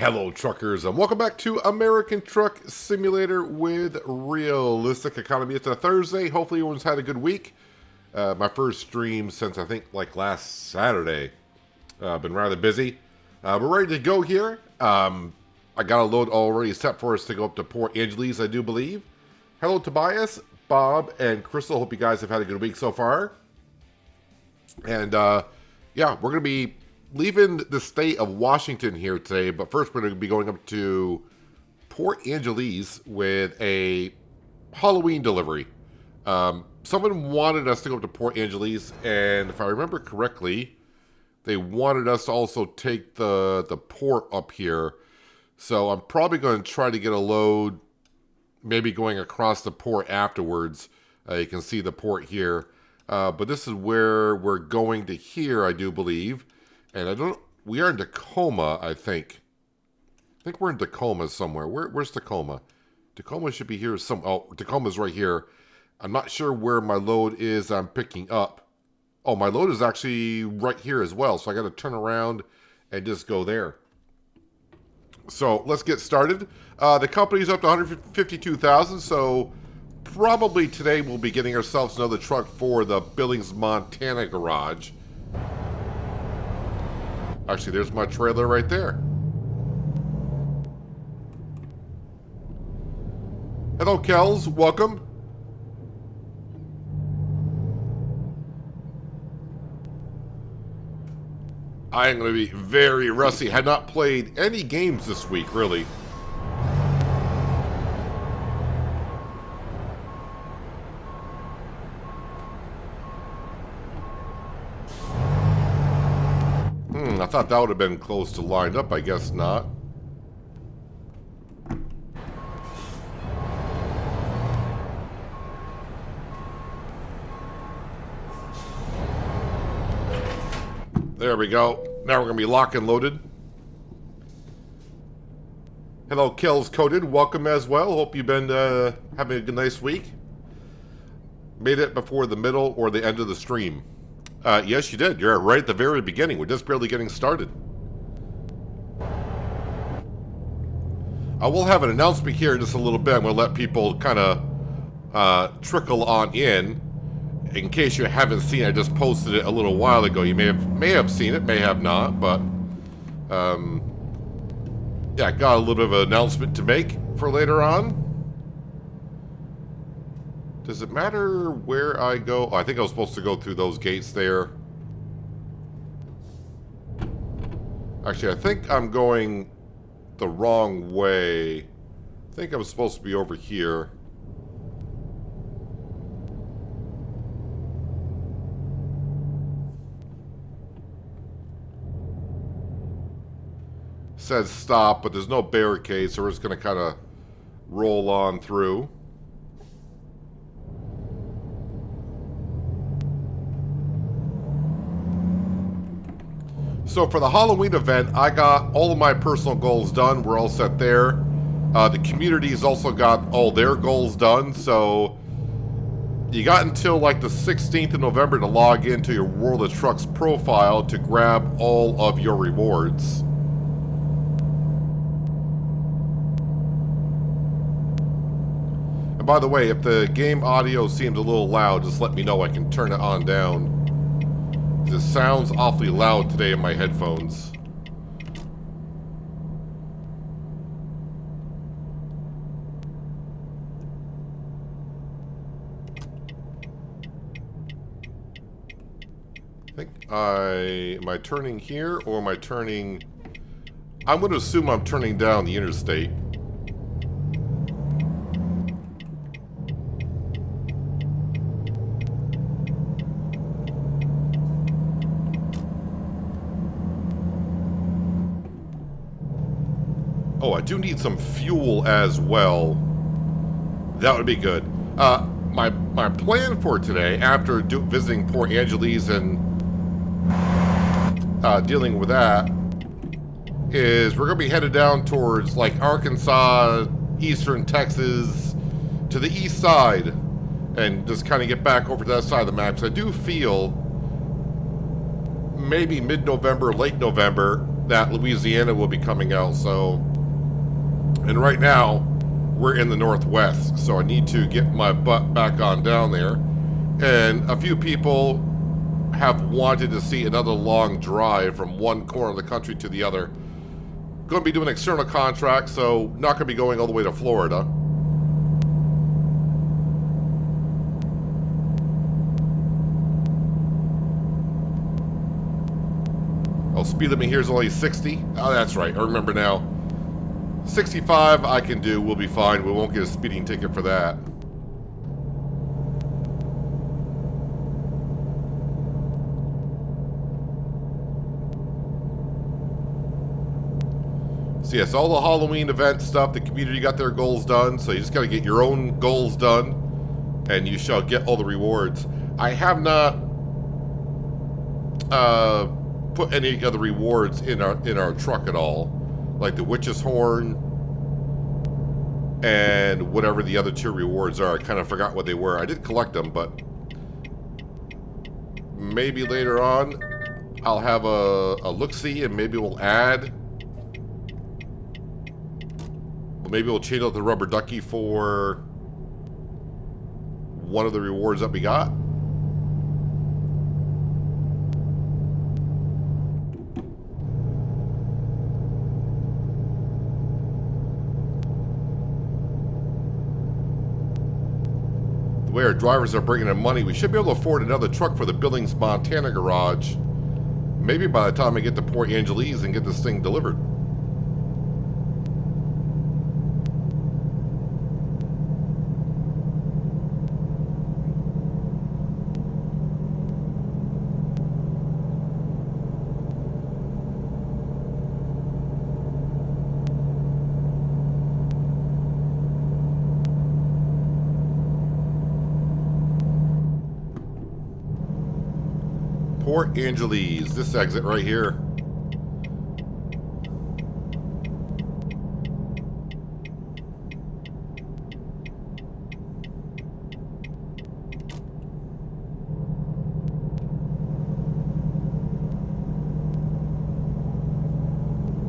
Hello, truckers, and welcome back to American Truck Simulator with Realistic Economy. It's a Thursday. Hopefully, everyone's had a good week. My first stream since I think like last Saturday. Been rather busy. We're ready to go here. I got a load already set for us to go up to Port Angeles, I do believe. Hello, Tobias, Bob, and Crystal. Hope you guys have had a good week so far. And yeah, we're going to be leaving the state of Washington here today, but first we're going to be going up to Port Angeles with a Halloween delivery. Someone wanted us to go up to Port Angeles, and if I remember correctly, they wanted us to also take the port up here. So I'm probably going to try to get a load, maybe going across the port afterwards. You can see the port here. But this is where we're going to here, I do believe. And we are in Tacoma, I think. I think we're in Tacoma somewhere. Where's Tacoma? Tacoma should be here Tacoma's right here. I'm not sure where my load is I'm picking up. Oh, my load is actually right here as well. So I got to turn around and just go there. So let's get started. The company's up to 152,000, so probably today we'll be getting ourselves another truck for the Billings, Montana garage. Actually, there's my trailer right there. Hello, Kells. Welcome. I am going to be very rusty. Had not played any games this week, really. I thought that would have been close to lined up. I guess not. There we go. Now we're going to be lock and loaded. Hello, Kills Coded. Welcome as well. Hope you've been having a good, nice week. Made it before the middle or the end of the stream. Yes, you did. You're right at the very beginning. We're just barely getting started. I will have an announcement here in just a little bit. I'm going to let people kind of trickle on in case you haven't seen it. I just posted it a little while ago. You may have seen it, may have not, but yeah, I got a little bit of an announcement to make for later on. Does it matter where I go? Oh, I think I was supposed to go through those gates there. Actually, I think I'm going the wrong way. I think I'm supposed to be over here. Says stop, but there's no barricade, so we're just going to kind of roll on through. So for the Halloween event, I got all of my personal goals done. We're all set there. The community's also got all their goals done. So you got until like the 16th of November to log into your World of Trucks profile to grab all of your rewards. And by the way, if the game audio seems a little loud, just let me know. I can turn it on down. It sounds awfully loud today in my headphones. I think am I turning here or am I turning? I'm going to assume I'm turning down the interstate. Oh, I do need some fuel as well. That would be good. My plan for today, after visiting Port Angeles and dealing with that, is we're going to be headed down towards like Arkansas, eastern Texas, to the east side, and just kind of get back over to that side of the map. So I do feel maybe mid-November, late November, that Louisiana will be coming out. So, and right now we're in the Northwest, so I need to get my butt back on down there. And a few people have wanted to see another long drive from one corner of the country to the other. Going to be doing external contracts, so not going to be going all the way to Florida. Oh, speed limit here is only 60. Oh, that's right. I remember now. 65 I can do. We'll be fine. We won't get a speeding ticket for that. So yes, all the Halloween event stuff, the community got their goals done, so you just got to get your own goals done, and you shall get all the rewards. I have not put any of the rewards in our truck at all, like the Witch's Horn and whatever the other 2 rewards are. I kind of forgot what they were. I did collect them, but maybe later on I'll have a look-see, and maybe we'll add. Maybe we'll change out the rubber ducky for one of the rewards that we got. The way our drivers are bringing in money, we should be able to afford another truck for the Billings, Montana garage. Maybe by the time I get to Port Angeles and get this thing delivered. Port Angeles, this exit right here.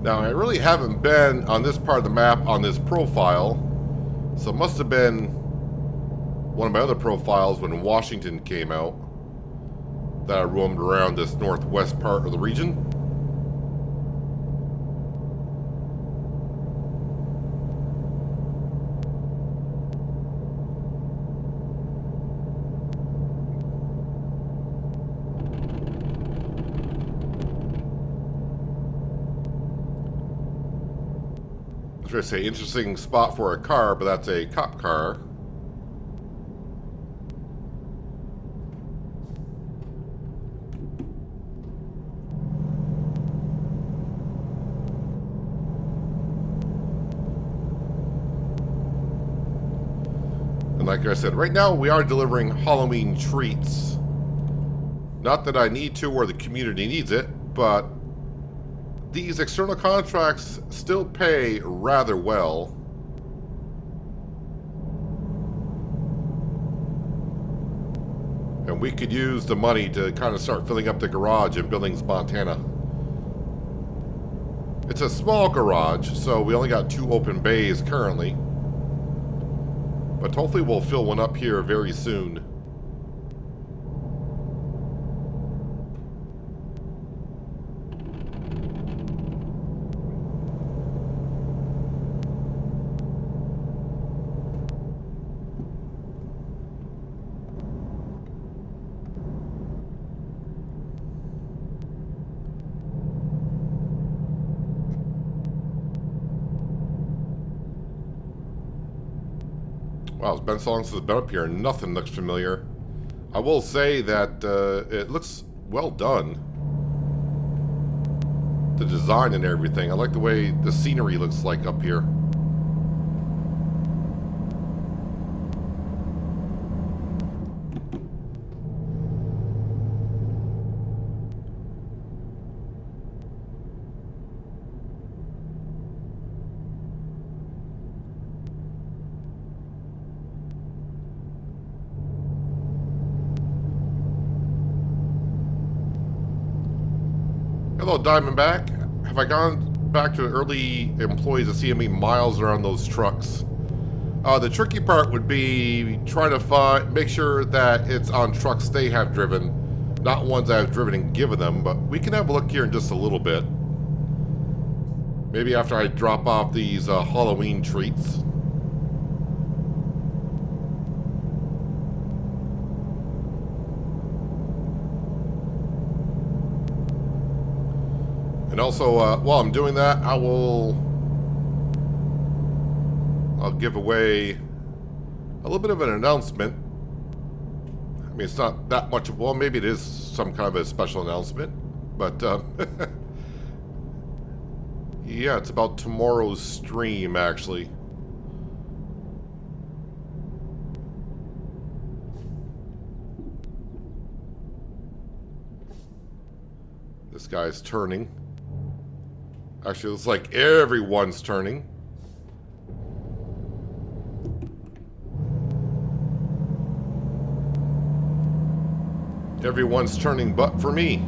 Now, I really haven't been on this part of the map on this profile, so it must have been one of my other profiles when Washington came out that I roamed around this northwest part of the region. I was going to say interesting spot for a car, but that's a cop car. And like I said, right now we are delivering Halloween treats. Not that I need to or the community needs it, but these external contracts still pay rather well. And we could use the money to kind of start filling up the garage in Billings, Montana. It's a small garage, so we only got 2 open bays currently. But hopefully we'll fill one up here very soon. Wow, it's been so long since I've been up here and nothing looks familiar. I will say that it looks well done. The design and everything. I like the way the scenery looks like up here. Hello, Diamondback. have I gone back to the early employees to see how many miles are on those trucks? The tricky part would be trying to make sure that it's on trucks they have driven, not ones I've driven and given them, but we can have a look here in just a little bit. Maybe after I drop off these Halloween treats. And also, while I'm doing that, I'll give away a little bit of an announcement. I mean, it's not that much of, well, maybe it is some kind of a special announcement, but yeah, it's about tomorrow's stream, actually. This guy's turning. Actually, it looks like everyone's turning. Everyone's turning but for me.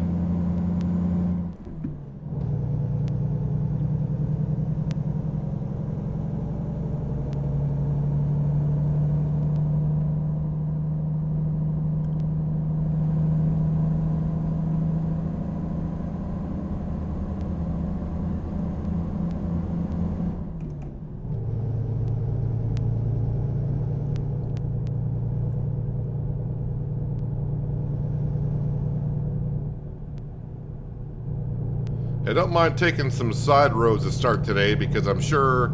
I don't mind taking some side roads to start today because I'm sure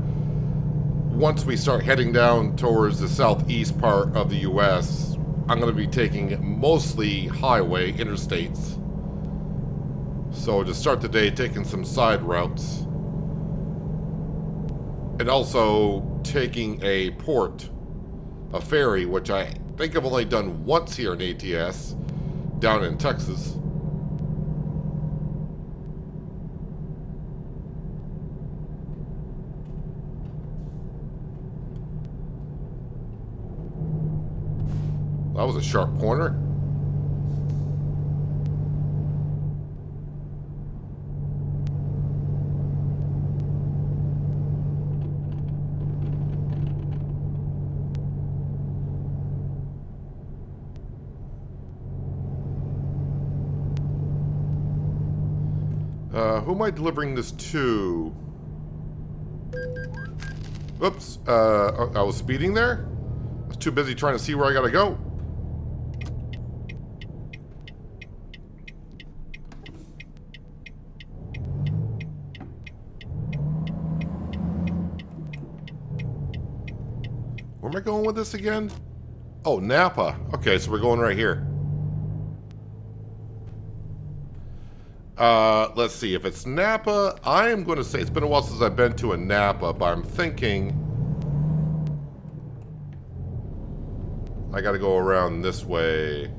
once we start heading down towards the southeast part of the U.S., I'm going to be taking mostly highway interstates. So to start the day, taking some side routes. And also taking a port, a ferry, which I think I've only done once here in ATS, down in Texas. That was a sharp corner. Who am I delivering this to? Oops. I was speeding there? I was too busy trying to see where I gotta go. Where am I going with this again? Oh, Napa. Okay, so we're going right here. Let's see. If it's Napa, I am going to say... It's been a while since I've been to a Napa, but I'm thinking... I gotta go around this way.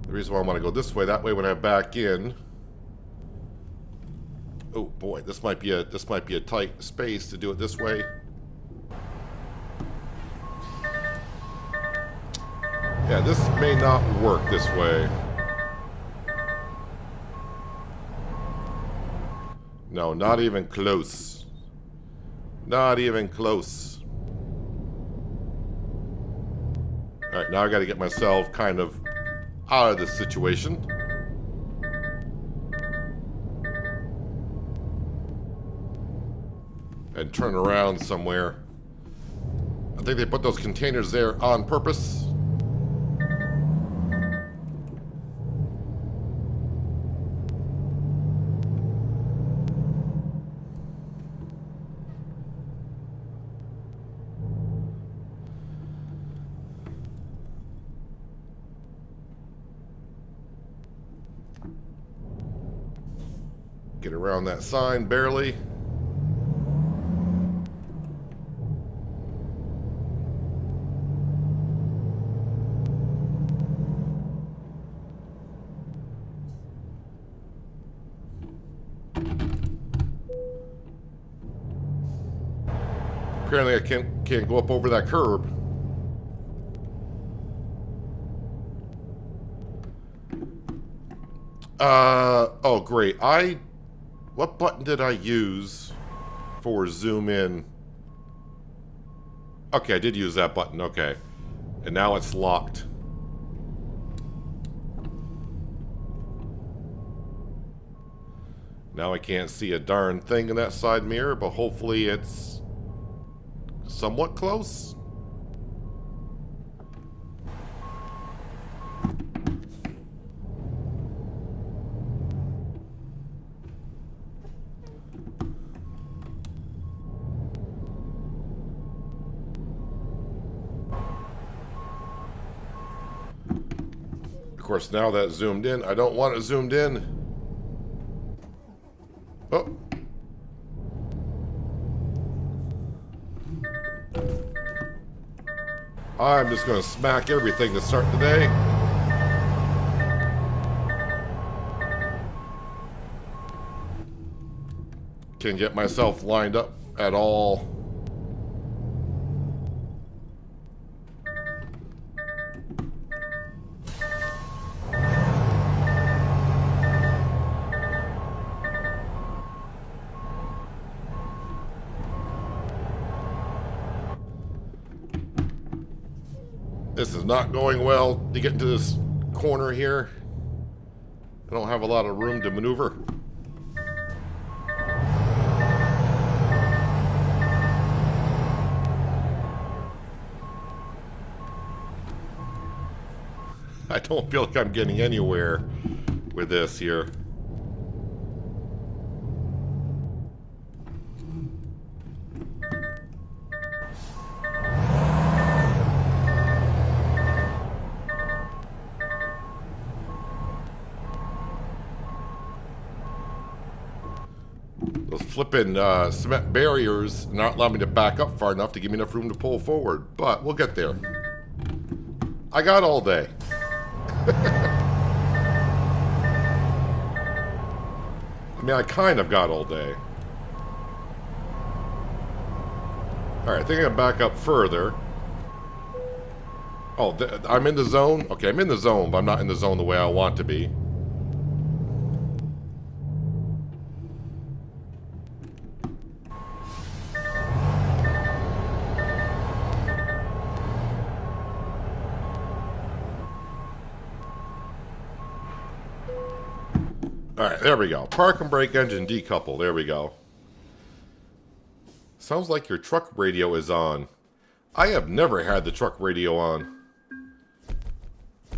The reason why I want to go this way, that way when I back in. Oh boy, this might be a tight space to do it this way. Yeah, this may not work this way. No, not even close. Not even close. Alright, now I gotta get myself kind of out of this situation. And turn around somewhere. I think they put those containers there on purpose. Get around that sign, barely. Apparently I can't go up over that curb. Oh great. What button did I use for zoom in? Okay, I did use that button, okay. And now it's locked. Now I can't see a darn thing in that side mirror, but hopefully it's somewhat close. Of course, now that's zoomed in. I don't want it zoomed in. Oh. I'm just going to smack everything to start the day. Can't get myself lined up at all. This is not going well to get into this corner here. I don't have a lot of room to maneuver. I don't feel like I'm getting anywhere with this here. Those flipping cement barriers not allow me to back up far enough to give me enough room to pull forward, but we'll get there. I got all day. I mean, I kind of got all day. Alright, I think I can back up further. Oh, I'm in the zone? Okay, I'm in the zone, but I'm not in the zone the way I want to be. Alright, there we go. Park and brake engine decouple. There we go. Sounds like your truck radio is on. I have never had the truck radio on. I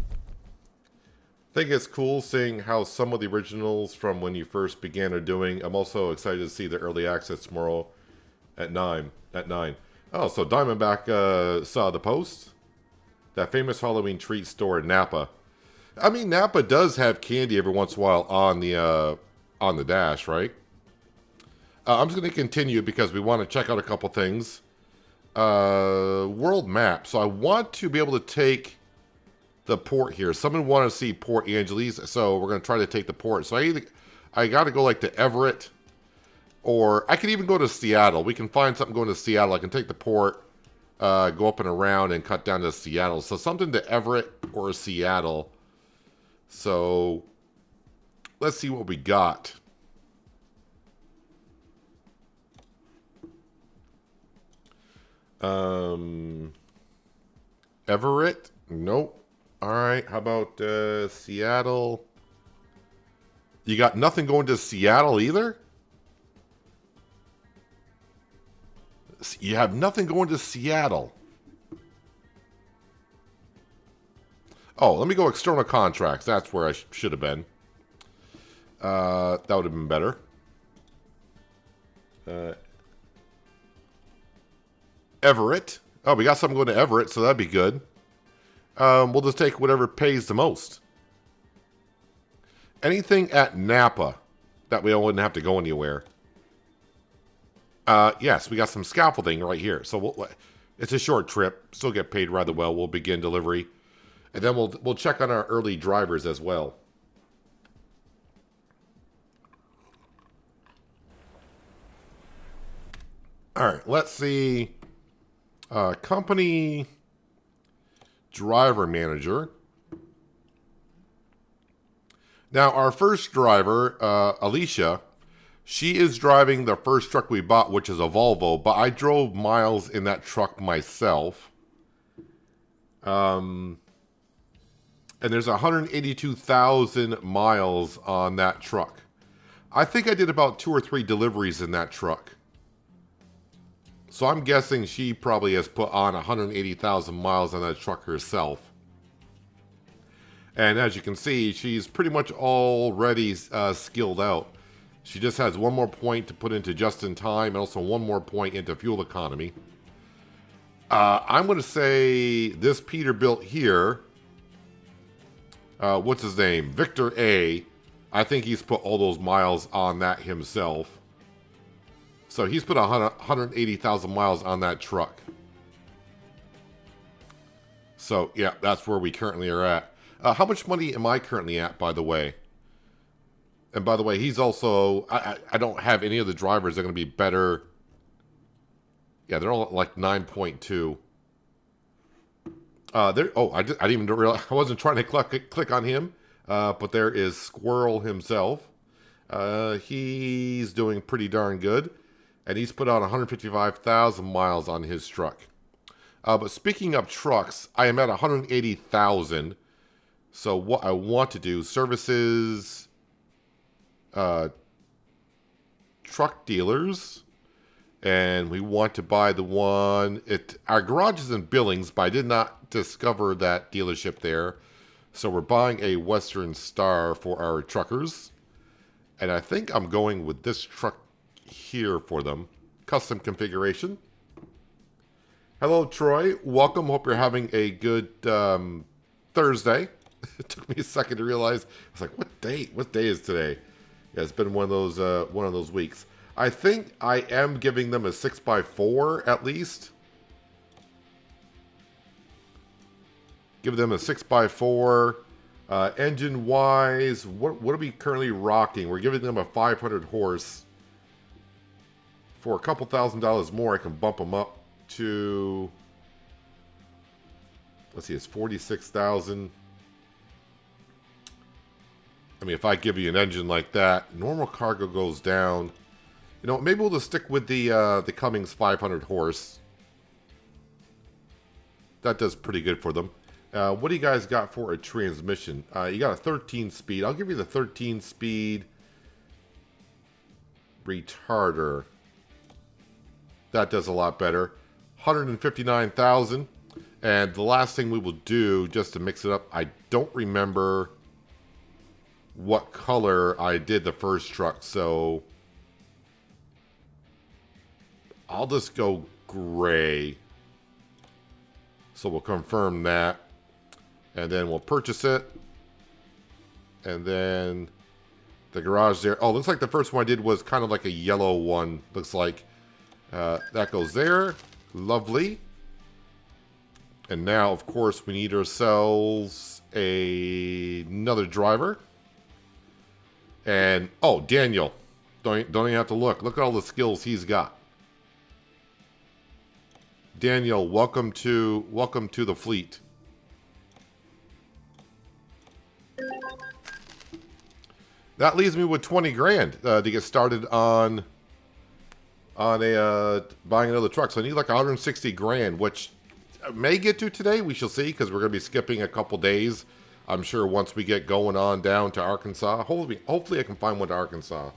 think it's cool seeing how some of the originals from when you first began are doing. I'm also excited to see the early access tomorrow at 9. Oh, so Diamondback saw the post. That famous Halloween treat store in Napa. I mean, Napa does have candy every once in a while on the dash, right? I'm just going to continue because we want to check out a couple things. World map. So I want to be able to take the port here. Someone wanted to see Port Angeles, so we're going to try to take the port. So I got to go like to Everett, or I could even go to Seattle. We can find something going to Seattle. I can take the port, go up and around, and cut down to Seattle. So something to Everett or Seattle. So let's see what we got. Everett? Nope. All right. How about Seattle? You got nothing going to Seattle either? You have nothing going to Seattle. Oh, let me go external contracts. That's where I should have been. That would have been better. Everett. Oh, we got something going to Everett, so that'd be good. We'll just take whatever pays the most. Anything at Napa that we wouldn't have to go anywhere. Yes, we got some scaffolding right here. So it's a short trip. Still get paid rather well. We'll begin delivery. And then we'll check on our early drivers as well. All right, let's see. Company driver manager. Now, our first driver, Alicia, she is driving the first truck we bought, which is a Volvo, but I drove miles in that truck myself. And there's 182,000 miles on that truck. I think I did about 2 or 3 deliveries in that truck. So I'm guessing she probably has put on 180,000 miles on that truck herself. And as you can see, she's pretty much already skilled out. She just has one more point to put into just in time and also one more point into fuel economy. I'm going to say this Peterbilt here, what's his name? Victor A. I think he's put all those miles on that himself. So he's put 180,000 miles on that truck. So, yeah, that's where we currently are at. How much money am I currently at, by the way? And by the way, he's also... I don't have any of the drivers that are going to be better. Yeah, they're all at like 9.2. I didn't even realize... I wasn't trying to click on him. But there is Squirrel himself. He's doing pretty darn good. And he's put out 155,000 miles on his truck. But speaking of trucks, I am at 180,000. So what I want to do, services, truck dealers, and we want to buy the one, our garage is in Billings, but I did not discover that dealership there. So we're buying a Western Star for our truckers. And I think I'm going with this truck here for them. Custom configuration. Hello, Troy. Welcome. Hope you're having a good Thursday. It took me a second to realize. I was like, what day? What day is today? Yeah, it's been one of those weeks. I think I am giving them a 6x4 at least. Give them a 6x4. Engine wise, what are we currently rocking? We're giving them a 500 horse. For a couple $1,000s more, I can bump them up to, let's see, it's 46,000. I mean, if I give you an engine like that, normal cargo goes down. You know, maybe we'll just stick with the Cummins 500 horse. That does pretty good for them. What do you guys got for a transmission? You got a 13-speed. I'll give you the 13-speed retarder. That does a lot better. 159,000. And the last thing we will do, just to mix it up, I don't remember what color I did the first truck, so I'll just go gray. So we'll confirm that. And then we'll purchase it. And then the garage there. Oh, looks like the first one I did was kind of like a yellow one. Looks like that goes there. Lovely. And now, of course, we need ourselves another driver. And, oh, Daniel. Don't even have to look. Look at all the skills he's got. Daniel, welcome to the fleet. That leaves me with 20 grand to get started on a buying another truck. So I need like 160 grand, which I may get to today. We shall see, because we're going to be skipping a couple days. I'm sure once we get going on down to Arkansas. Hopefully I can find one to Arkansas.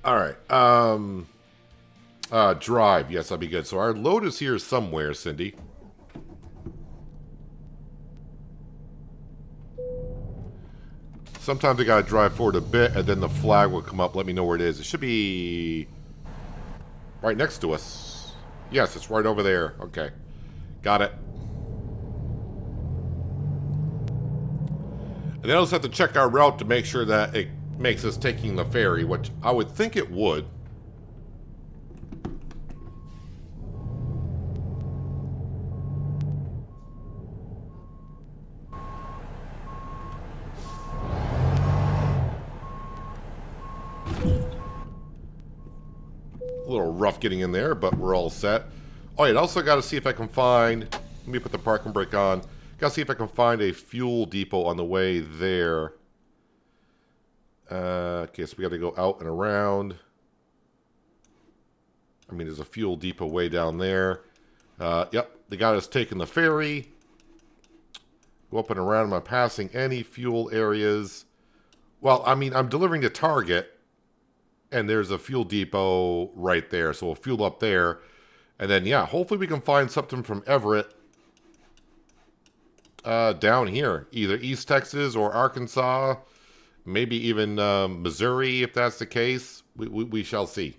All right. Drive. Yes, that'll be good. So our load is here somewhere, Cindy. Sometimes I gotta drive forward a bit, and then the flag will come up. Let me know where it is. It should be right next to us. Yes, it's right over there. Okay. Got it. And then I'll just have to check our route to make sure that it makes us taking the ferry, which I would think it would. A little rough getting in there, but we're all set. Oh, yeah, I also got to see if I can find... Let me put the parking brake on. Got to see if I can find a fuel depot on the way there. Okay, so we got to go out and around. I mean, there's a fuel depot way down there. Yep, they got us taking the ferry. Go up and around. Am I passing any fuel areas? Well, I mean, I'm delivering to Target, and there's a fuel depot right there. So we'll fuel up there. And then, yeah, hopefully we can find something from Everett down here. Either East Texas or Arkansas. Maybe even Missouri, if that's the case. We shall see.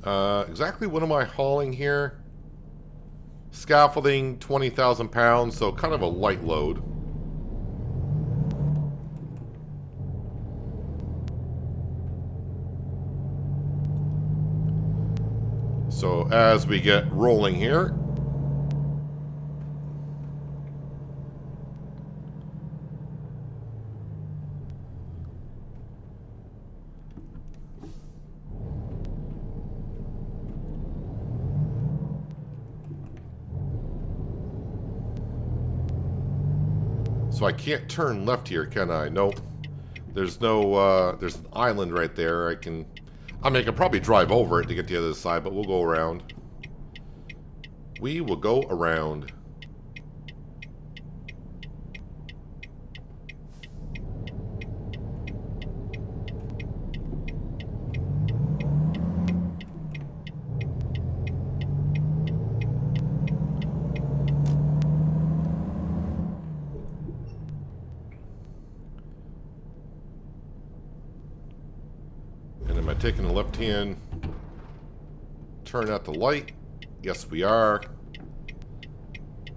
Exactly what am I hauling here? Scaffolding, 20,000 pounds, so kind of a light load. So as we get rolling here, so I can't turn left here, can I? Nope. There's no, there's an island right there. I mean, I can probably drive over it to get to the other side, but we'll go around. We will go around. Taking the left hand, turn out the light. Yes, we are.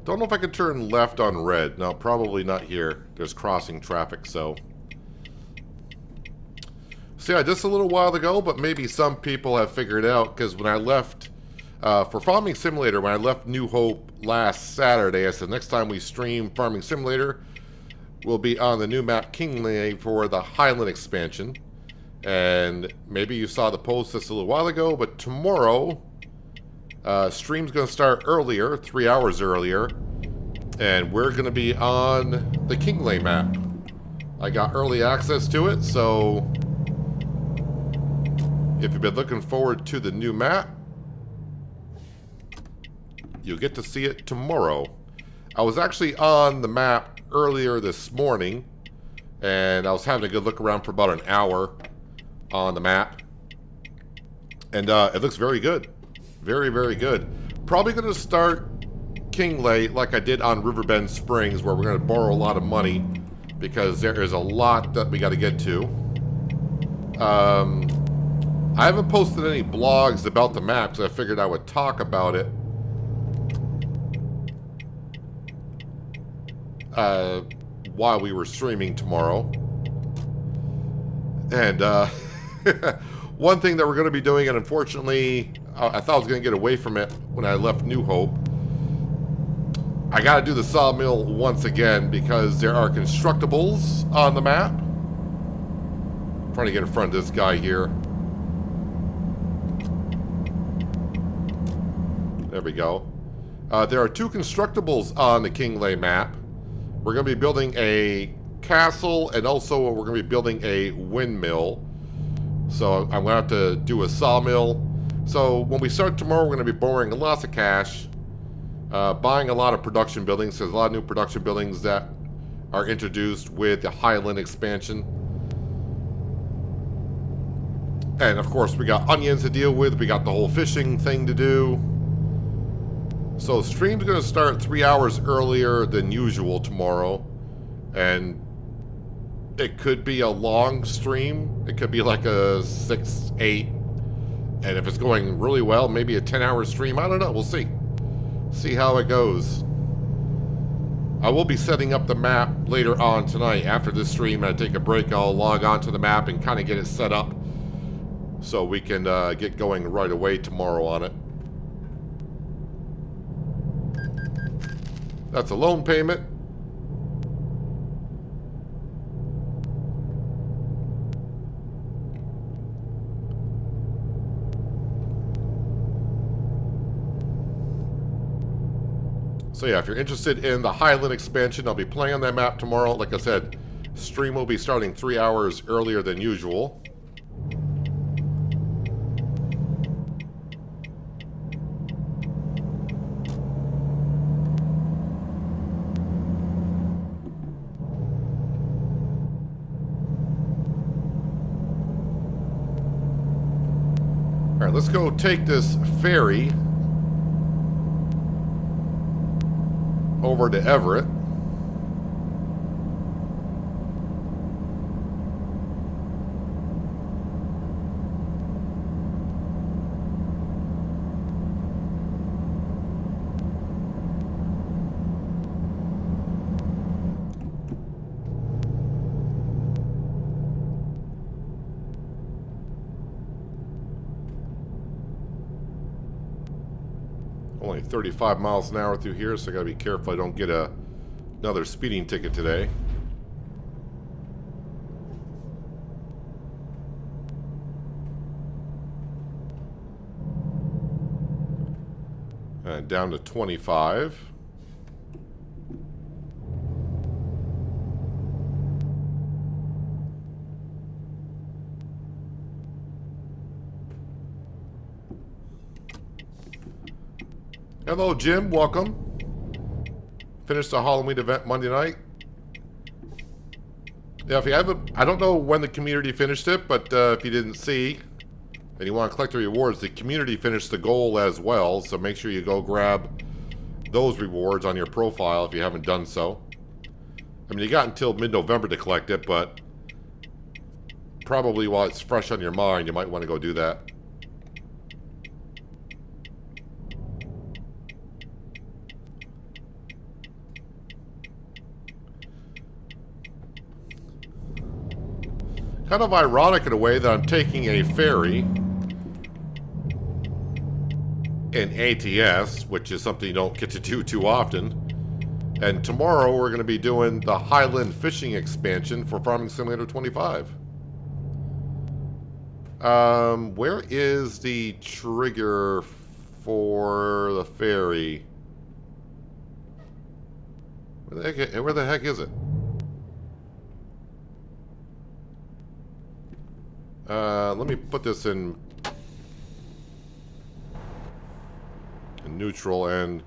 Don't know if I can turn left on red. No, probably not here. There's crossing traffic, so. So yeah, just a little while ago, but maybe some people have figured out, because when I left, for Farming Simulator, when I left New Hope last Saturday, I said next time we stream Farming Simulator, we'll be on the new map Kingley for the Highland expansion. And maybe you saw the post just a little while ago, but tomorrow, stream's going to start earlier, 3 hours earlier, and we're going to be on the Kingley map. I got early access to it, so if you've been looking forward to the new map, you'll get to see it tomorrow. I was actually on the map earlier this morning, and I was having a good look around for about an hour on the map, and it looks very good. Very, very good. Probably going to start Kingley like I did on Riverbend Springs, where we're going to borrow a lot of money because there is a lot that we got to get to. I haven't posted any blogs about the map because I figured I would talk about it while we were streaming tomorrow. And one thing that we're going to be doing, and unfortunately, I thought I was going to get away from it when I left New Hope. I got to do the sawmill once again because there are constructibles on the map. I'm trying to get in front of this guy here. There we go. There are 2 constructibles on the Kingley map. We're going to be building a castle, and also we're going to be building a windmill. So I'm going to have to do a sawmill. So when we start tomorrow, we're going to be borrowing lots of cash, buying a lot of production buildings. There's a lot of new production buildings that are introduced with the Highland expansion. And of course, we got onions to deal with. We got the whole fishing thing to do. So stream's going to start 3 hours earlier than usual tomorrow. And it could be a long stream. It could be like a 6, 8. And if it's going really well, maybe a 10-hour stream. I don't know. We'll see. See how it goes. I will be setting up the map later on tonight. After this stream, I take a break. I'll log on to the map and kind of get it set up so we can get going right away tomorrow on it. That's a loan payment. So yeah, if you're interested in the Highland expansion, I'll be playing on that map tomorrow. Like I said, stream will be starting 3 hours earlier than usual. Alright, let's go take this ferry over to Everett. Only 35 miles an hour through here, so I gotta be careful I don't get another speeding ticket today. And down to 25. Hello, Jim. Welcome. Finished the Halloween event Monday night. Yeah, if you haven't, I don't know when the community finished it, but if you didn't see and you want to collect the rewards, the community finished the goal as well. So make sure you go grab those rewards on your profile if you haven't done so. I mean, you got until mid-November to collect it, but probably while it's fresh on your mind, you might want to go do that. Kind of ironic in a way that I'm taking a ferry in ATS, which is something you don't get to do too often. And tomorrow we're going to be doing the Highland fishing expansion for Farming Simulator 25. Where is the trigger for the ferry? Where the heck is it? Let me put this in neutral and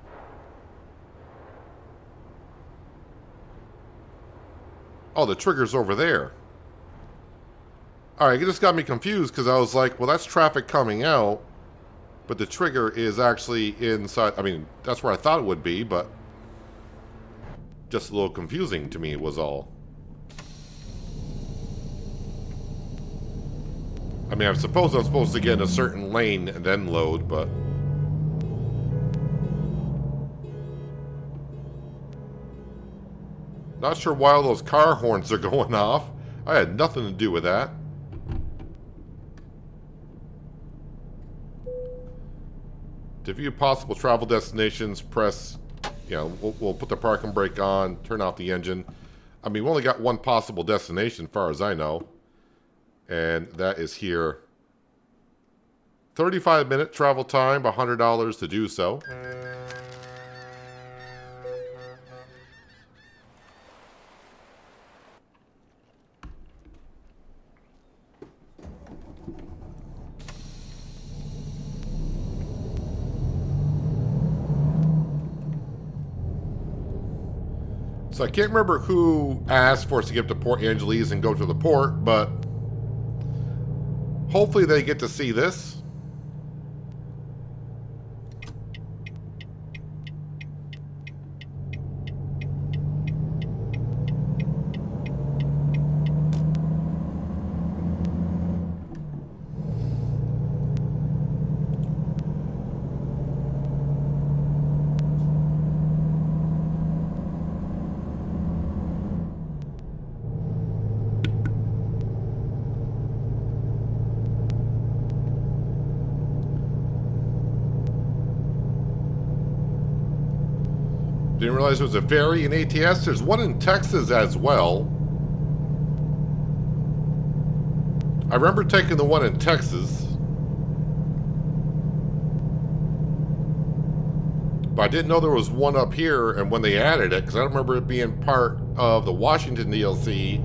oh, the trigger's over there. Alright, it just got me confused because I was like, well, that's traffic coming out, but the trigger is actually inside. I mean, that's where I thought it would be, but just a little confusing to me was all. I mean, I suppose I'm supposed to get in a certain lane and then load, but not sure why all those car horns are going off. I had nothing to do with that. To view possible travel destinations, press, you know, we'll put the parking brake on, turn off the engine. I mean, we only got one possible destination, as far as I know. And that is here. 35-minute travel time, $100 to do so. So I can't remember who asked for us to get to Port Angeles and go to the port, but hopefully they get to see this. Didn't realize there was a ferry in ATS. There's one in Texas as well. I remember taking the one in Texas. But I didn't know there was one up here, and when they added it, because I don't remember it being part of the Washington DLC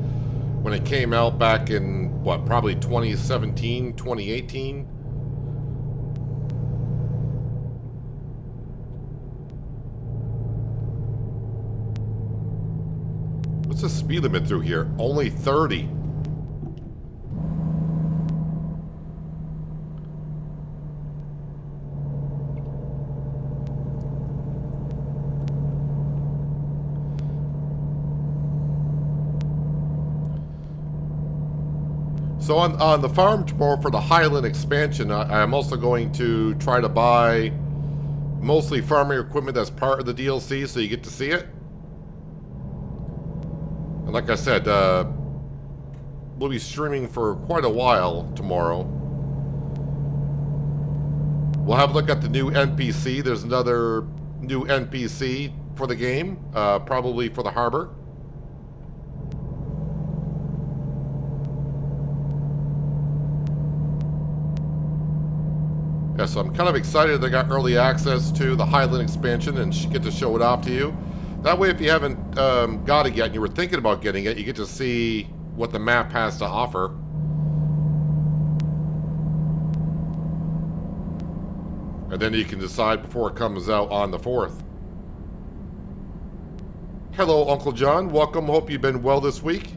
when it came out back in, what, probably 2017, 2018? What's the speed limit through here? Only 30. So on the farm tomorrow for the Highland expansion, I'm also going to try to buy mostly farming equipment that's part of the DLC, so you get to see it. And like I said, we'll be streaming for quite a while tomorrow. We'll have a look at the new NPC. There's another new NPC for the game, probably for the harbor. Yeah, so I'm kind of excited that I got early access to the Highland expansion and get to show it off to you. That way, if you haven't got it yet and you were thinking about getting it, you get to see what the map has to offer. And then you can decide before it comes out on the 4th. Hello, Uncle John. Welcome. Hope you've been well this week.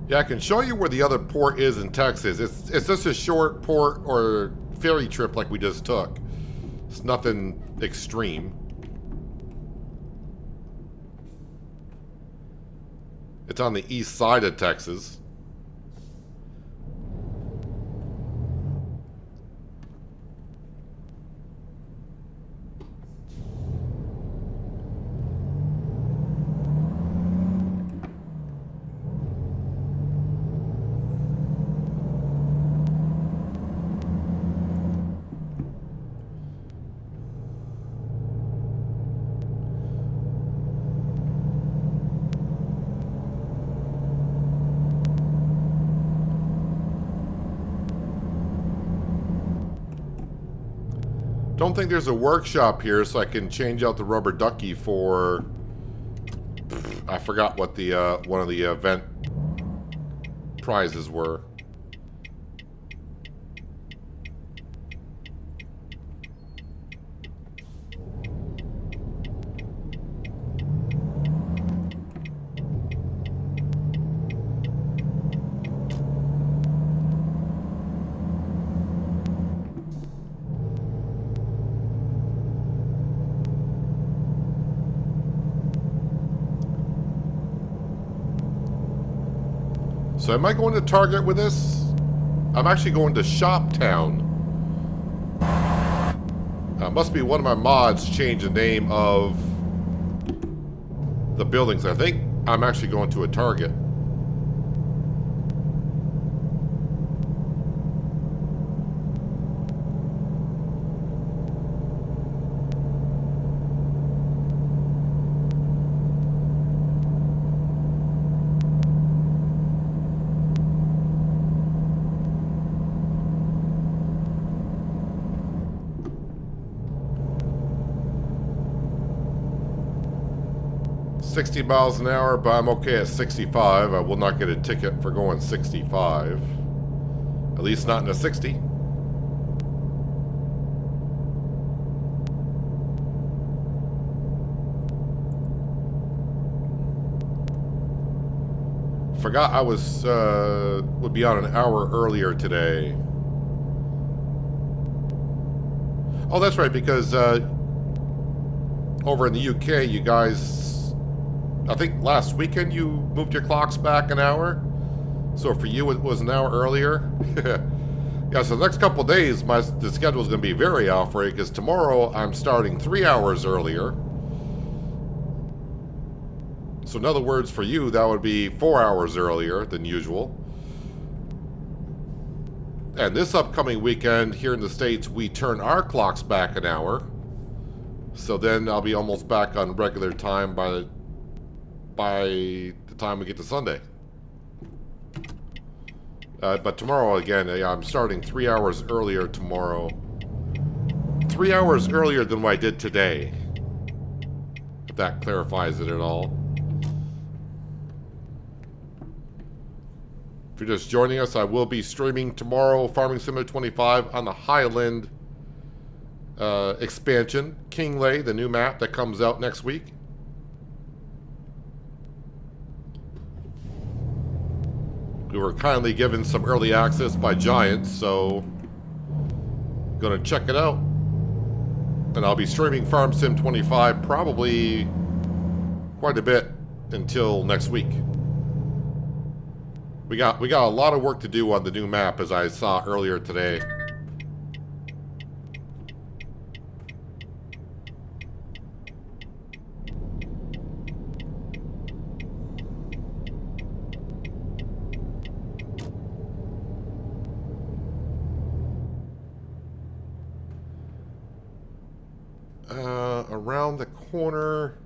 Yeah, I can show you where the other port is in Texas. It's just a short port or ferry trip like we just took. It's nothing extreme. It's on the east side of Texas. Don't think there's a workshop here, so I can change out the rubber ducky for... I forgot what the one of the event prizes were. So am I going to Target with this? I'm actually going to Shoptown. Must be one of my mods changed the name of the buildings. I think I'm actually going to a Target. $60 an hour, but I'm okay at 65. I will not get a ticket for going 65. At least not in a 60. Forgot I was would be on an hour earlier today. Oh, that's right, because over in the UK, you guys, I think last weekend you moved your clocks back an hour. So for you, it was an hour earlier. Yeah, so the next couple of days, the schedule is going to be very off for you, because tomorrow I'm starting 3 hours earlier. So in other words, for you, that would be 4 hours earlier than usual. And this upcoming weekend here in the States, we turn our clocks back an hour. So then I'll be almost back on regular time by the time we get to Sunday. But tomorrow, again, I'm starting 3 hours earlier tomorrow. 3 hours earlier than what I did today. If that clarifies it at all. If you're just joining us, I will be streaming tomorrow Farming Simulator 25 on the Highland expansion. Kingley, the new map that comes out next week. We were kindly given some early access by Giants, so gonna check it out. And I'll be streaming Farm Sim 25 probably quite a bit until next week. We got a lot of work to do on the new map, as I saw earlier today. Around the corner.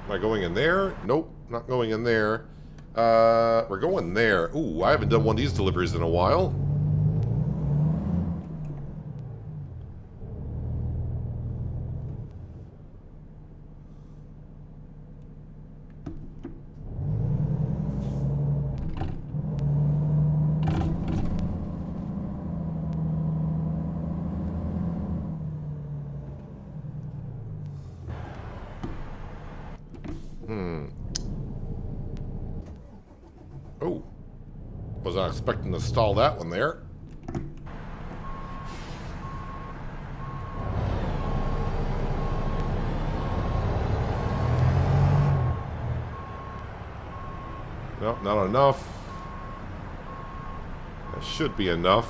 Am I going in there? Nope, not going in there. We're going there. Ooh, I haven't done one of these deliveries in a while. Oh, was not expecting to stall that one there. Nope, not enough. That should be enough.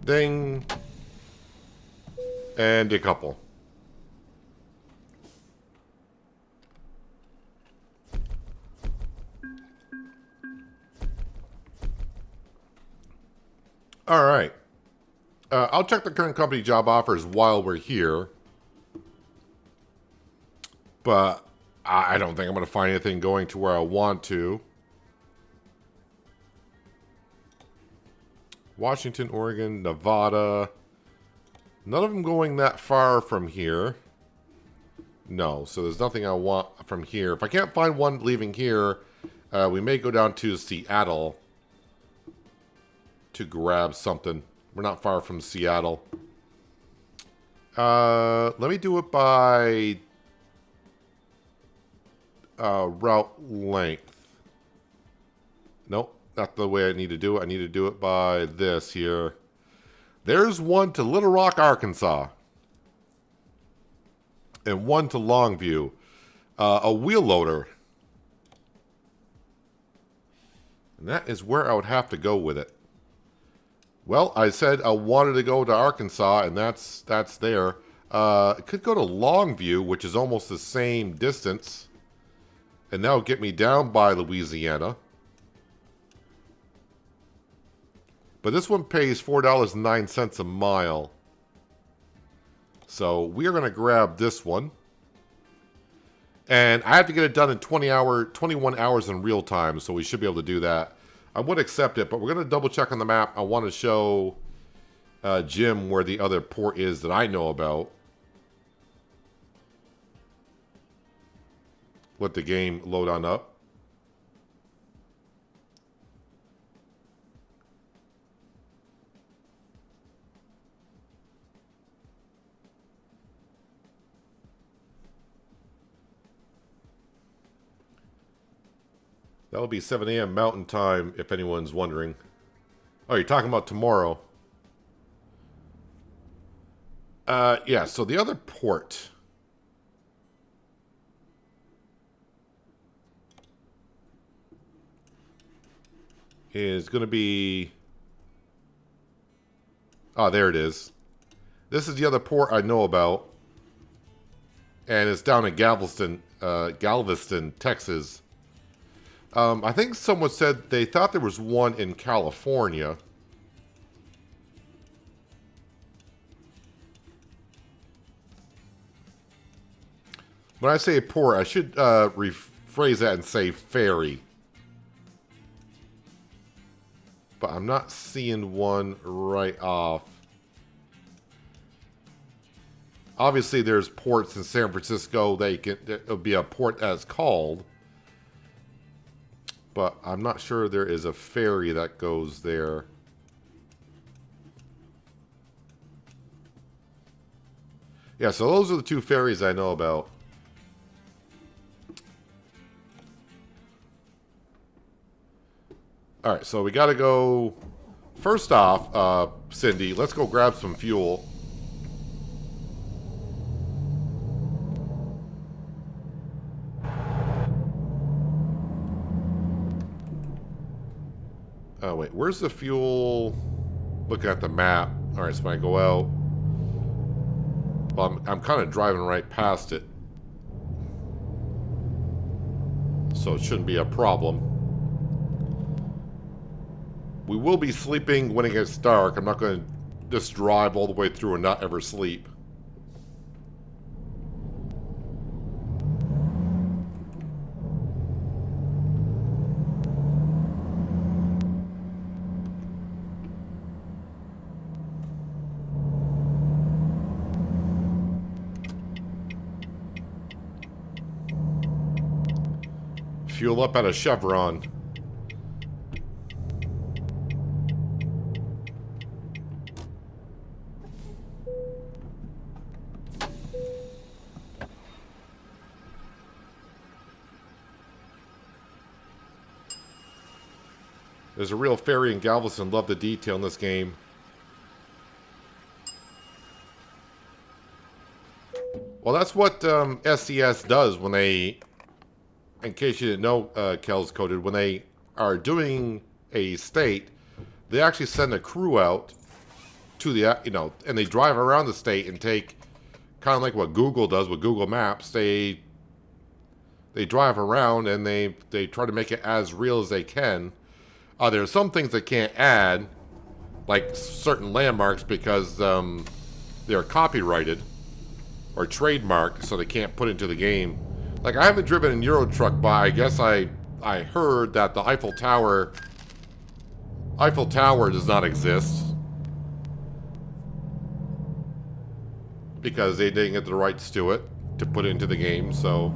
Ding. And a couple. All right. I'll check the current company job offers while we're here. But I don't think I'm going to find anything going to where I want to. Washington, Oregon, Nevada. None of them going that far from here. No, so there's nothing I want from here. If I can't find one leaving here, we may go down to Seattle to grab something. We're not far from Seattle. Let me do it by route length. Nope. Not the way I need to do it. I need to do it by this here. There's one to Little Rock, Arkansas. And one to Longview. A wheel loader. And that is where I would have to go with it. Well, I said I wanted to go to Arkansas, and that's there. It could go to Longview, which is almost the same distance. And that'll get me down by Louisiana. But this one pays $4.09 a mile. So we are going to grab this one. And I have to get it done in 21 hours in real time, so we should be able to do that. I would accept it, but we're going to double check on the map. I want to show Jim where the other port is that I know about. Let the game load on up. That'll be 7 a.m. Mountain Time, if anyone's wondering. Oh, you're talking about tomorrow. Yeah, so the other port. is going to be... Oh, there it is. This is the other port I know about. And it's down in Galveston, Texas. I think someone said they thought there was one in California. When I say port, I should rephrase that and say ferry. But I'm not seeing one right off. Obviously, there's ports in San Francisco that you can. It'll be a port as called. But I'm not sure there is a ferry that goes there. Yeah, so those are the two ferries I know about. Alright, so we gotta go... First off, Cindy, let's go grab some fuel. Oh, wait, where's the fuel? Looking at the map. Alright, so when I go out... Well, I'm kind of driving right past it. So it shouldn't be a problem. We will be sleeping when it gets dark. I'm not going to just drive all the way through and not ever sleep. Fuel up at a Chevron. There's a real ferry in Galveston. Love the detail in this game. Well, that's what SCS does when they... In case you didn't know, Kel's coded, when they are doing a state, they actually send a crew out to the, and they drive around the state and take, kind of like what Google does with Google Maps, they drive around and they try to make it as real as they can. There are some things they can't add, like certain landmarks, because they're copyrighted or trademarked, so they can't put into the game. Like, I haven't driven in Euro Truck, but I guess I heard that the Eiffel Tower does not exist. Because they didn't get the rights to it, to put it into the game, so...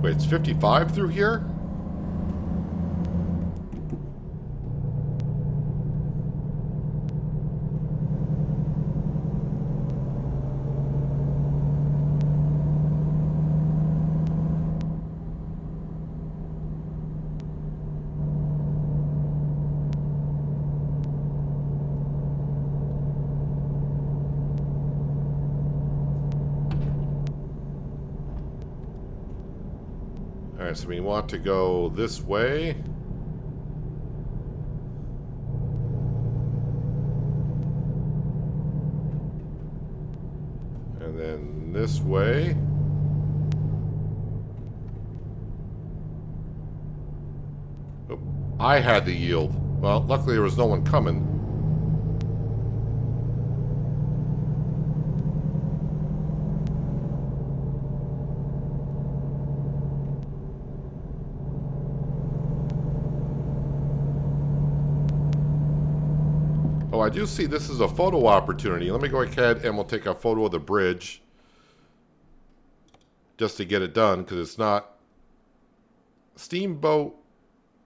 Wait, it's 55 through here? Alright, so we want to go this way. And then this way. Oh, I had the yield. Well, luckily there was no one coming. Oh, I do see this is a photo opportunity. Let me go ahead and we'll take a photo of the bridge. Just to get it done, because it's not... Steamboat...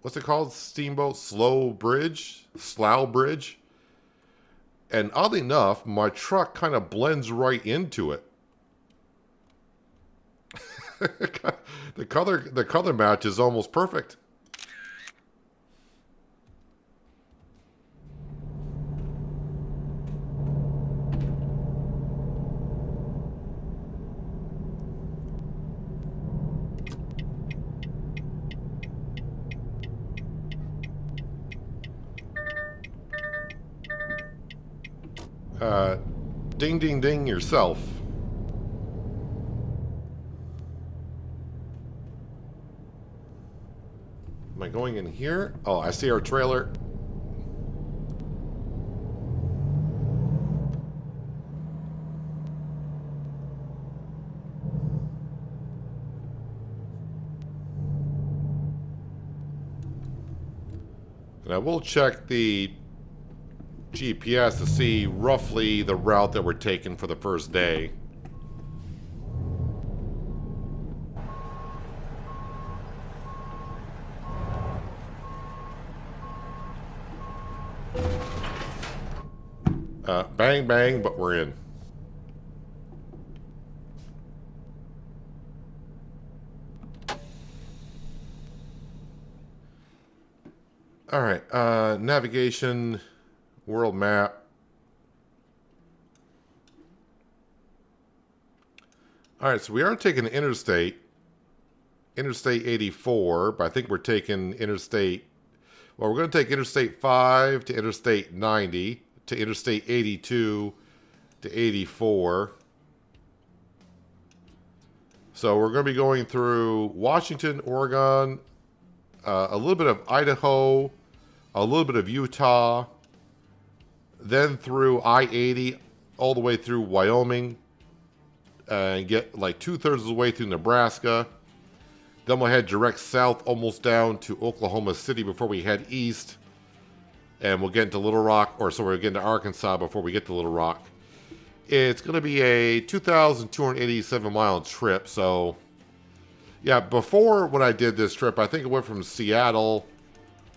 What's it called? Steamboat Slough Bridge? Slough Bridge? And oddly enough, my truck kind of blends right into it. The color match is almost perfect. Ding, ding, ding yourself. Am I going in here? Oh, I see our trailer. And I will check the GPS to see roughly the route that we're taking for the first day. Bang, bang, but we're in. All right, navigation, world map. All right, so we are taking Interstate 84, but I think we're taking Interstate, well, we're going to take Interstate 5 to Interstate 90 to Interstate 82 to 84. So we're going to be going through Washington, Oregon, a little bit of Idaho, a little bit of Utah, then through I-80 all the way through Wyoming, and get like 2/3 of the way through Nebraska. Then we'll head direct south almost down to Oklahoma City before we head east. And we'll get into Little Rock, or sorry, we'll get into Arkansas before we get to Little Rock. It's going to be a 2,287 mile trip. So, yeah, before when I did this trip, I think it went from Seattle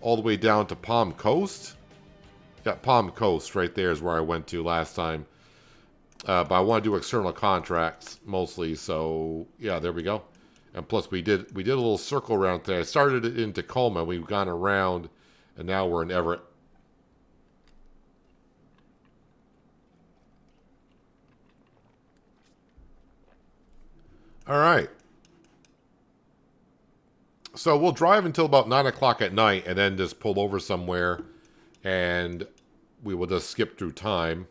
all the way down to Palm Coast. Yeah, Palm Coast right there is where I went to last time. But I want to do external contracts mostly. So, yeah, there we go. And plus, we did a little circle around there. I started it in Tacoma. We've gone around, and now we're in Everett. All right. So we'll drive until about 9 o'clock at night and then just pull over somewhere, and we will just skip through time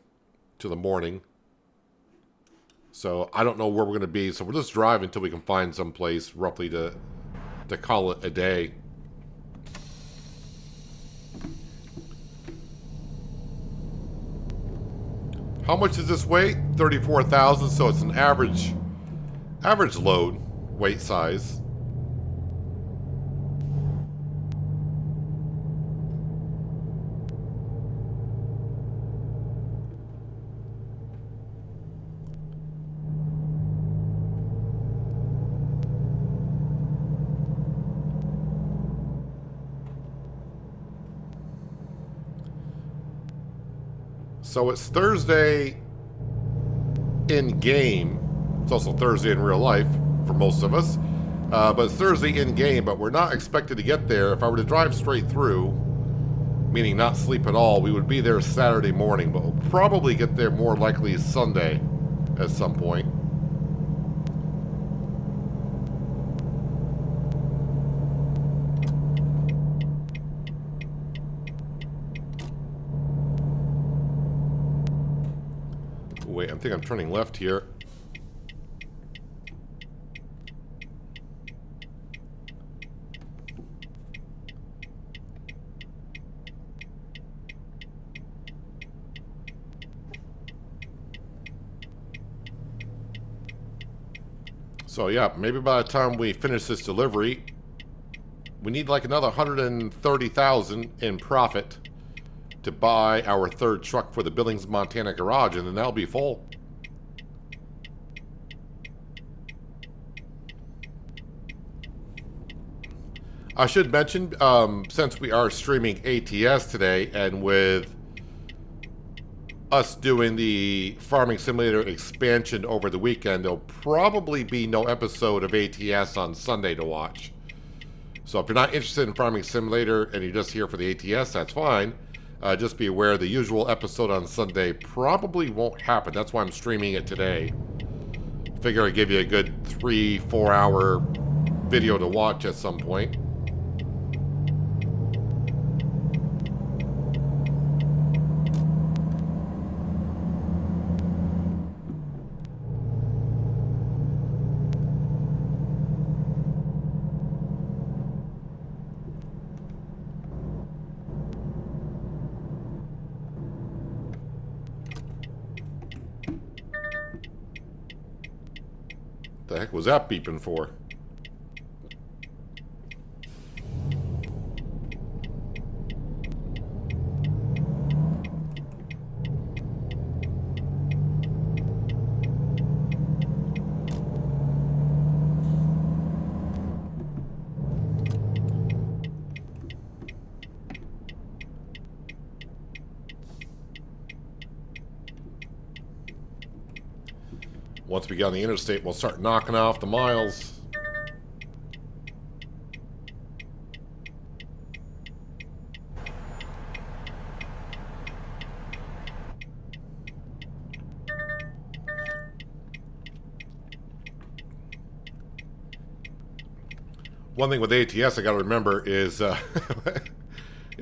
to the morning. So I don't know where we're going to be. So we'll just drive until we can find some place roughly to call it a day. How much does this weigh? 34,000. So it's an average load weight size. So it's Thursday in game. It's also Thursday in real life for most of us. But it's Thursday in game, but we're not expected to get there. If I were to drive straight through, meaning not sleep at all, we would be there Saturday morning, but we'll probably get there more likely Sunday at some point. Wait, I think I'm turning left here. So yeah, maybe by the time we finish this delivery, we need like another 130,000 in profit to buy our third truck for the Billings, Montana garage, and then that'll be full. I should mention, since we are streaming ATS today, and with us doing the Farming Simulator expansion over the weekend, there'll probably be no episode of ATS on Sunday to watch. So if you're not interested in Farming Simulator and you're just here for the ATS, that's fine. Just be aware the usual episode on Sunday probably won't happen. That's why I'm streaming it today. Figure I'd give you a good 3-4 hour video to watch at some point. The heck was that beeping for? Once we get on the interstate, we'll start knocking off the miles. One thing with ATS I gotta remember is, yeah,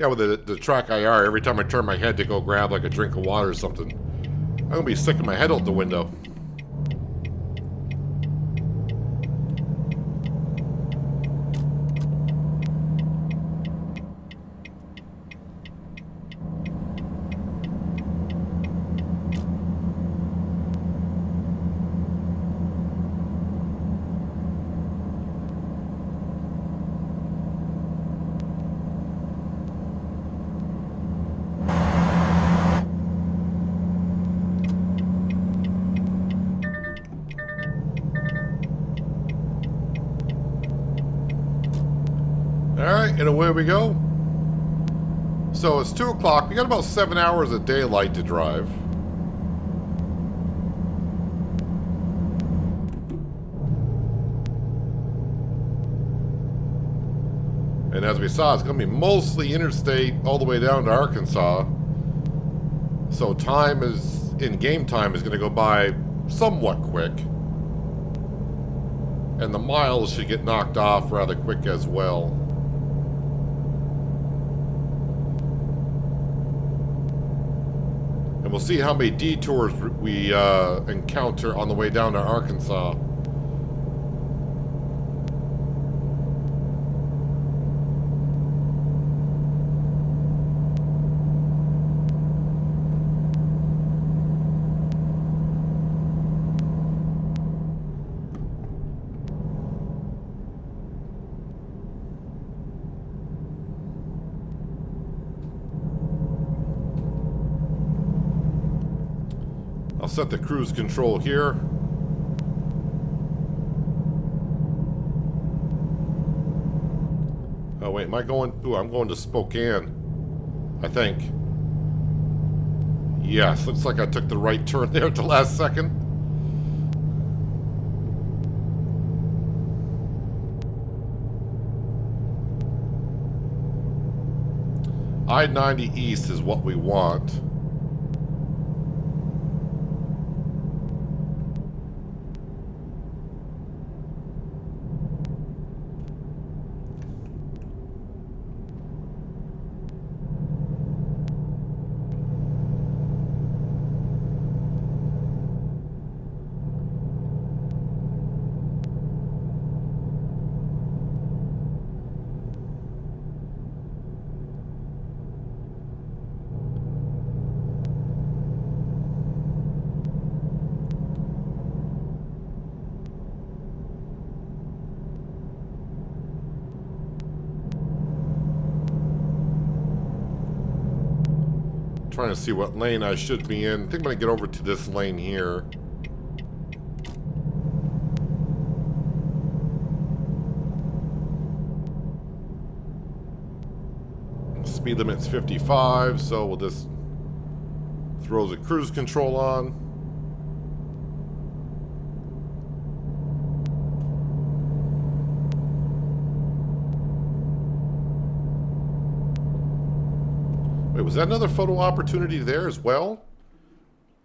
with the track IR, every time I turn my head to go grab like a drink of water or something, I'm gonna be sticking my head out the window. Alright, and away we go. So it's 2 o'clock. We got about 7 hours of daylight to drive. And as we saw, it's going to be mostly interstate all the way down to Arkansas. So time is, in game time, is going to go by somewhat quick. And the miles should get knocked off rather quick as well. And we'll see how many detours we encounter on the way down to Arkansas. I'll set the cruise control here. Oh wait, am I going? Ooh, I'm going to Spokane, I think. Yes, looks like I took the right turn there at the last second. I-90 East is what we want. Trying to see what lane I should be in. I think I'm going to get over to this lane here. Speed limit's 55, so we'll just throw the cruise control on. Wait, was that another photo opportunity there as well?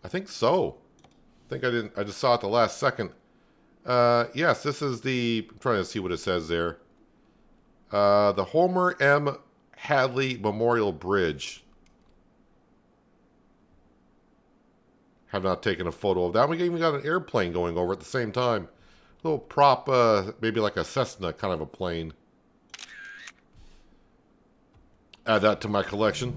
I think so. I think I didn't. I just saw it the last second. Yes, this is the. I'm trying to see what it says there. The Homer M. Hadley Memorial Bridge. Have not taken a photo of that. We even got an airplane going over at the same time. A little prop, maybe like a Cessna kind of a plane. Add that to my collection.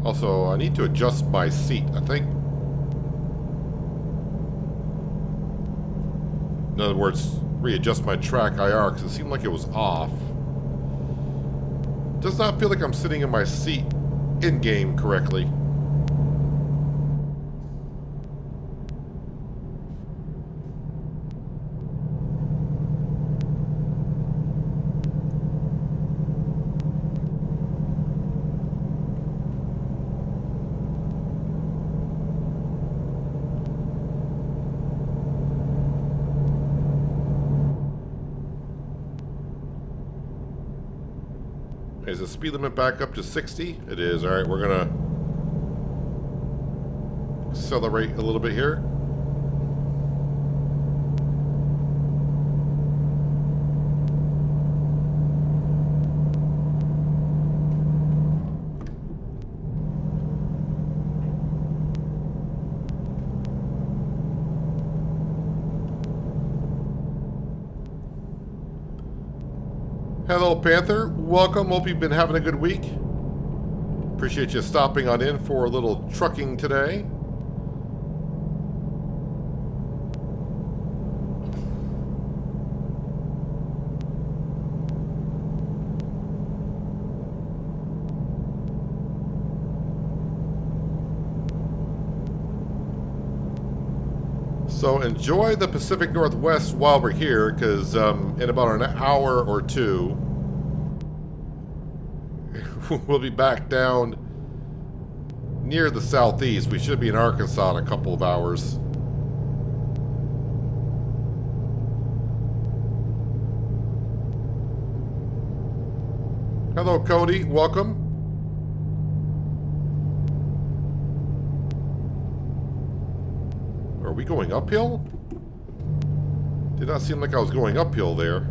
Also, I need to adjust my seat, I think. In other words, readjust my track IR because it seemed like it was off. Does not feel like I'm sitting in my seat in-game correctly. Is the speed limit back up to 60? It is. All right, we're gonna accelerate a little bit here. Hello, Panther. Welcome. Hope you've been having a good week. Appreciate you stopping on in for a little trucking today. So enjoy the Pacific Northwest while we're here, because in about an hour or two, we'll be back down near the southeast. We should be in Arkansas in a couple of hours. Hello, Cody. Welcome. Are we going uphill? Did not seem like I was going uphill there.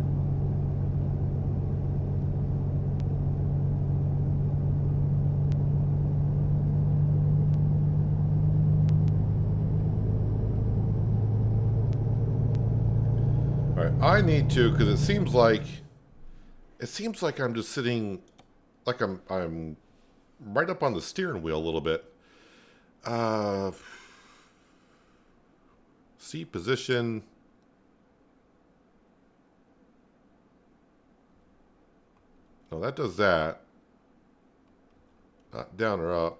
Alright, I need to, because it seems like I'm just sitting like I'm right up on the steering wheel a little bit. Seat position. No, that does that. Not down or up.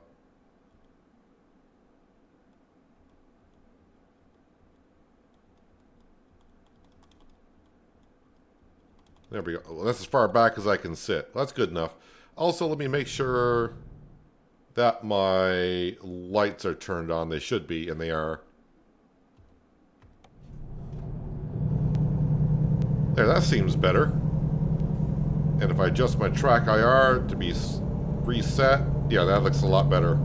There we go. Well, that's as far back as I can sit. That's good enough. Also, let me make sure that my lights are turned on. They should be, and they are. There, that seems better. And if I adjust my track IR to be reset, yeah, that looks a lot better.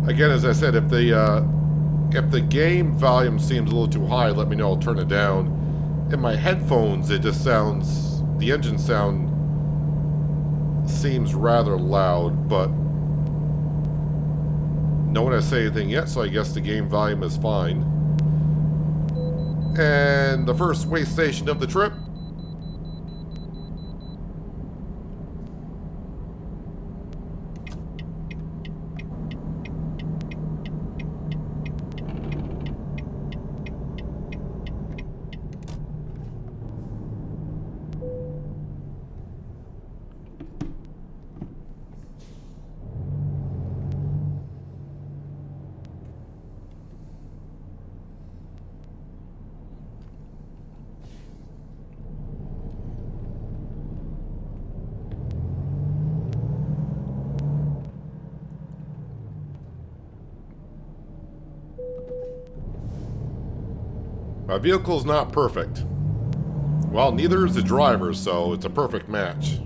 Again, as I said, if the game volume seems a little too high, let me know. I'll turn it down. In my headphones, it just sounds... The engine sound seems rather loud, but no one has said anything yet, so I guess the game volume is fine. And the first way station of the trip. My vehicle's not perfect. Well, neither is the driver, so it's a perfect match.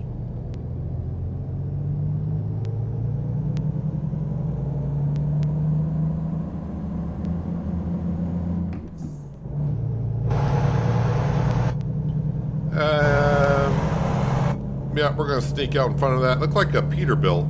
Yeah, we're gonna sneak out in front of that. Looked like a Peterbilt.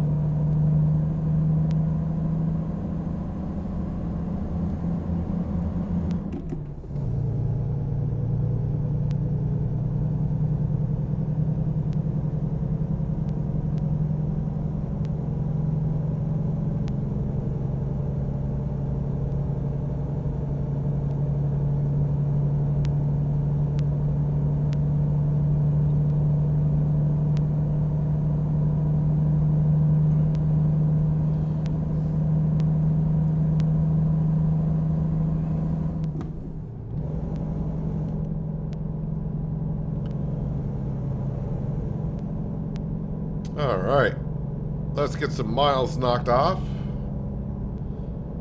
Alright. Let's get some miles knocked off.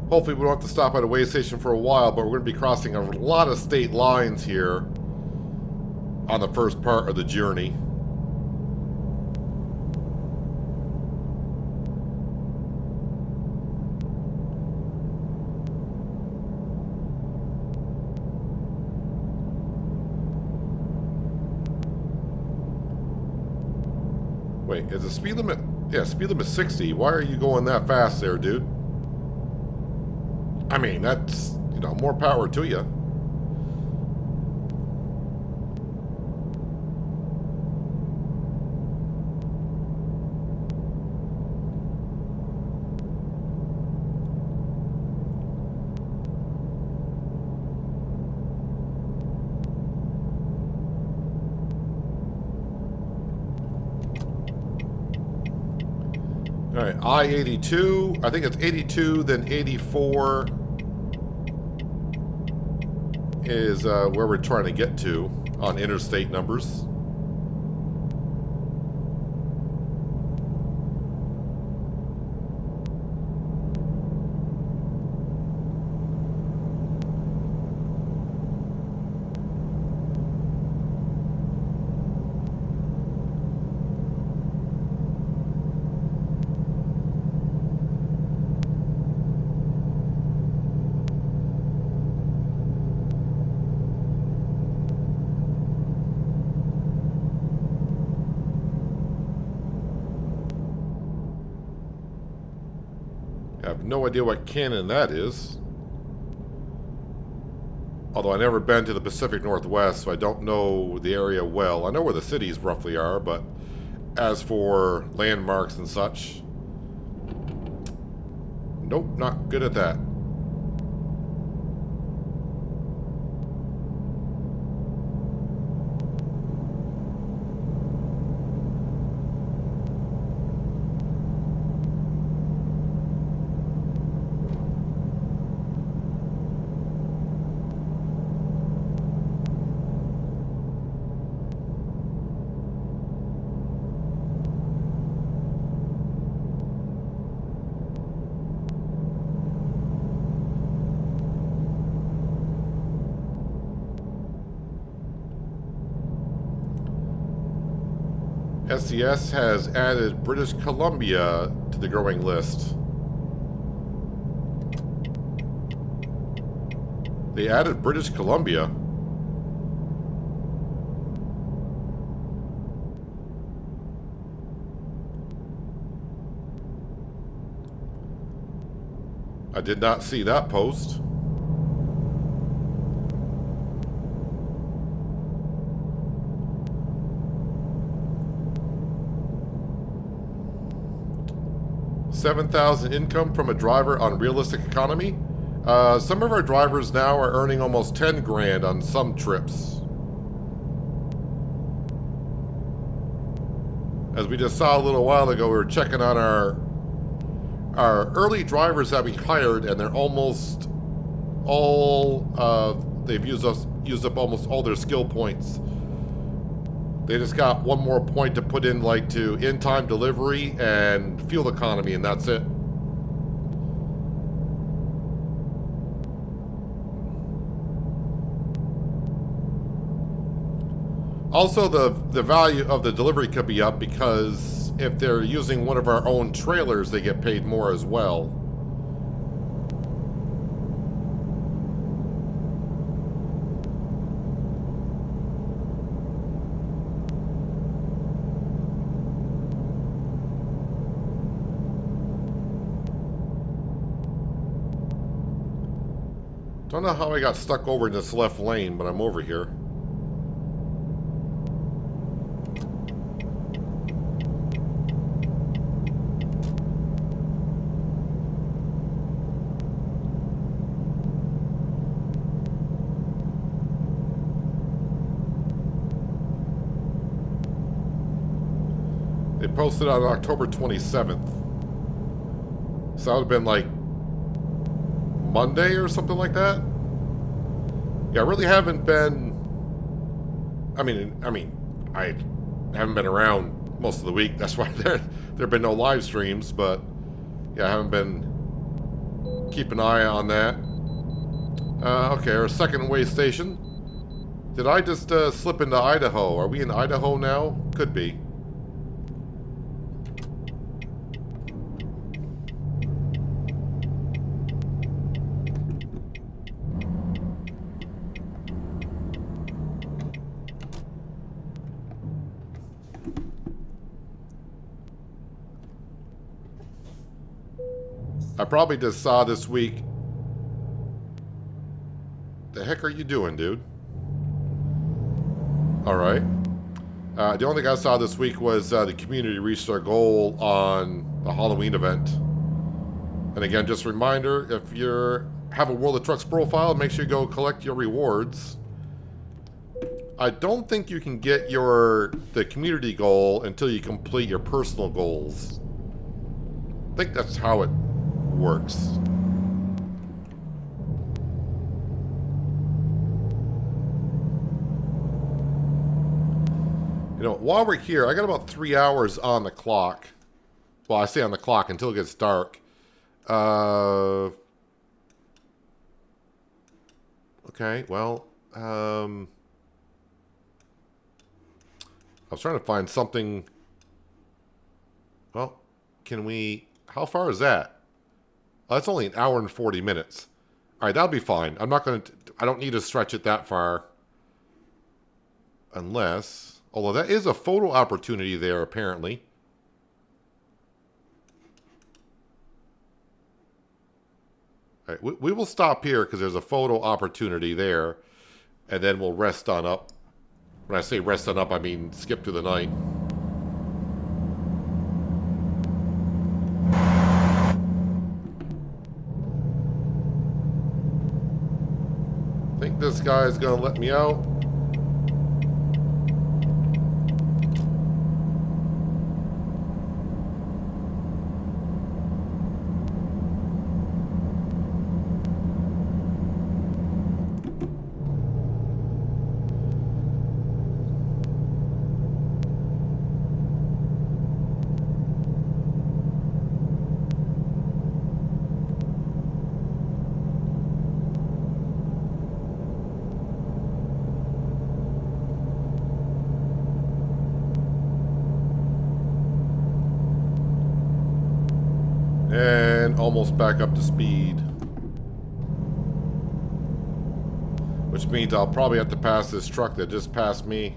Hopefully we don't have to stop at a way station for a while, but we're going to be crossing a lot of state lines here on the first part of the journey. Wait, is the speed limit... Yeah, speed limit 60. Why are you going that fast there, dude? I mean, that's, you know, more power to you. All right, I-82. I think it's 82, then 84 is where we're trying to get to on interstate numbers. I have no idea what cannon that is. Although I've never been to the Pacific Northwest, so I don't know the area well. I know where the cities roughly are, but as for landmarks and such, nope, not good at that. SCS has added British Columbia to the growing list. They added British Columbia. I did not see that post. $7,000 income from a driver on Realistic Economy. Some of our drivers now are earning almost 10 grand on some trips. As we just saw a little while ago, we were checking on our early drivers that we hired, and they're almost all they've used up almost all their skill points. They just got one more point to put in, like, to in-time delivery and fuel economy, and that's it. Also, the value of the delivery could be up because if they're using one of our own trailers, they get paid more as well. Don't know how I got stuck over in this left lane, but I'm over here. They posted on October 27th. So that would have been like Monday or something like that. Yeah, I really haven't been. I mean, I haven't been around most of the week. That's why there have been no live streams, but yeah, I haven't been keeping an eye on that. Okay, our second way station. Did I just slip into Idaho? Are we in Idaho now? Could be. I probably just saw this week. The heck are you doing, dude? Alright. The only thing I saw this week was the community reached their goal on the Halloween event. And again, just a reminder, if you have a World of Trucks profile, make sure you go collect your rewards. I don't think you can get the community goal until you complete your personal goals. I think that's how it works. You know, while we're here, I got about 3 hours on the clock. Well, I say on the clock until it gets dark. Okay, well, I was trying to find something. Well, can we... How far is that? Oh, that's only an hour and 40 minutes. All right, that'll be fine. I'm not going to... I don't need to stretch it that far. Unless... Although that is a photo opportunity there, apparently. All right, we will stop here because there's a photo opportunity there. And then we'll rest on up. When I say rest on up, I mean skip through the night. I think this guy's going to let me out. And almost back up to speed. Which means I'll probably have to pass this truck that just passed me.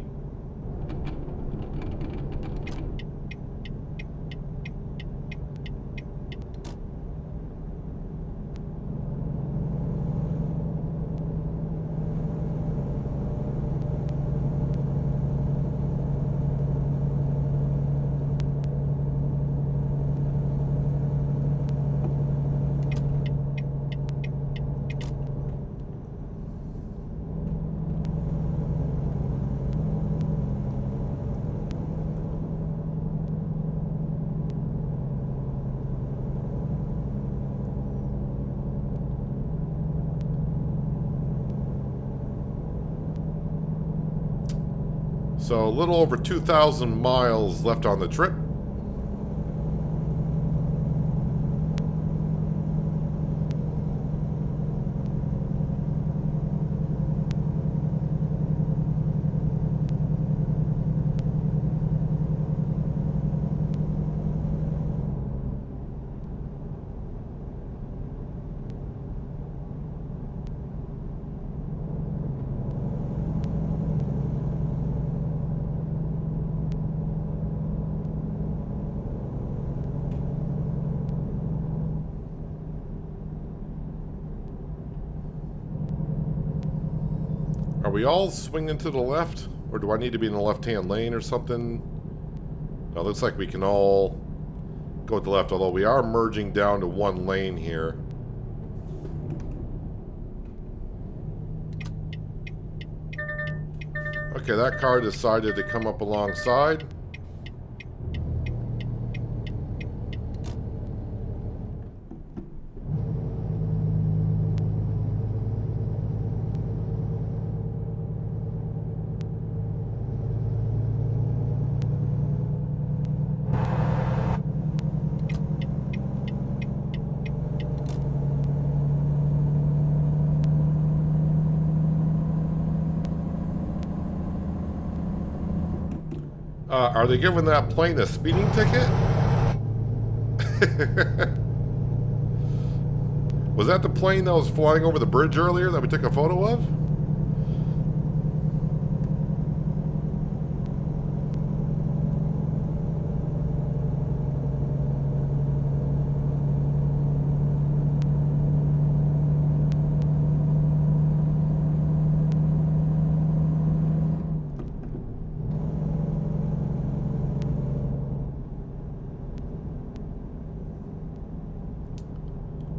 So a little over 2,000 miles left on the trip. Are we all swinging to the left? Or do I need to be in the left-hand lane or something? No, it looks like we can all go to the left, although we are merging down to one lane here. Okay, that car decided to come up alongside. Are they giving that plane a speeding ticket? Was that the plane that was flying over the bridge earlier that we took a photo of?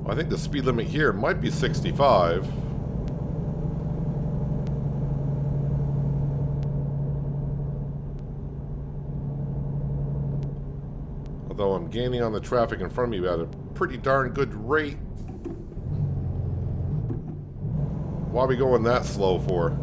I think the speed limit here might be 65. Although I'm gaining on the traffic in front of me at a pretty darn good rate. Why are we going that slow for?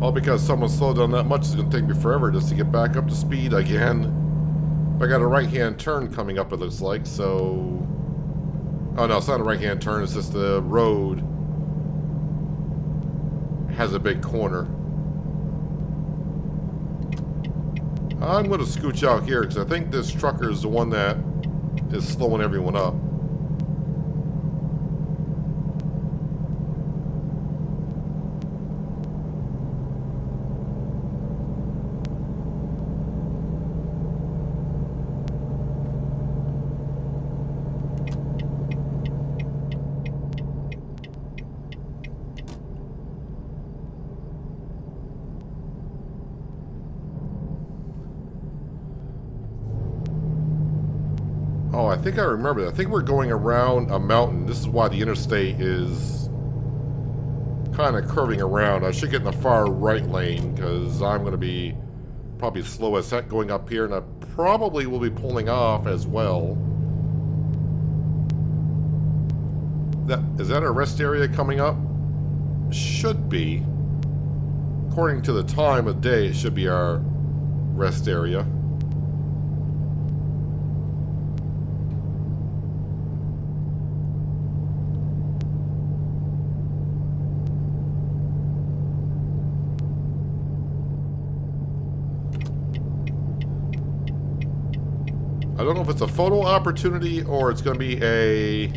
All because someone slowed down that much, it's going to take me forever just to get back up to speed again. I got a right-hand turn coming up, it looks like, so... Oh no, it's not a right-hand turn, it's just the road has a big corner. I'm going to scooch out here because I think this trucker is the one that is slowing everyone up. Oh, I think I remember that. I think we're going around a mountain. This is why the interstate is kind of curving around. I should get in the far right lane because I'm going to be probably slow as heck going up here, and I probably will be pulling off as well. Is that a rest area coming up? Should be. According to the time of day, it should be our rest area. I don't know if it's a photo opportunity or it's going to be a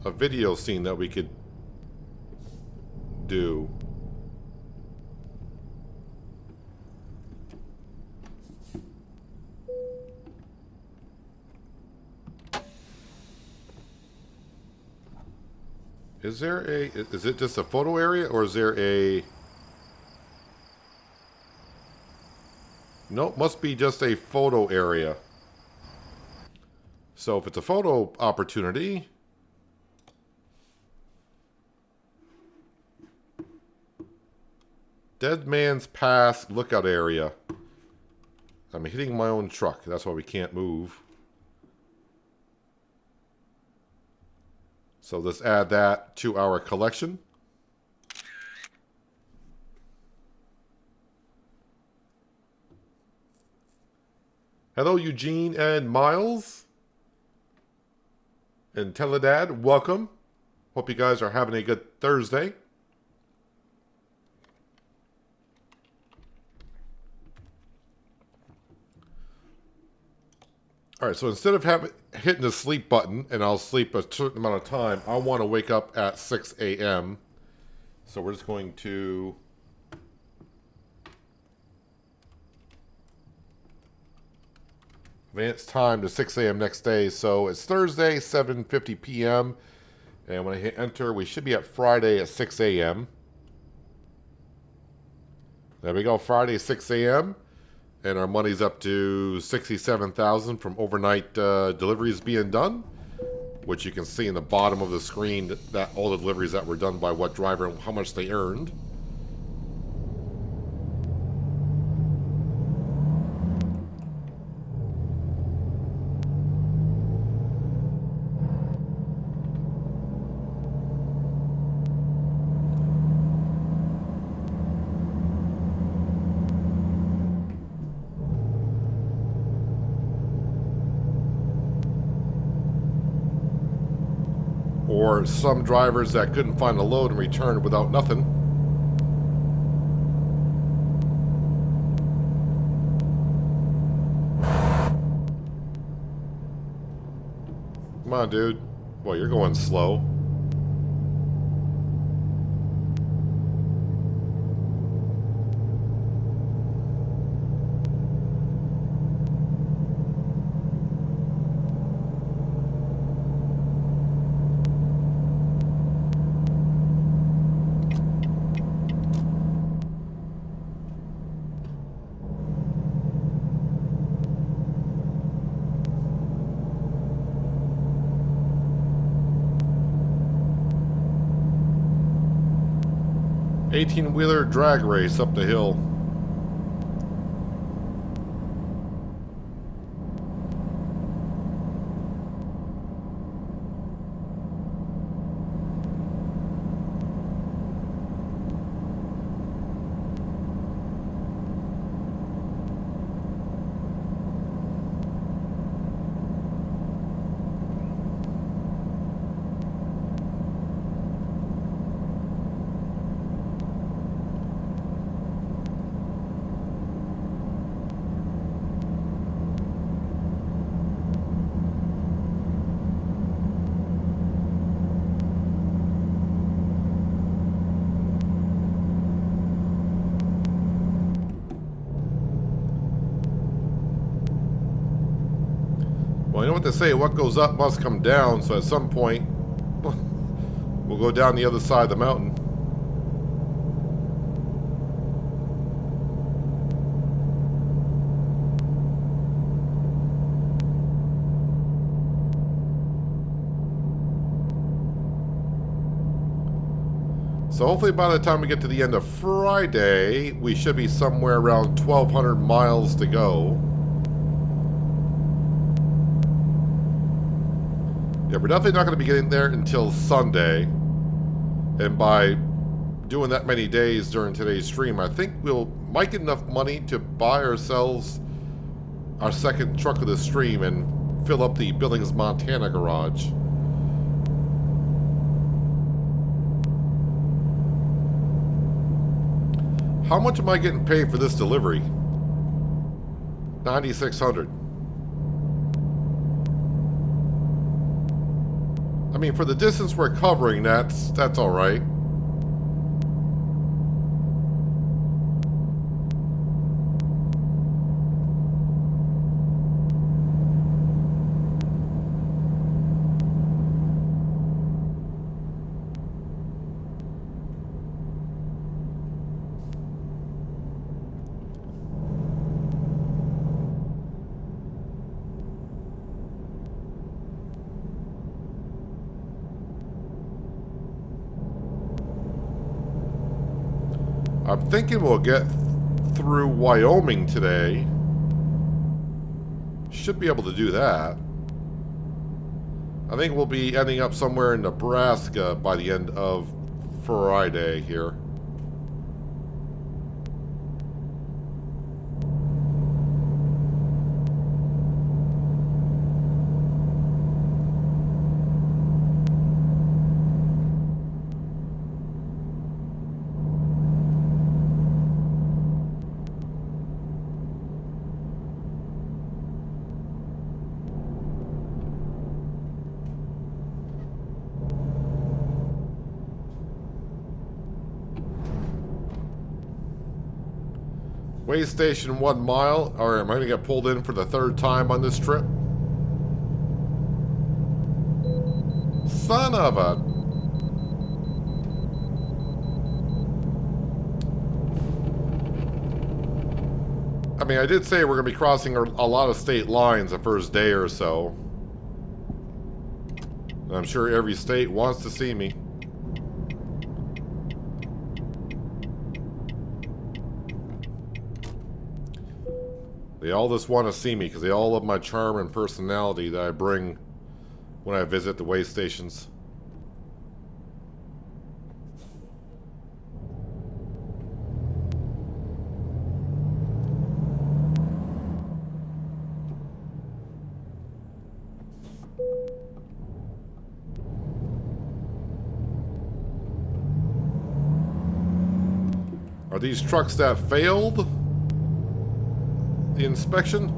video scene that we could do. Is it just a photo area or is there a... Nope, must be just a photo area. So if it's a photo opportunity... Dead Man's Pass lookout area. I'm hitting my own truck. That's why we can't move. So let's add that to our collection. Hello, Eugene and Miles. And Teledad, welcome. Hope you guys are having a good Thursday. Alright, so instead of hitting the sleep button, and I'll sleep a certain amount of time, I want to wake up at 6 a.m. So we're just going to... advance time to 6 a.m. next day. So it's Thursday, 7:50 p.m. And when I hit enter, we should be at Friday at 6 a.m. There we go, Friday, 6 a.m. And our money's up to 67,000 from overnight deliveries being done, which you can see in the bottom of the screen that all the deliveries that were done by what driver and how much they earned. Or some drivers that couldn't find a load and returned without nothing. Come on, dude. Boy, you're going slow. Eighteen-wheeler drag race up the hill. Well, you know what they say, what goes up must come down, so at some point, we'll go down the other side of the mountain. So hopefully by the time we get to the end of Friday, we should be somewhere around 1,200 miles to go. Yeah, we're definitely not going to be getting there until Sunday. And by doing that many days during today's stream, I think might get enough money to buy ourselves our second truck of the stream and fill up the Billings, Montana garage. How much am I getting paid for this delivery? $9,600. I mean, for the distance we're covering, that's all right. I'm thinking we'll get through Wyoming today. Should be able to do that. I think we'll be ending up somewhere in Nebraska by the end of Friday here. Way station 1 mile. Or am I going to get pulled in for the third time on this trip? Son of a... mean, I did say we're going to be crossing a lot of state lines the first day or so. And I'm sure every state wants to see me. They all just want to see me because they all love my charm and personality that I bring when I visit the way stations. Are these trucks that failed the inspection?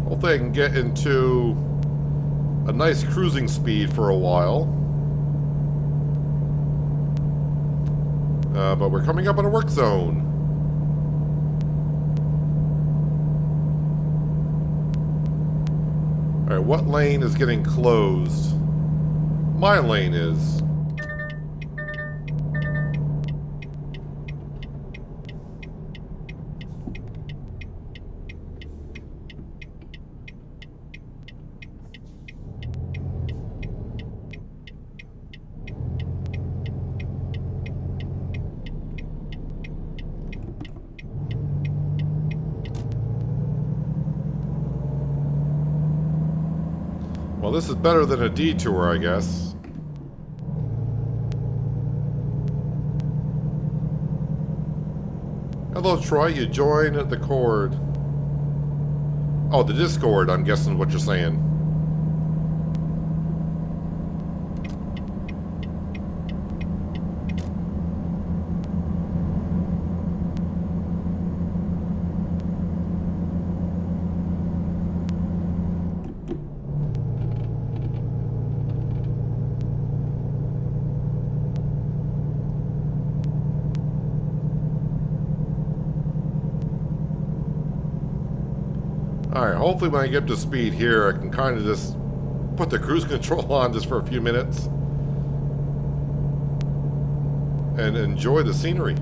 Hopefully I can get into a nice cruising speed for a while. But we're coming up on a work zone. Alright, what lane is getting closed? My lane is. Well, this is better than a detour, I guess. Hello, Troy. You joined the Cord. Oh, the Discord, I'm guessing what you're saying. Alright, hopefully when I get up to speed here, I can kind of just put the cruise control on just for a few minutes and enjoy the scenery.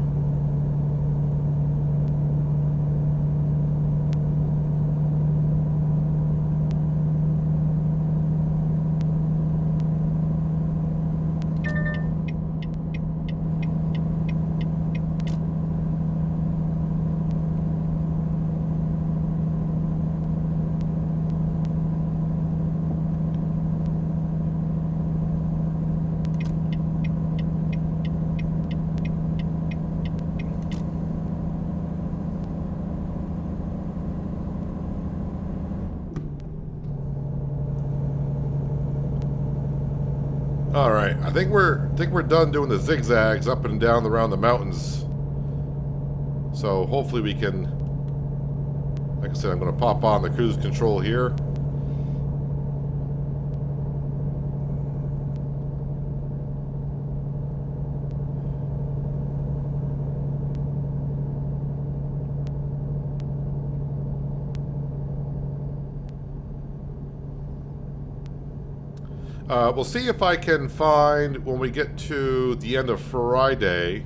All right, I think we're done doing the zigzags up and down around the mountains. So hopefully we can, like I said, I'm going to pop on the cruise control here. We'll see if I can find, when we get to the end of Friday,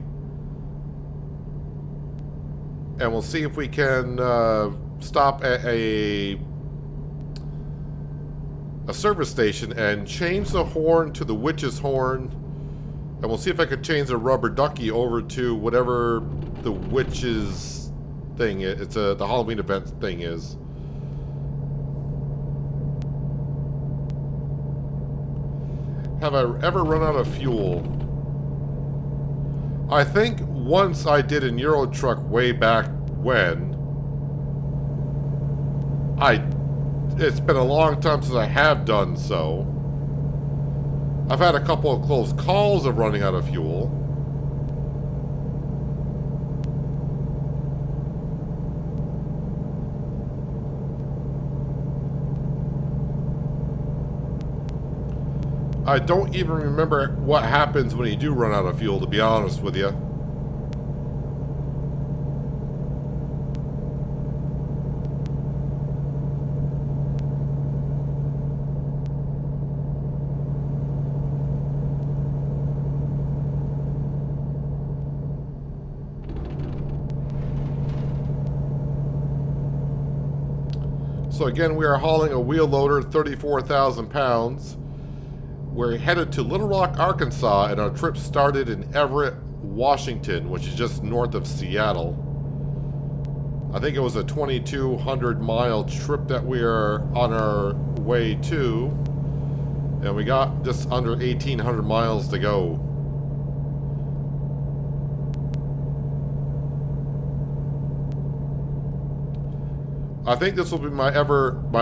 and we'll see if we can stop at a service station and change the horn to the witch's horn, and we'll see if I could change the rubber ducky over to whatever the witch's thing is. It's the Halloween event thing is. Have I ever run out of fuel? I think once I did an Euro Truck way back when. It's been a long time since I have done so. I've had a couple of close calls of running out of fuel. I don't even remember what happens when you do run out of fuel, to be honest with you. So again, we are hauling a wheel loader, 34,000 pounds. We're headed to Little Rock, Arkansas, and our trip started in Everett, Washington, which is just north of Seattle. I think it was a 2,200-mile trip that we are on our way to, and we got just under 1,800 miles to go. I think this will be my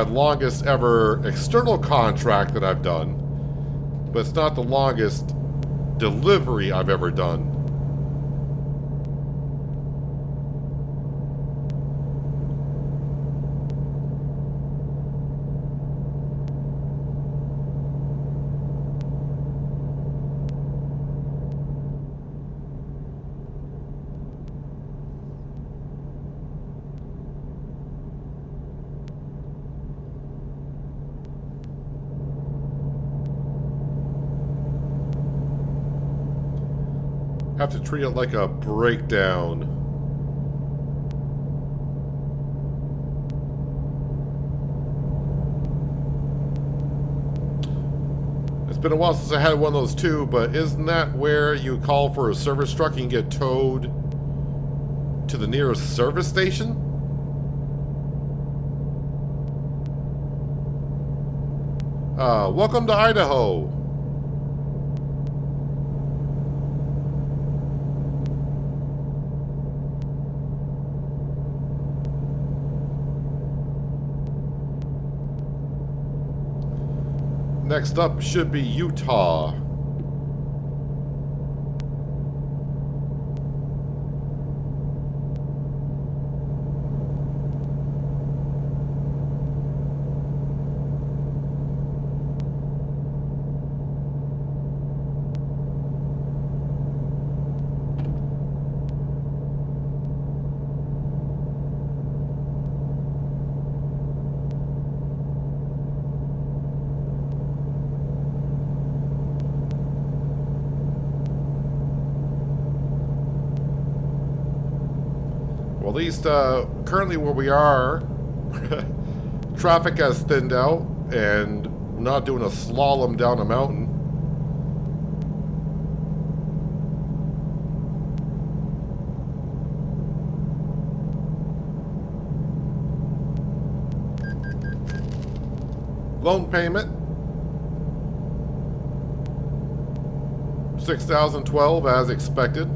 longest ever external contract that I've done. But it's not the longest delivery I've ever done. Have to treat it like a breakdown. It's been a while since I had one of those too, but isn't that where you call for a service truck and get towed to the nearest service station? Welcome to Idaho. Next up should be Utah. Well, at least currently where we are, traffic has thinned out and we're not doing a slalom down a mountain. Loan payment, $6,012 as expected.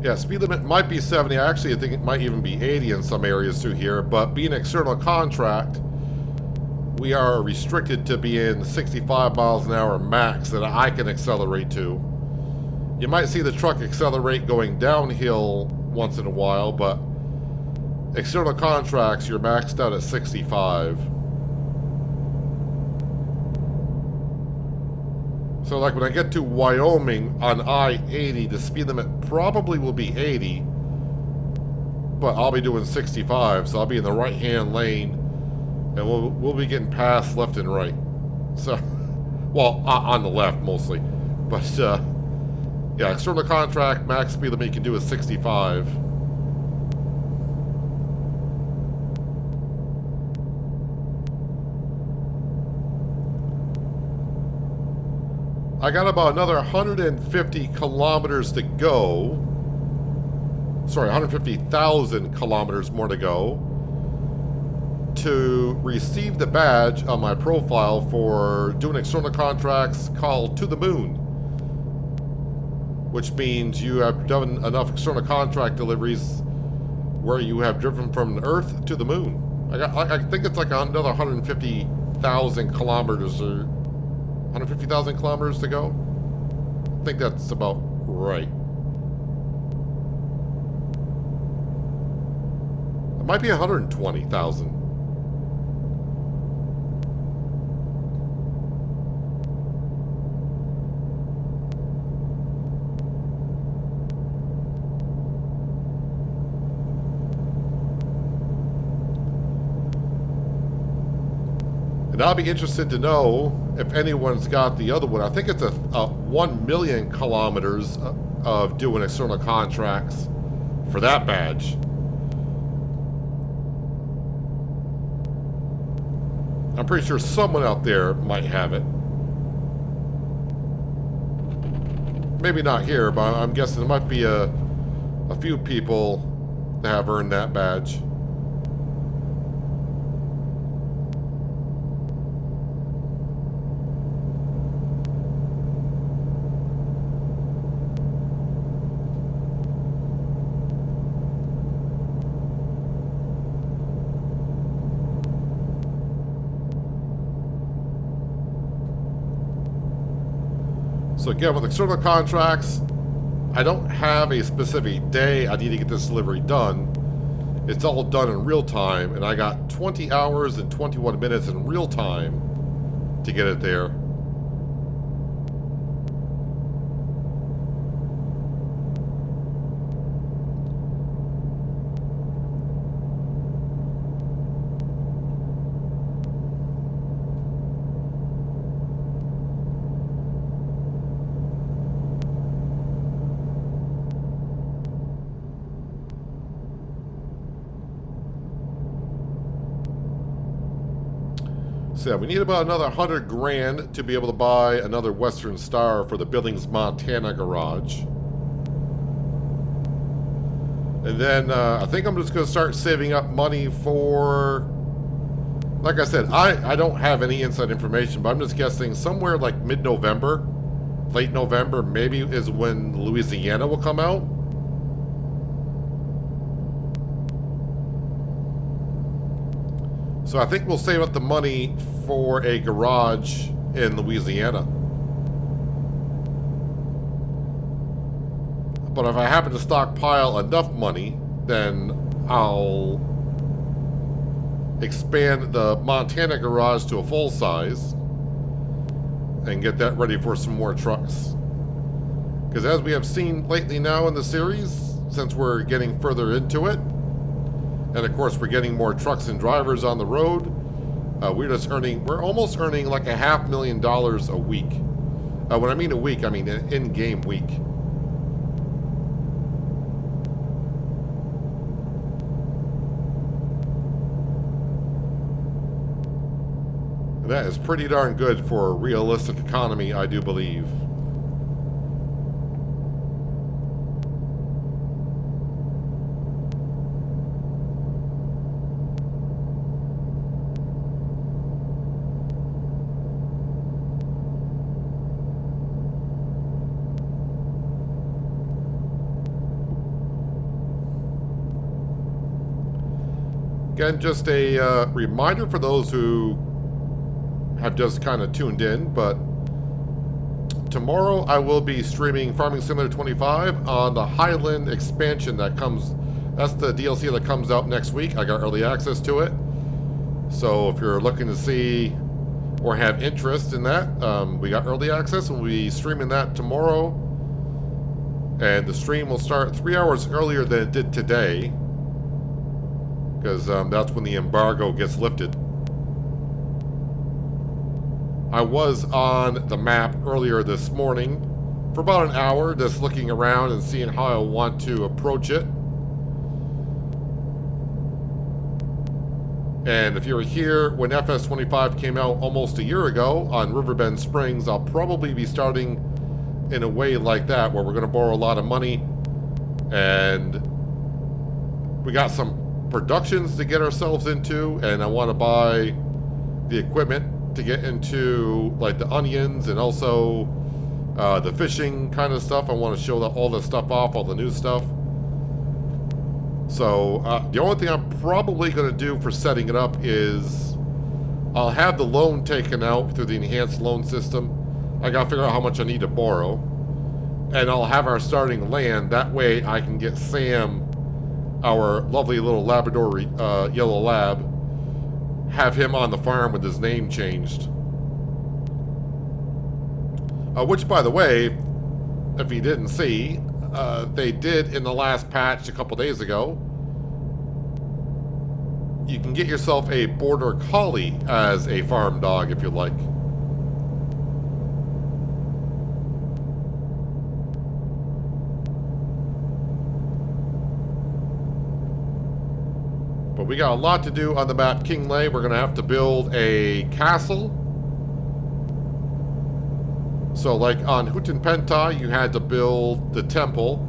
Yeah, speed limit might be 70. I actually think it might even be 80 in some areas through here. But being an external contract, we are restricted to being 65 miles an hour max that I can accelerate to. You might see the truck accelerate going downhill once in a while, but external contracts, you're maxed out at 65. So like when I get to Wyoming on I-80, the speed limit probably will be 80, but I'll be doing 65, so I'll be in the right-hand lane, and we'll be getting passed left and right. So, well, on the left mostly, but yeah, external contract max speed limit you can do is 65. I got about another 150 kilometers to go. Sorry, 150,000 kilometers more to go to receive the badge on my profile for doing external contracts called To the Moon, which means you have done enough external contract deliveries where you have driven from Earth to the Moon. I think it's like another 150,000 kilometers or 150,000 kilometers to go. I think that's about right. It might be 120,000. And I'll be interested to know if anyone's got the other one. I think it's a 1 million kilometers of doing external contracts for that badge. I'm pretty sure someone out there might have it. Maybe not here, but I'm guessing there might be a few people that have earned that badge. So again, with external contracts, I don't have a specific day I need to get this delivery done. It's all done in real time, and I got 20 hours and 21 minutes in real time to get it there. So yeah, we need about another 100 grand to be able to buy another Western Star for the Billings, Montana garage. And then I think I'm just going to start saving up money for, like I said, I don't have any inside information, but I'm just guessing somewhere like mid-November, late November, maybe is when Louisiana will come out. So I think we'll save up the money for a garage in Louisiana. But if I happen to stockpile enough money, then I'll expand the Montana garage to a full size and get that ready for some more trucks. Because as we have seen lately now in the series, since we're getting further into it, and of course we're getting more trucks and drivers on the road, we're almost earning like $500,000 a week. When I mean a week, I mean an in-game week. And that is pretty darn good for a realistic economy, I do believe. Again, just a reminder for those who have just kind of tuned in, but tomorrow I will be streaming Farming Simulator 25 on the Highland expansion that comes. That's the DLC that comes out next week. I got early access to it. So if you're looking to see or have interest in that, we got early access and we'll be streaming that tomorrow. And the stream will start 3 hours earlier than it did today, because that's when the embargo gets lifted. I was on the map earlier this morning for about an hour, just looking around and seeing how I want to approach it. And if you were here when FS25 came out almost a year ago on Riverbend Springs, I'll probably be starting in a way like that, where we're going to borrow a lot of money. And we got some productions to get ourselves into, and I want to buy the equipment to get into, like, the onions and also the fishing kind of stuff. I want to show all the stuff off, all the new stuff. So the only thing I'm probably going to do for setting it up is I'll have the loan taken out through the enhanced loan system. I got to figure out how much I need to borrow. And I'll have our starting land. That way I can get Sam, our lovely little Labrador yellow lab, have him on the farm with his name changed. Which, by the way, if you didn't see, they did in the last patch a couple days ago. You can get yourself a Border Collie as a farm dog if you like. But we got a lot to do on the map Kingley. We're going to have to build a castle. So like on Huten Penta, you had to build the temple.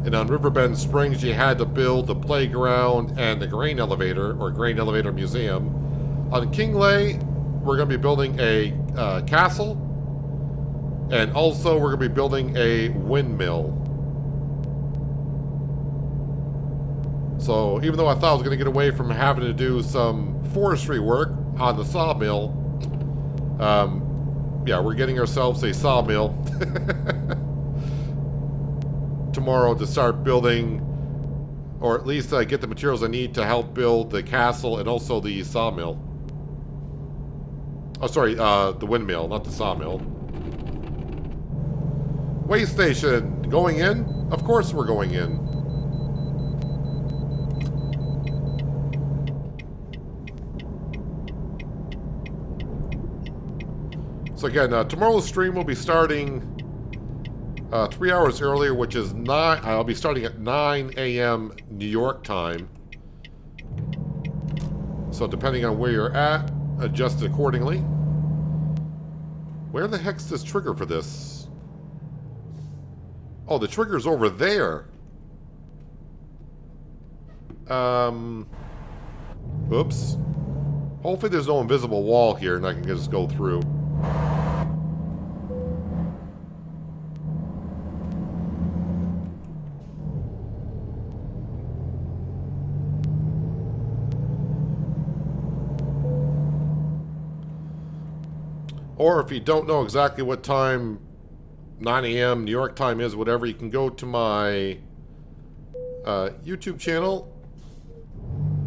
And on Riverbend Springs, you had to build the playground and the grain elevator, or grain elevator museum. On Kingley, we're going to be building a castle. And also we're going to be building a windmill. So even though I thought I was going to get away from having to do some forestry work on the sawmill, yeah, we're getting ourselves a sawmill tomorrow to start building, or at least get the materials I need to help build the castle and also the sawmill. Oh, sorry, the windmill, not the sawmill. Way station, going in? Of course we're going in. So again, tomorrow's stream will be starting 3 hours earlier, which is I'll be starting at 9 a.m. New York time. So depending on where you're at, adjust accordingly. Where the heck's this trigger for this? Oh, the trigger's over there. Oops. Hopefully there's no invisible wall here and I can just go through. Or if you don't know exactly what time 9 a.m. New York time is, whatever, you can go to my YouTube channel.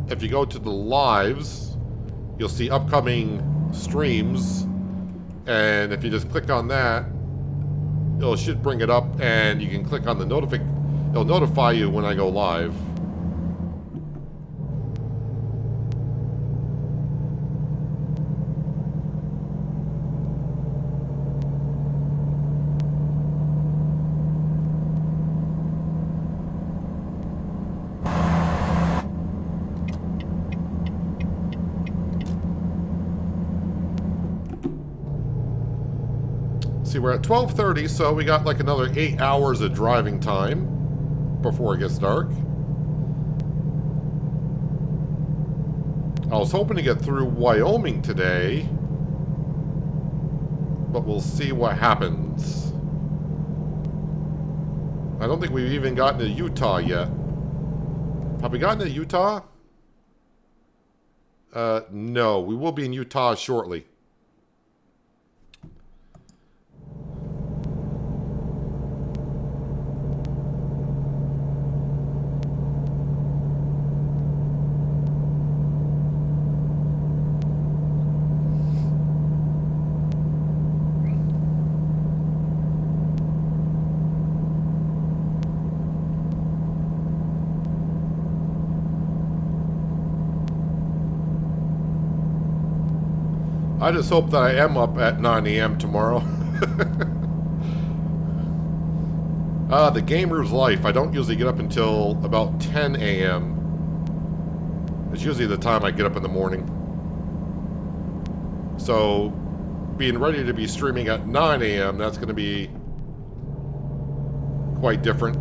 If you go to the lives, you'll see upcoming streams. And if you just click on that, it should bring it up and you can click on the it'll notify you when I go live. See, we're at 12:30, so we got like another 8 hours of driving time before it gets dark. I was hoping to get through Wyoming today, but we'll see what happens. I don't think we've even gotten to Utah yet. Have we gotten to Utah? No, we will be in Utah shortly. I just hope that I am up at 9 a.m. tomorrow. The gamer's life. I don't usually get up until about 10 a.m. It's usually the time I get up in the morning. So, being ready to be streaming at 9 a.m., that's going to be quite different.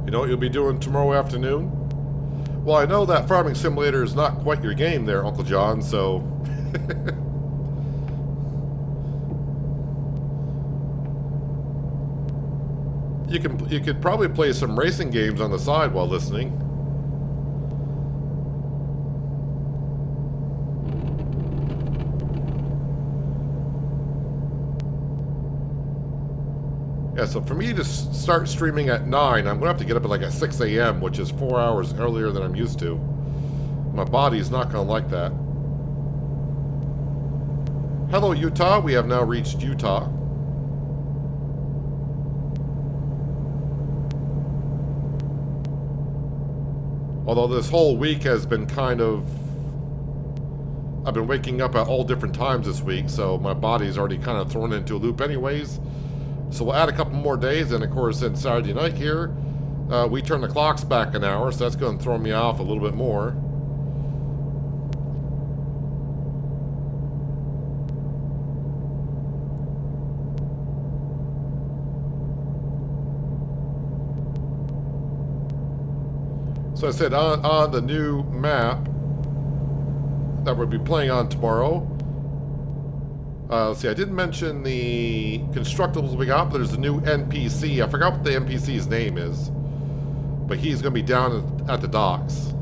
You know what you'll be doing tomorrow afternoon? Well, I know that Farming Simulator is not quite your game there, Uncle John, so... You could probably play some racing games on the side while listening. Yeah, so for me to start streaming at 9, I'm going to have to get up at like at 6 a.m., which is 4 hours earlier than I'm used to. My body's not going to like that. Hello, Utah. We have now reached Utah. Although this whole week has been kind of... I've been waking up at all different times this week, so my body's already kind of thrown into a loop anyways. So we'll add a couple more days, and of course, then Saturday night here, we turn the clocks back an hour, so that's going to throw me off a little bit more. So I said on the new map that we'll be playing on tomorrow. Let's see, I didn't mention the constructibles we got, but there's a new NPC. I forgot what the NPC's name is. But he's going to be down at the docks.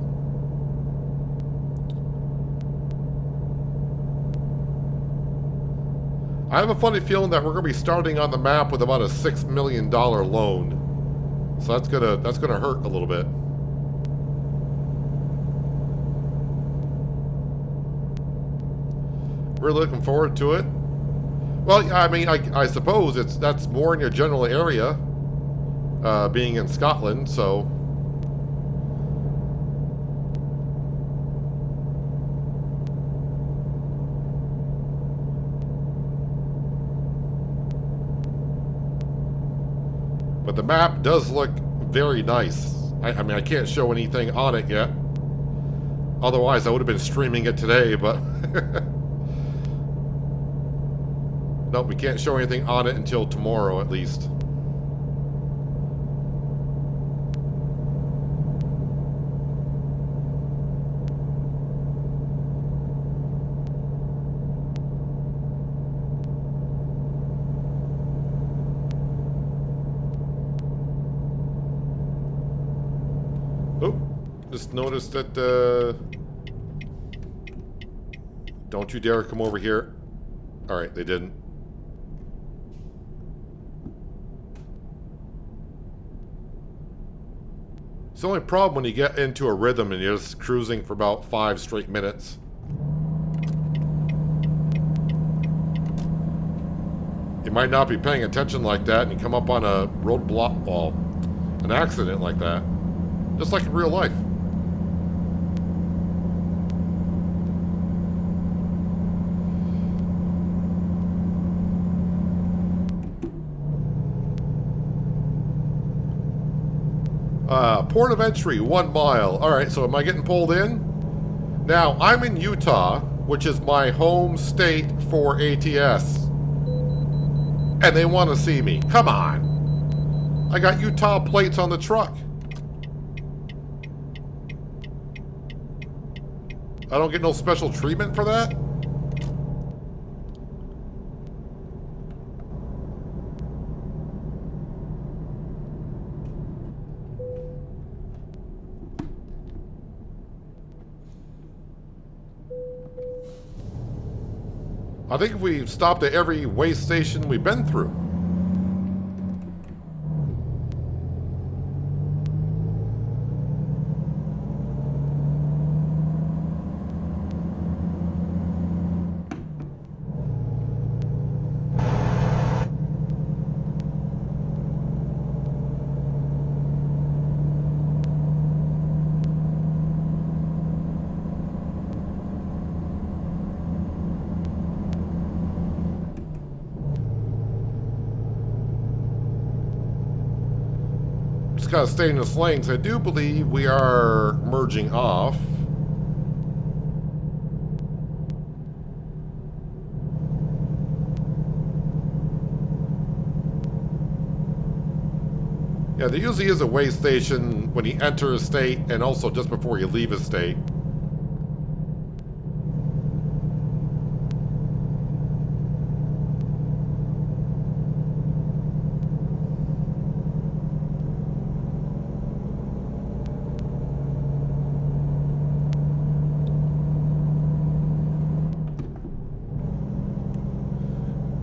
I have a funny feeling that we're going to be starting on the map with about a $6 million loan. So that's gonna hurt a little bit. Really looking forward to it. Well, I mean, I suppose that's more in your general area, being in Scotland, so. But the map does look very nice. I mean, I can't show anything on it yet. Otherwise, I would have been streaming it today, but... Nope, we can't show anything on it until tomorrow, at least. Oh, just noticed that, don't you dare come over here. Alright, they didn't. It's the only problem when you get into a rhythm and you're just cruising for about 5 straight minutes. You might not be paying attention like that and you come up on a roadblock, well, an accident like that. Just like in real life. Port of entry, 1 mile. Alright, so am I getting pulled in? Now, I'm in Utah, which is my home state for ATS. And they want to see me. Come on. I got Utah plates on the truck. I don't get no special treatment for that? I think we've stopped at every way station we've been through. just gotta stay in this lane, because I do believe we are merging off. Yeah, there usually is a way station when you enter a state and also just before you leave a state.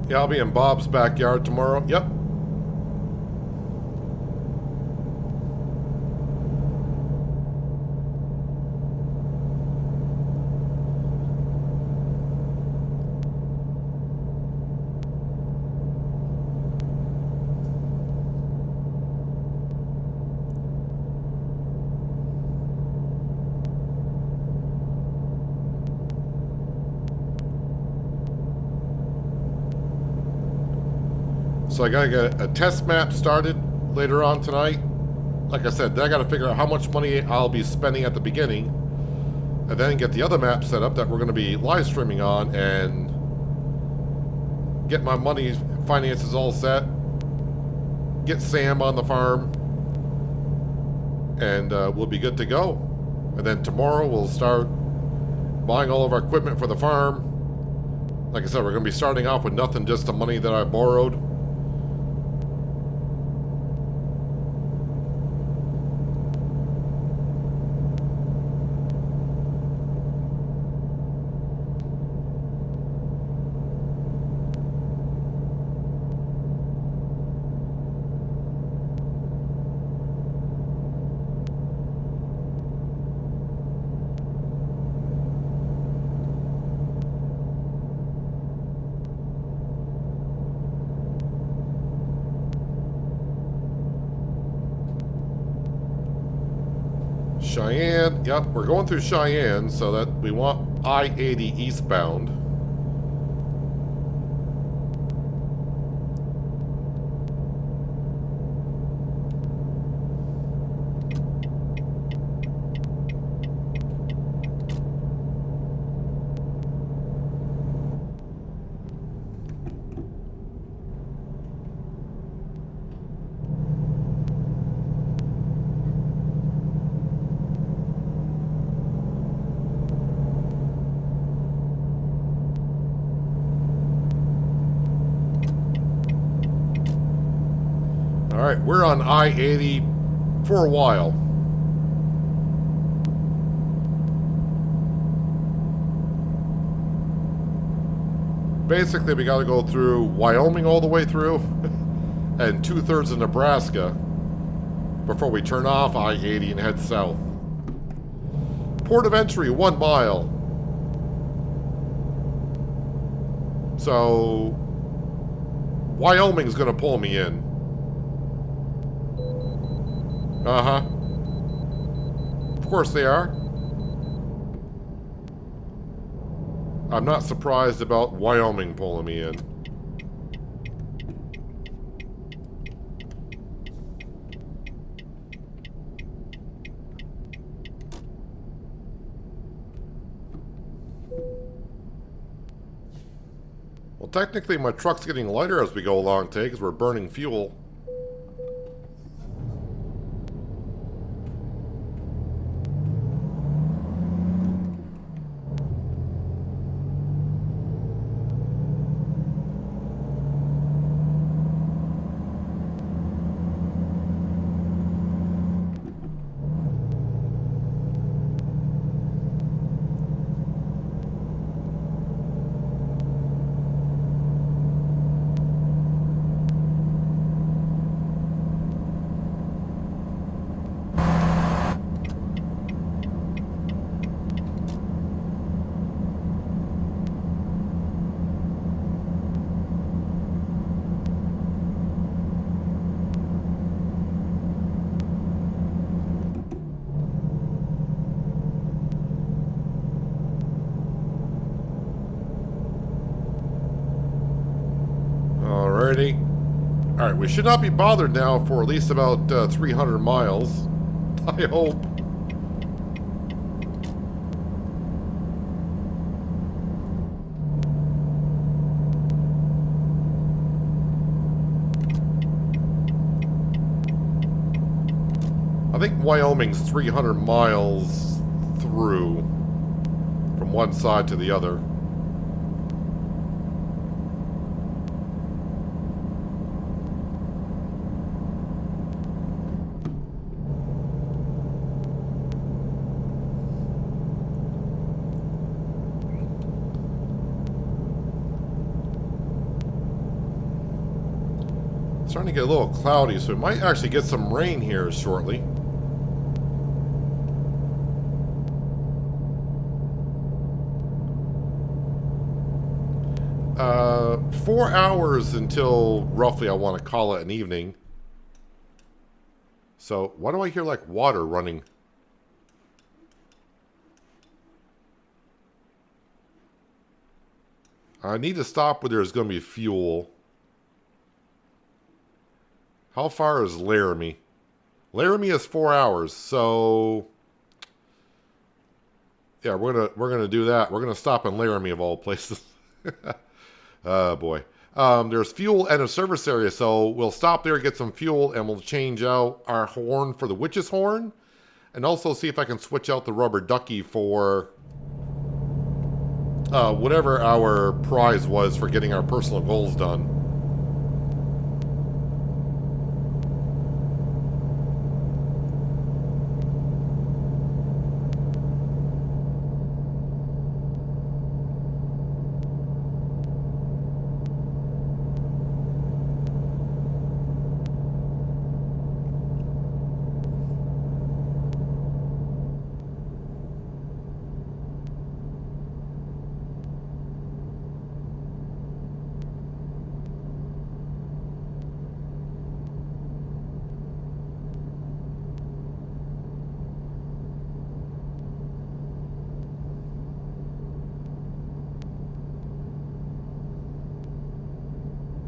Yeah, I'll be in Bob's backyard tomorrow. Yep. So I gotta get a test map started later on tonight. Like I said, then I gotta figure out how much money I'll be spending at the beginning, and then get the other map set up that we're gonna be live streaming on, and get my money finances all set. Get Sam on the farm, and we'll be good to go. And then tomorrow we'll start buying all of our equipment for the farm. Like I said, we're gonna be starting off with nothing, just the money that I borrowed. Cheyenne, yep, we're going through Cheyenne, so that we want I-80 eastbound. Alright, we're on I-80 for a while. Basically, we gotta go through Wyoming all the way through, and 2/3 of Nebraska, before we turn off I-80 and head south. Port of entry, 1 mile. So, Wyoming's gonna pull me in. Uh-huh. Of course they are. I'm not surprised about Wyoming pulling me in. Well, technically my truck's getting lighter as we go along today because we're burning fuel. Alright, we should not be bothered now for at least about 300 miles. I hope. I think Wyoming's 300 miles through from one side to the other. It's starting to get a little cloudy, so we might actually get some rain here shortly. 4 hours until roughly I want to call it an evening. So, why do I hear like water running? I need to stop where there's going to be fuel. How far is Laramie? Laramie is 4 hours, so yeah, we're gonna do that. We're gonna stop in Laramie of all places. Oh boy. There's fuel and a service area, so we'll stop there, get some fuel, and we'll change out our horn for the witch's horn, and also see if I can switch out the rubber ducky for whatever our prize was for getting our personal goals done.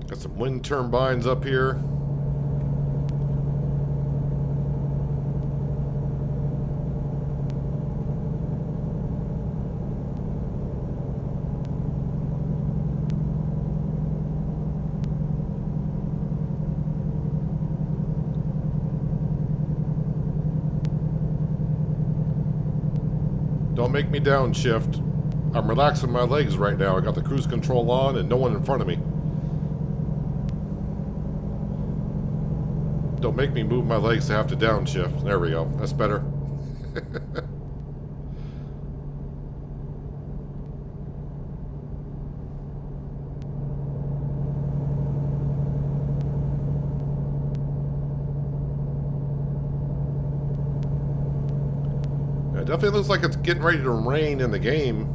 Got some wind turbines up here. Don't make me downshift. I'm relaxing my legs right now. I got the cruise control on and no one in front of me. Don't make me move my legs to have to downshift. There we go. That's better. Yeah, it definitely looks like it's getting ready to rain in the game.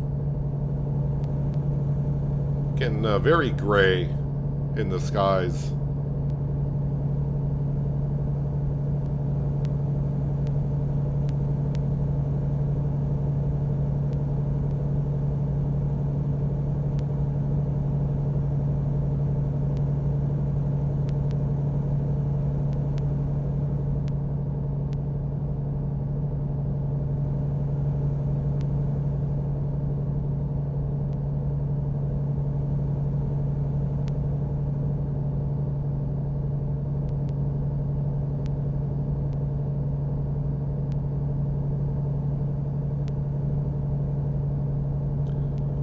Getting very gray in the skies.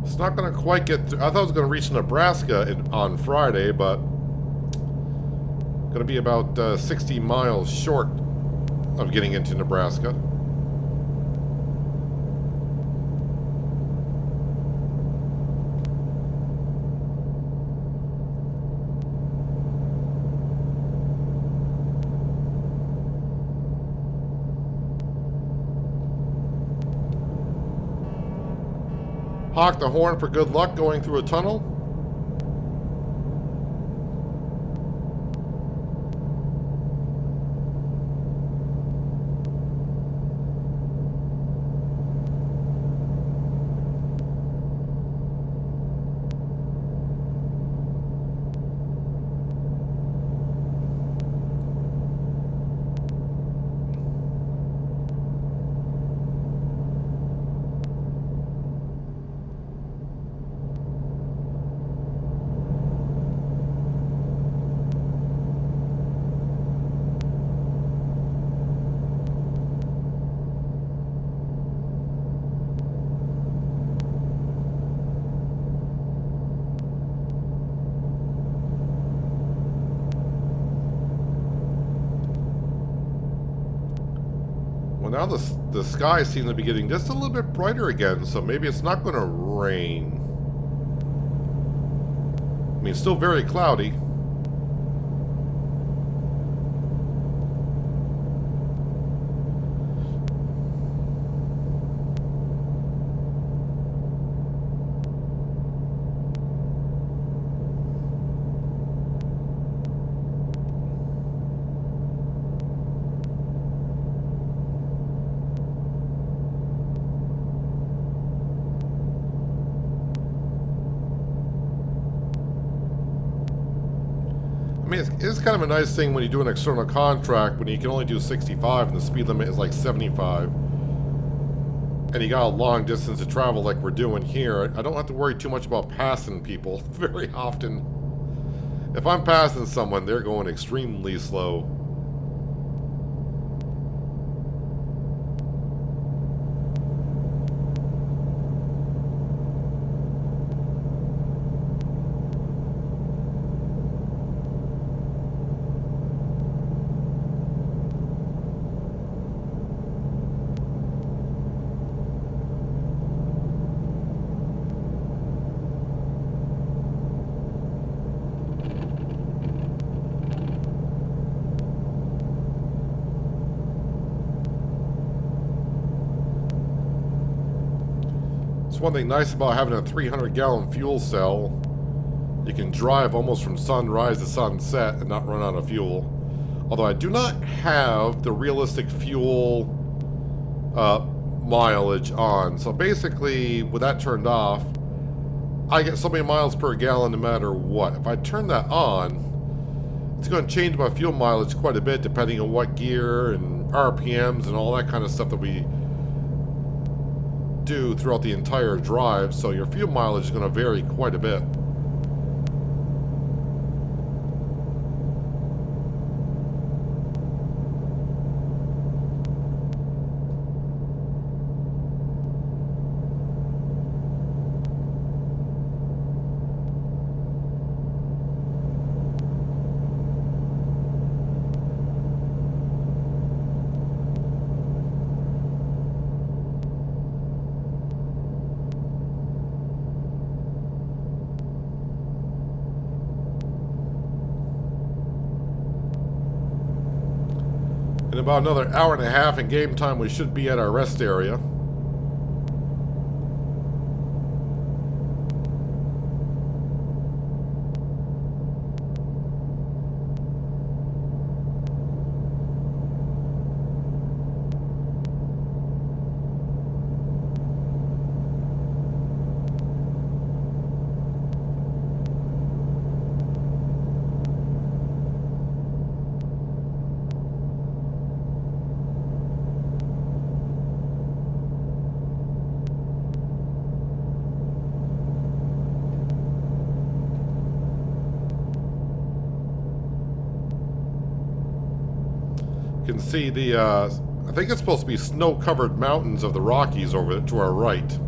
It's not going to quite get through. I thought I was going to reach Nebraska on Friday, but going to be about 60 miles short of getting into Nebraska. Honk the horn for good luck going through a tunnel. Well, now the sky seems to be getting just a little bit brighter again, so maybe it's not going to rain. I mean, still very cloudy. I mean, it's kind of a nice thing when you do an external contract when you can only do 65 and the speed limit is like 75. And you got a long distance to travel like we're doing here. I don't have to worry too much about passing people very often. If I'm passing someone, they're going extremely slow. It's one thing nice about having a 300-gallon fuel cell. You can drive almost from sunrise to sunset and not run out of fuel. Although I do not have the realistic fuel mileage on. So basically, with that turned off, I get so many miles per gallon no matter what. If I turn that on, it's going to change my fuel mileage quite a bit depending on what gear and RPMs and all that kind of stuff that we do throughout the entire drive, so your fuel mileage is going to vary quite a bit. In about another hour and a half in game time, we should be at our rest area. You can see the, I think it's supposed to be snow-covered mountains of the Rockies over to our right.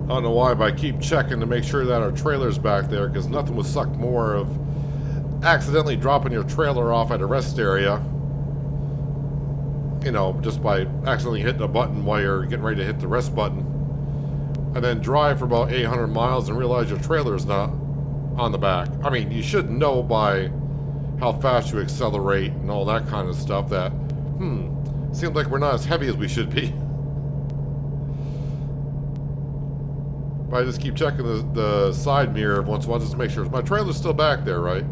I don't know why, but I keep checking to make sure that our trailer's back there, because nothing would suck more of accidentally dropping your trailer off at a rest area. You know, just by accidentally hitting a button while you're getting ready to hit the rest button. And then drive for about 800 miles and realize your trailer's not on the back. I mean, you should know by how fast you accelerate and all that kind of stuff that, seems like we're not as heavy as we should be. But I just keep checking the side mirror once in a while just to make sure. My trailer's still back there, right?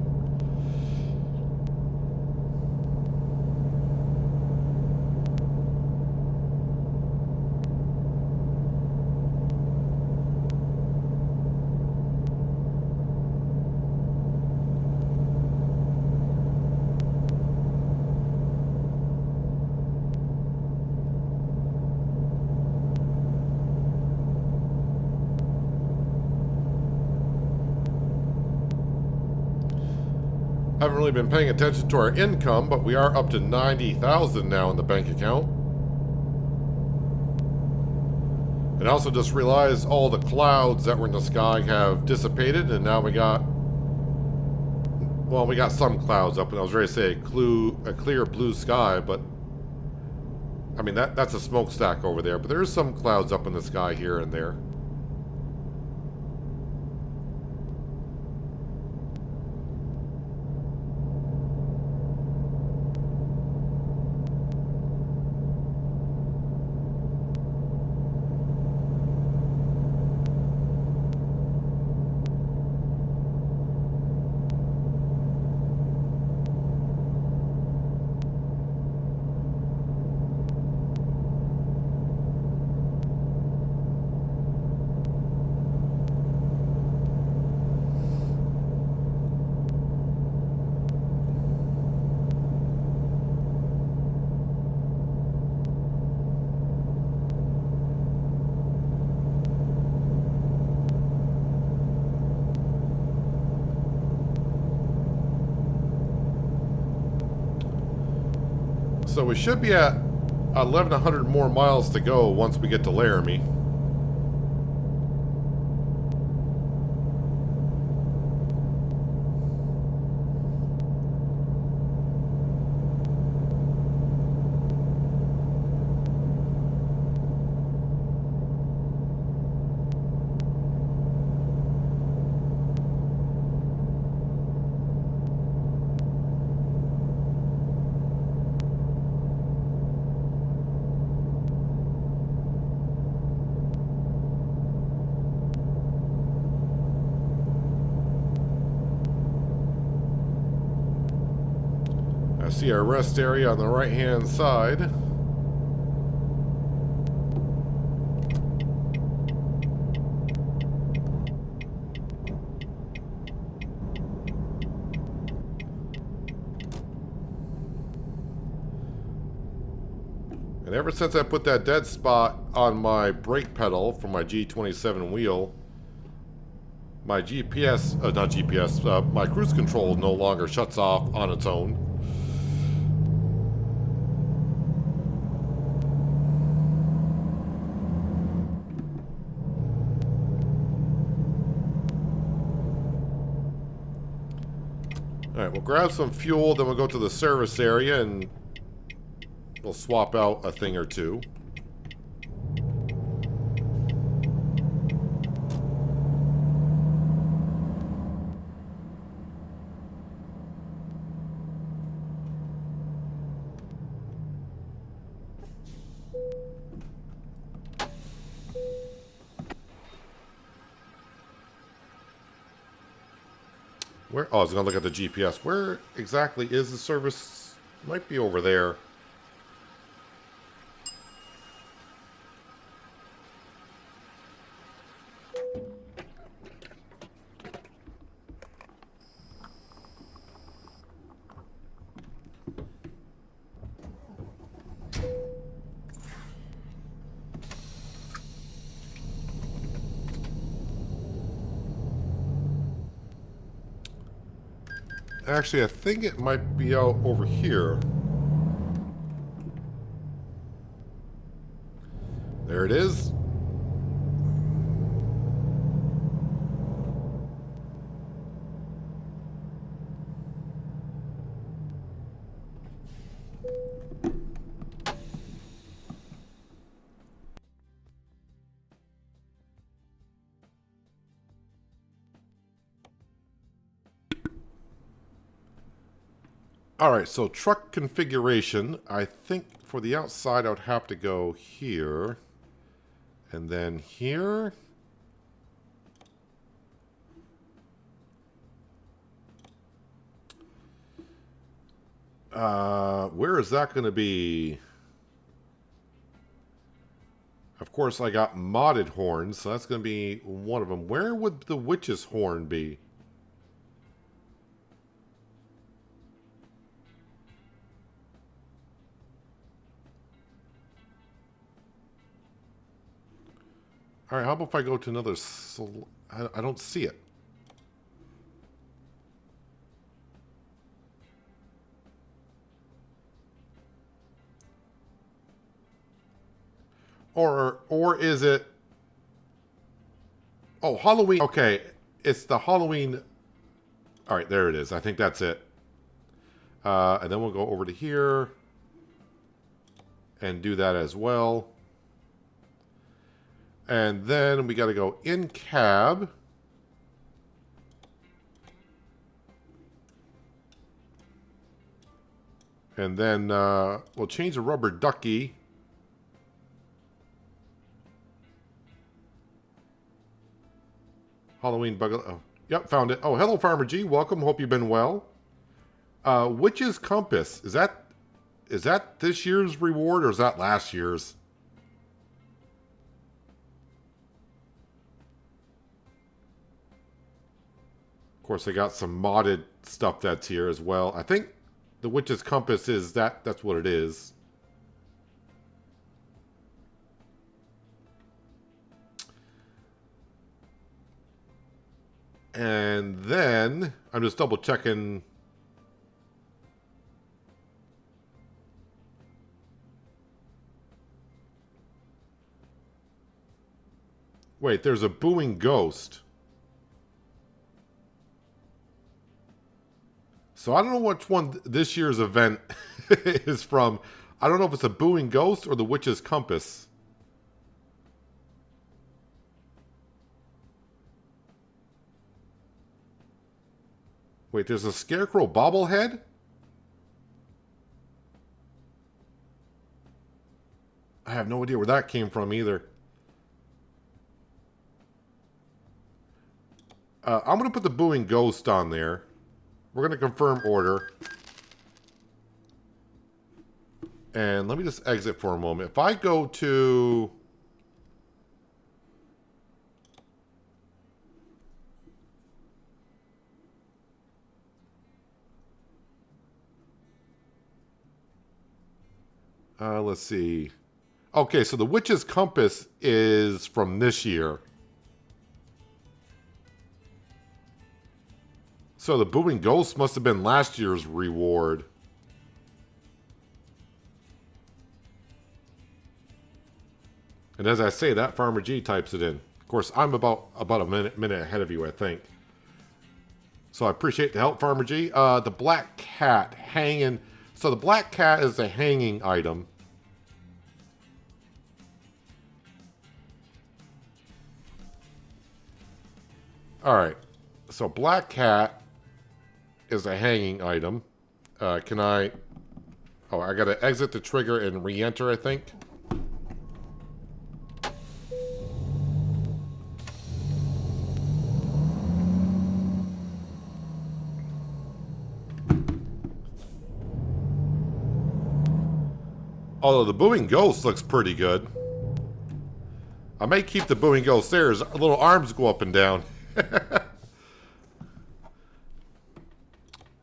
Haven't really been paying attention to our income, but we are up to 90,000 now in the bank account. And I also just realized all the clouds that were in the sky have dissipated, and now we got some clouds up, and I was ready to say a clear blue sky, but I mean that's a smokestack over there, but there is some clouds up in the sky here and there. So we should be at 1,100 more miles to go once we get to Laramie. I see our rest area on the right-hand side. And ever since I put that dead spot on my brake pedal for my G27 wheel, my GPS, not GPS, my cruise control no longer shuts off on its own. Alright, we'll grab some fuel, then we'll go to the service area and we'll swap out a thing or two. Where? Oh, I was going to look at the GPS. Where exactly is the service? Might be over there. Actually, I think it might be out over here. There it is. Alright, so truck configuration. I think for the outside I would have to go here. And then here. Where is that going to be? Of course, I got modded horns, so that's going to be one of them. Where would the witch's horn be? All right, how about if I go to another... I don't see it. Or is it... Oh, Halloween. Okay, it's the Halloween... All right, there it is. I think that's it. And then we'll go over to here and do that as well. And then we got to go in cab. And then we'll change the rubber ducky. Halloween bug. Oh, yep, found it. Oh, hello, Farmer G. Welcome. Hope you've been well. Witch's Compass. Is that this year's reward or is that last year's? Of course, they got some modded stuff that's here as well. I think the Witch's Compass is that's what it is. And then I'm just double checking. Wait, there's a booing ghost. So I don't know which one this year's event is from. I don't know if it's a booing ghost or the Witch's Compass. Wait, there's a Scarecrow bobblehead? I have no idea where that came from either. I'm going to put the booing ghost on there. We're going to confirm order. And let me just exit for a moment. If I go to... let's see. Okay, so the Witch's Compass is from this year. So the Booing Ghost must have been last year's reward. And as I say, that Farmer G types it in. Of course, I'm about a minute ahead of you, I think. So I appreciate the help, Farmer G. The Black Cat hanging. So the Black Cat is a hanging item. Alright. So Black Cat is a hanging item. Can I... Oh, I gotta exit the trigger and re-enter, I think. Although the Booing Ghost looks pretty good. I may keep the Booing Ghost there. His little arms go up and down.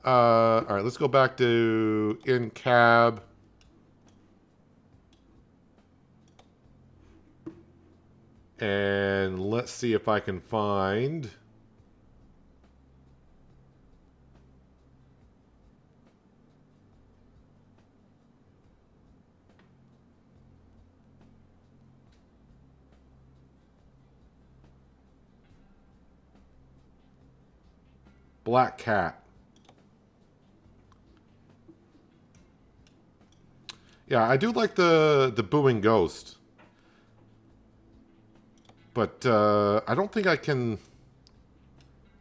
Alright, let's go back to in cab. And let's see if I can find... Black Cat. Yeah, I do like the Booing Ghost. But I don't think I can...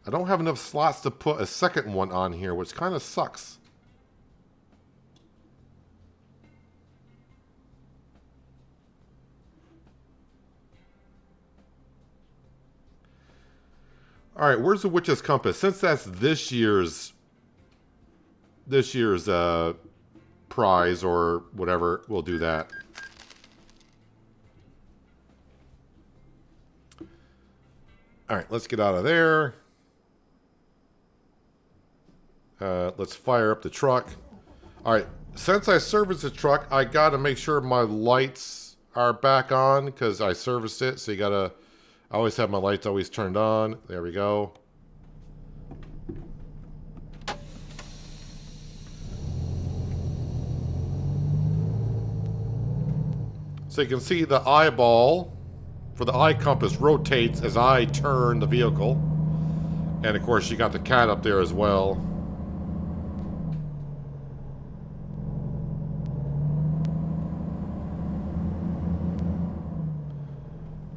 I don't have enough slots to put a second one on here, which kind of sucks. Alright, where's the Witch's Compass? Since that's this year's prize or whatever, we'll do that. All right, let's get out of there. Let's fire up the truck. All right, since I serviced the truck, I got to make sure my lights are back on because I serviced it. So you got to, I always have my lights always turned on. There we go. So you can see the eyeball for the eye compass rotates as I turn the vehicle. And of course you got the cat up there as well.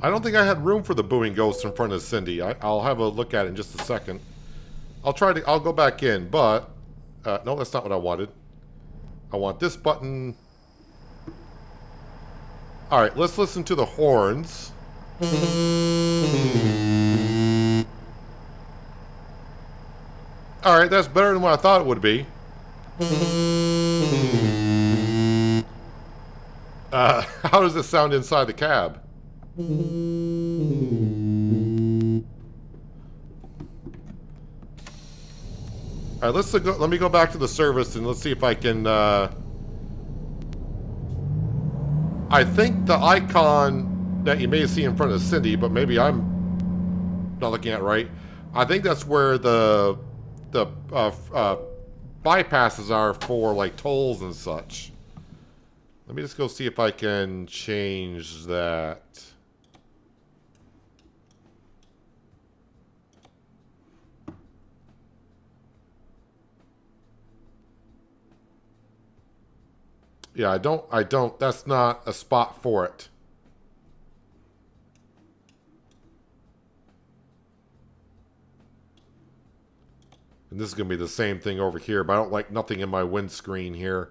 I don't think I had room for the booing ghost in front of Cindy. I'll have a look at it in just a second. I'll go back in, but no, that's not what I wanted. I want this button. All right, let's listen to the horns. All right, that's better than what I thought it would be. How does this sound inside the cab? All right, let me go back to the service and let's see if I can. I think the icon that you may see in front of Cindy, but maybe I'm not looking at it right. I think that's where the bypasses are for like tolls and such. Let me just go see if I can change that. Yeah, I don't, that's not a spot for it. And this is going to be the same thing over here, but I don't like nothing in my windscreen here.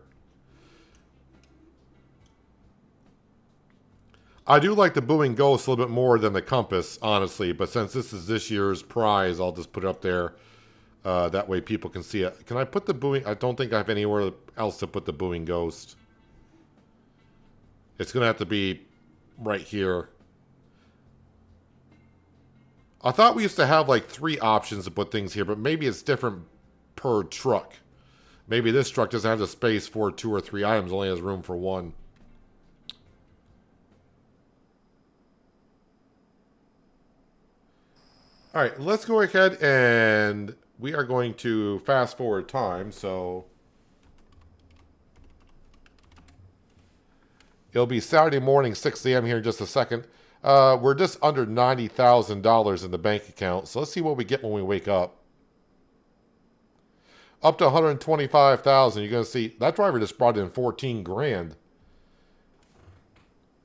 I do like the booing ghost a little bit more than the compass, honestly, but since this is this year's prize, I'll just put it up there. That way people can see it. Can I put the booing? I don't think I have anywhere else to put the booing ghost. It's going to have to be right here. I thought we used to have like 3 options to put things here, but maybe it's different per truck. Maybe this truck doesn't have the space for 2 or 3 items, only has room for 1. All right, let's go ahead and we are going to fast forward time, so it'll be Saturday morning, 6 a.m. here in just a second. We're just under $90,000 in the bank account. So let's see what we get when we wake up. Up to $125,000. You're going to see that driver just brought in 14 grand.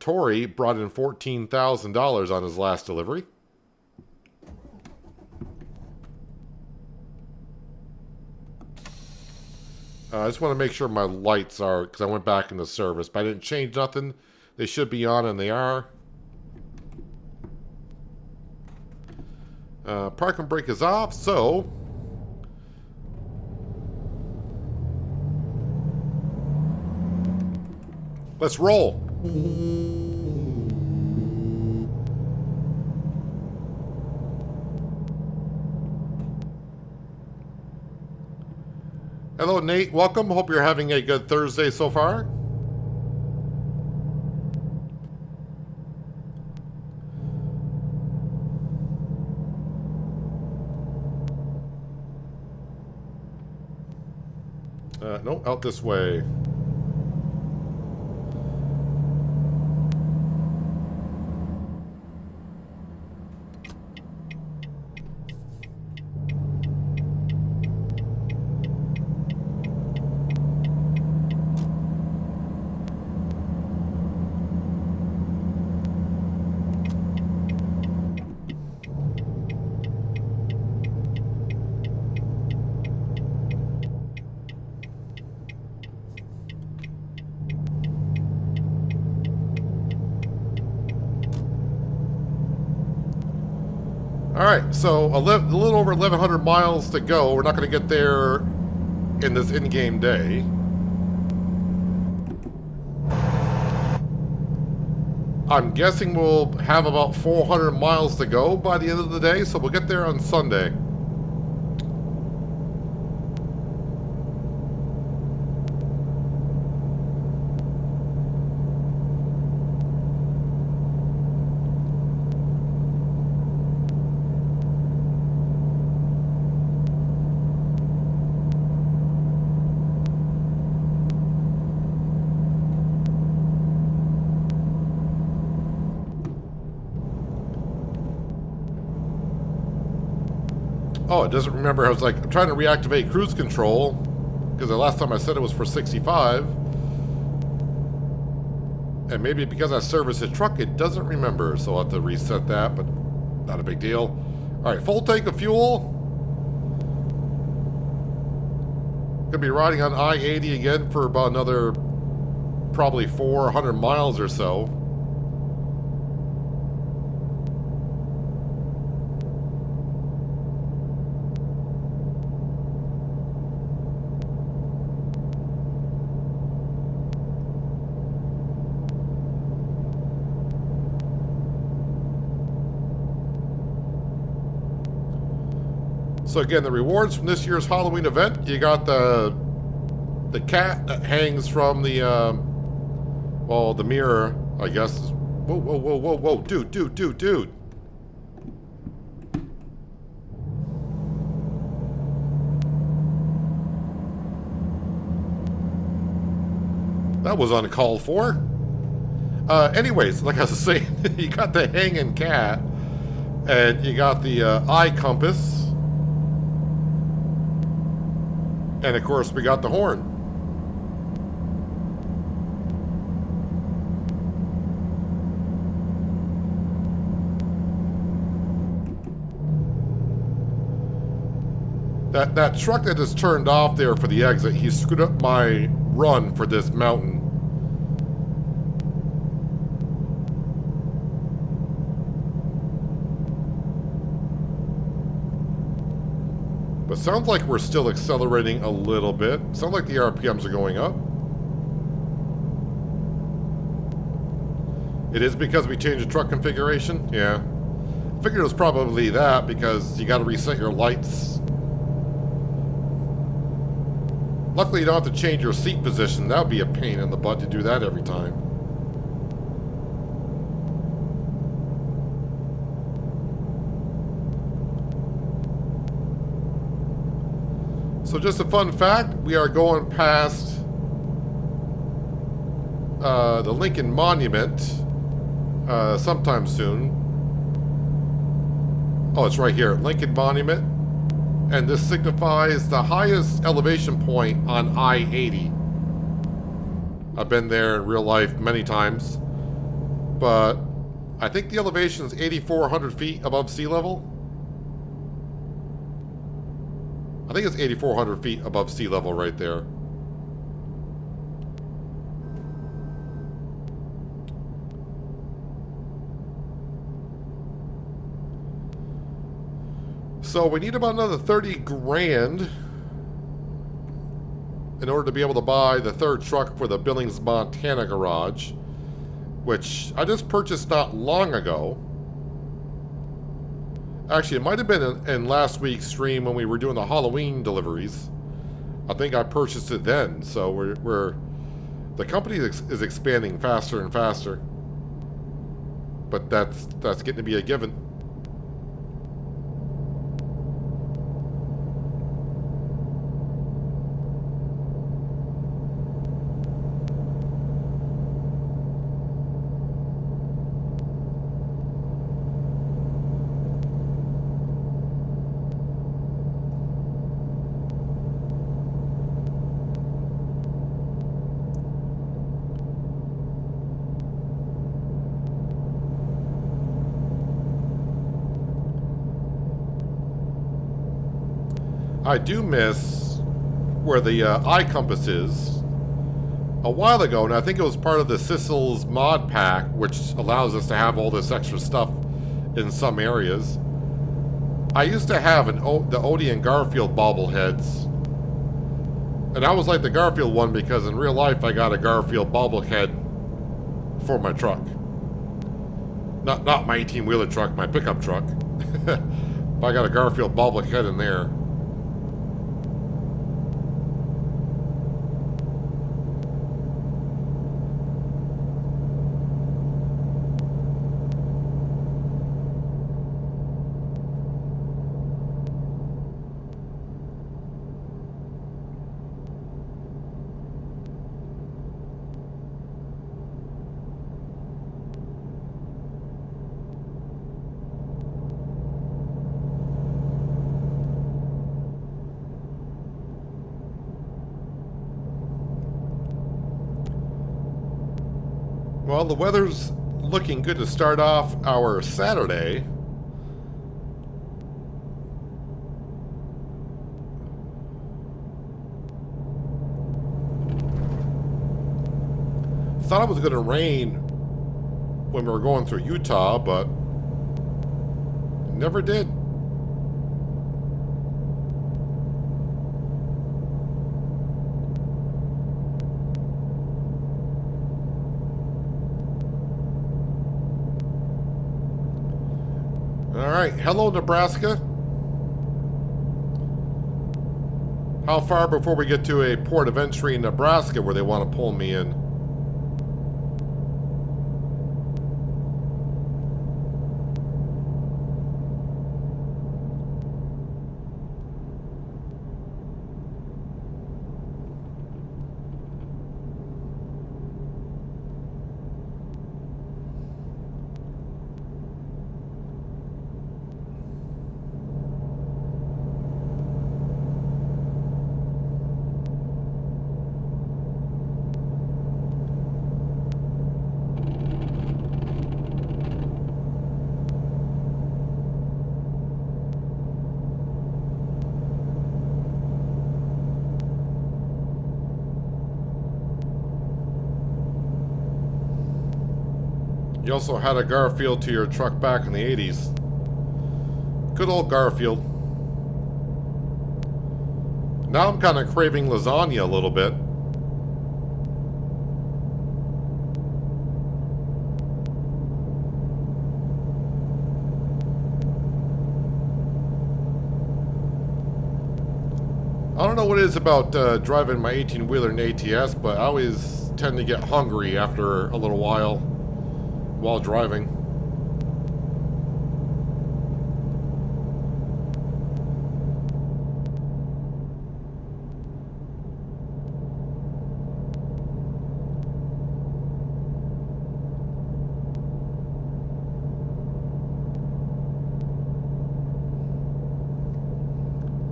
Tori brought in $14,000 on his last delivery. I just want to make sure my lights are, because I went back into service, but I didn't change nothing. They should be on, and they are. Park and brake is off, so let's roll. Hello, Nate. Welcome. Hope you're having a good Thursday so far. No, out this way. Alright, so a little over 1,100 miles to go. We're not going to get there in this in-game day. I'm guessing we'll have about 400 miles to go by the end of the day, so we'll get there on Sunday. Oh, it doesn't remember. I was like, I'm trying to reactivate cruise control because the last time I said it was for 65. And maybe because I serviced the truck, it doesn't remember. So I'll have to reset that, but not a big deal. All right, full tank of fuel. Gonna be riding on I-80 again for about another probably 400 miles or so. So again, the rewards from this year's Halloween event, you got the cat that hangs from the, well, the mirror, I guess. Whoa, whoa, whoa, whoa, whoa, dude. That was uncalled for. Anyways, like I was saying, you got the hanging cat, and you got the eye compass. And of course, we got the horn. That truck that just turned off there for the exit, he screwed up my run for this mountain. But sounds like we're still accelerating a little bit. Sounds like the RPMs are going up. It is because we changed the truck configuration? Yeah. I figured it was probably that because you got to reset your lights. Luckily, you don't have to change your seat position. That would be a pain in the butt to do that every time. So just a fun fact, we are going past the Lincoln Monument sometime soon. Oh, it's right here, Lincoln Monument. And this signifies the highest elevation point on I-80. I've been there in real life many times. But I think the elevation is 8,400 feet above sea level. I think it's 8,400 feet above sea level right there. So we need about another 30 grand in order to be able to buy the third truck for the Billings, Montana garage, which I just purchased not long ago. Actually, it might have been in last week's stream when we were doing the Halloween deliveries. I think I purchased it then. So the company is expanding faster and faster. But that's getting to be a given. I do miss where the eye compass is. A while ago, and I think it was part of the Sissels mod pack, which allows us to have all this extra stuff in some areas. I used to have the Odie and Garfield bobbleheads. And I was like the Garfield one because in real life I got a Garfield bobblehead for my truck. Not my 18-wheeler truck, my pickup truck. I got a Garfield bobblehead head in there. Well, the weather's looking good to start off our Saturday. Thought it was going to rain when we were going through Utah, but it never did. Alright, hello Nebraska. How far before we get to a port of entry in Nebraska where they want to pull me in? You also had a Garfield to your truck back in the 80s. Good old Garfield. Now I'm kind of craving lasagna a little bit. I don't know what it is about driving my 18-wheeler in ATS, but I always tend to get hungry after a little while driving.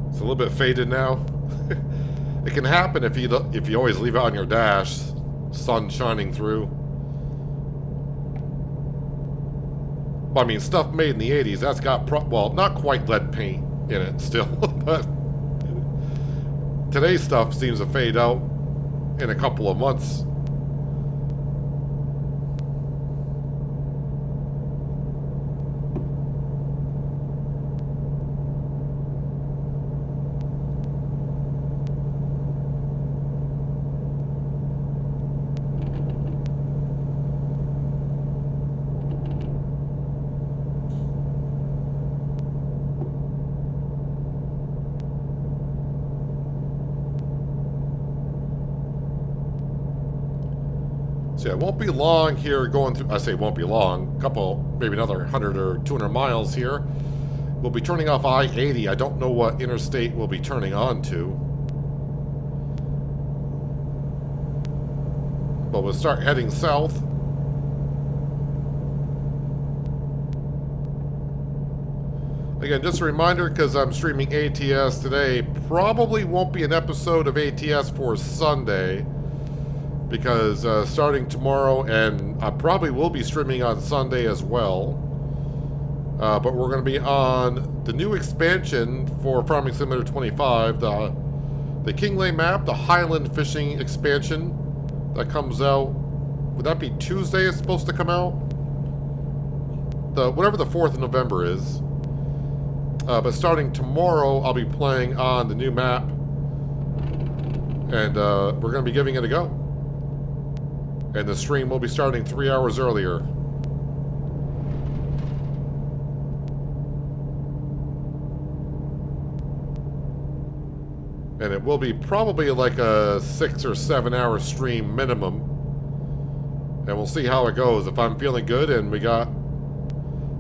It's a little bit faded now. It can happen if you always leave it on your dash, sun shining through. I mean, stuff made in the 80s, that's got, well, not quite lead paint in it still, but today's stuff seems to fade out in a couple of months. So yeah, it won't be long here going through, I say it won't be long, maybe another 100 or 200 miles here. We'll be turning off I-80. I don't know what interstate we'll be turning on to. But we'll start heading south. Again, just a reminder, because I'm streaming ATS today, probably won't be an episode of ATS for Sunday. Because starting tomorrow, and I probably will be streaming on Sunday as well, but we're going to be on the new expansion for Farming Simulator 25, the Kingley map, the Highland Fishing expansion that comes out. Would that be Tuesday it's supposed to come out? Whatever the 4th of November is. But starting tomorrow, I'll be playing on the new map, and we're going to be giving it a go. And the stream will be starting 3 hours earlier. And it will be probably like a 6 or 7 hour stream minimum. And we'll see how it goes. If I'm feeling good and we got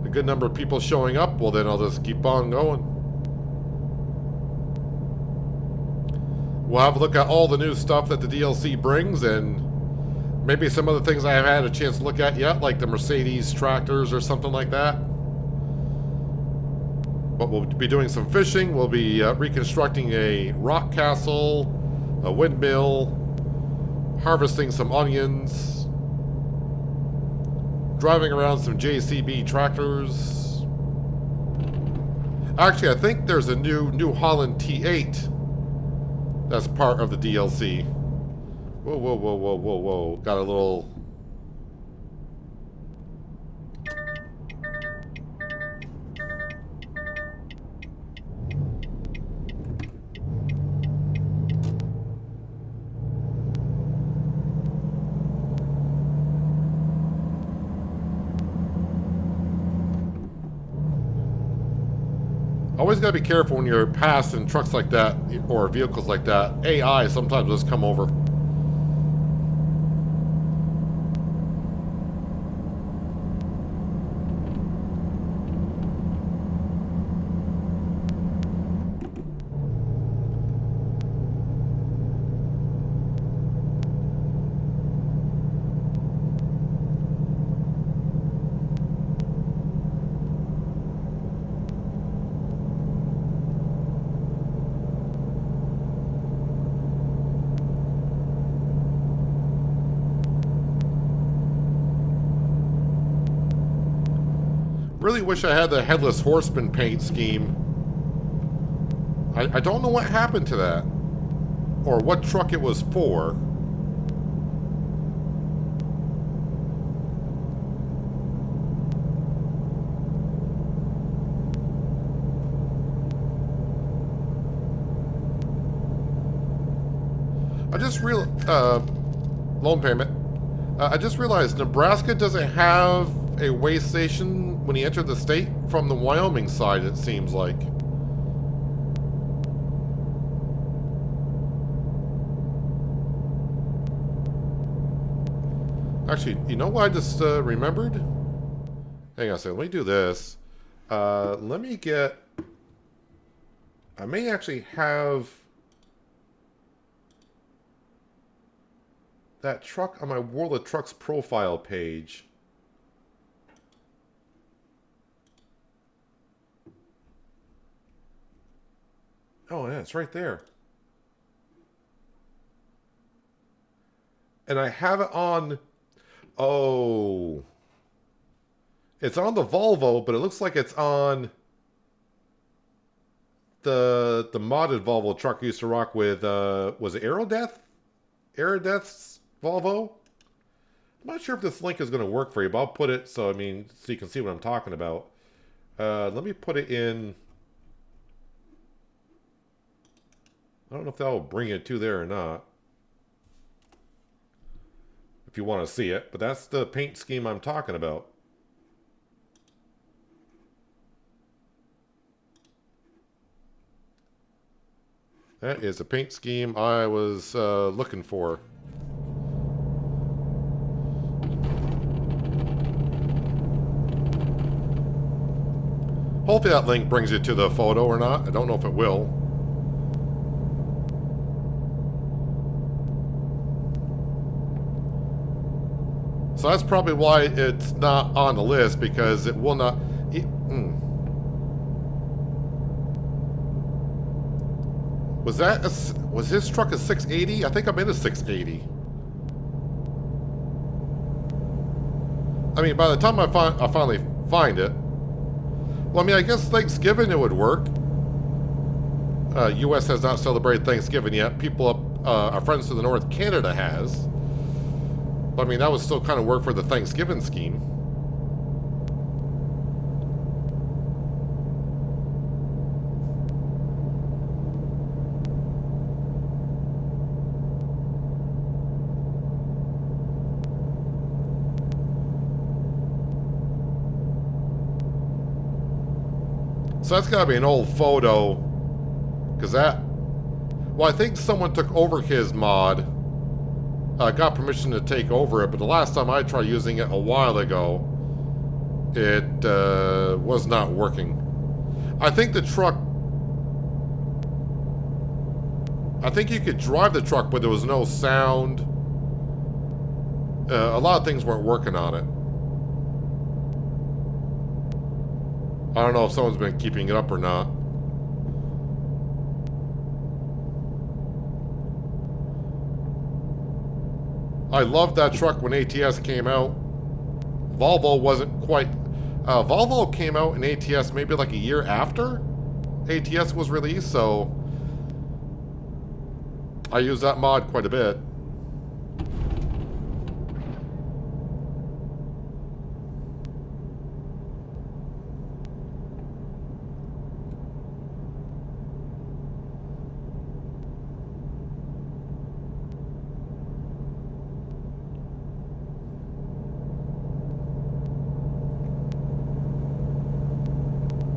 a good number of people showing up, well then I'll just keep on going. We'll have a look at all the new stuff that the DLC brings, and maybe some other things I haven't had a chance to look at yet, like the Mercedes tractors or something like that. But we'll be doing some fishing. We'll be reconstructing a rock castle, a windmill, harvesting some onions, driving around some JCB tractors. Actually, I think there's a New Holland T8 that's part of the DLC. Whoa, whoa, whoa, whoa, whoa, whoa. Got a little... Always gotta be careful when you're passing trucks like that or vehicles like that. AI sometimes just come over. Really wish I had the Headless Horseman paint scheme. I don't know what happened to that. Or what truck it was for. I just realized... loan payment. I just realized Nebraska doesn't have a way station when you enter the state from the Wyoming side, it seems like. Actually, you know what I just remembered? Hang on a second, let me do this. Let me get... I may actually have that truck on my World of Trucks profile page. Oh, yeah, it's right there. And I have it on... Oh. It's on the Volvo, but it looks like it's on the modded Volvo truck I used to rock with. Was it Aerodeath? Aerodeath's Volvo? I'm not sure if this link is going to work for you, but I'll put it so, I mean, so you can see what I'm talking about. Let me put it in... I don't know if that will bring it to there or not. If you want to see it. But that's the paint scheme I'm talking about. That is a paint scheme I was looking for. Hopefully that link brings you to the photo or not. I don't know if it will. So that's probably why it's not on the list, because it will not... Was his truck a 680? I think I'm in a 680. I mean, by the time I finally find it... Well, I mean, I guess Thanksgiving it would work. U.S. has not celebrated Thanksgiving yet. People up... our friends to the north, Canada has. I mean, that would still kind of work for the Thanksgiving scheme. So that's got to be an old photo. Because that... Well, I think someone took over his mod. Got permission to take over it, but the last time I tried using it a while ago, it was not working. I think the truck... I think you could drive the truck, but there was no sound. A lot of things weren't working on it. I don't know if someone's been keeping it up or not. I loved that truck when ATS came out. Volvo wasn't quite... Volvo came out in ATS maybe like a year after ATS was released, so... I use that mod quite a bit.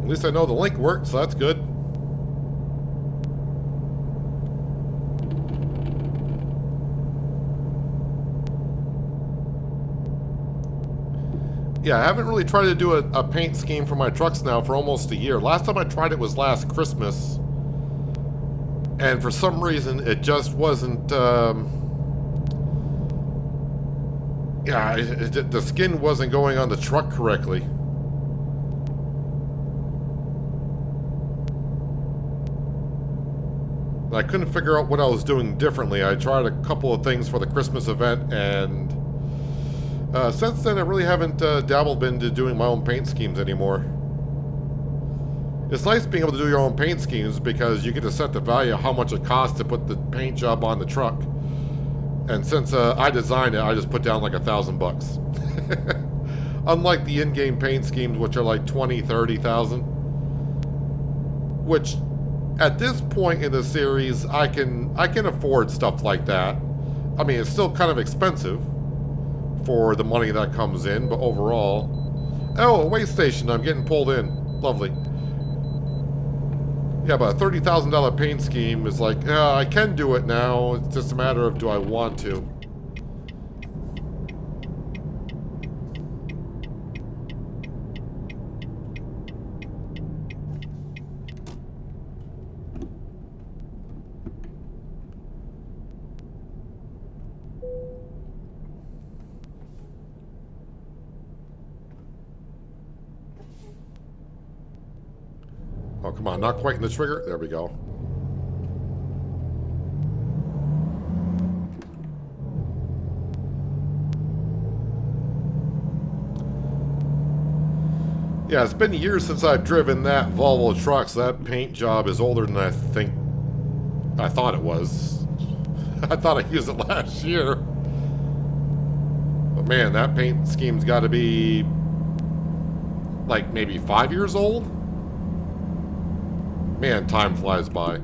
At least I know the link worked, so that's good. Yeah, I haven't really tried to do a paint scheme for my trucks now for almost a year. Last time I tried it was last Christmas. And for some reason, it just wasn't... yeah, the skin wasn't going on the truck correctly. I couldn't figure out what I was doing differently. I tried a couple of things for the Christmas event, and since then I really haven't dabbled into doing my own paint schemes anymore. It's nice being able to do your own paint schemes because you get to set the value of how much it costs to put the paint job on the truck. And since I designed it, I just put down like $1,000. Unlike the in-game paint schemes, which are like 20, 30,000. Which... at this point in the series, I can afford stuff like that. I mean, it's still kind of expensive for the money that comes in, but overall... oh, a way station. I'm getting pulled in. Lovely. Yeah, but a $30,000 paint scheme is like, I can do it now. It's just a matter of do I want to. Oh, come on, not quite in the trigger. There we go. Yeah, it's been years since I've driven that Volvo truck, so that paint job is older than I thought it was. I thought I used it last year. But man, that paint scheme's got to be like maybe 5 years old? Man, time flies by.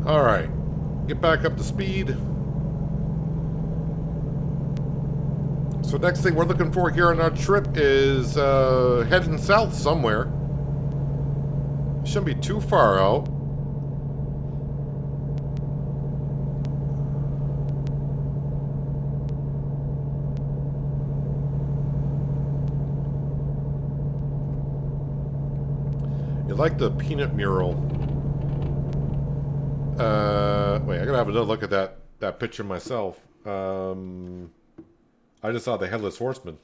Alright, get back up to speed. So next thing we're looking for here on our trip is heading south somewhere. Shouldn't be too far out. You like the peanut mural. Wait, I gotta have another look at that picture myself. I just saw the Headless Horseman.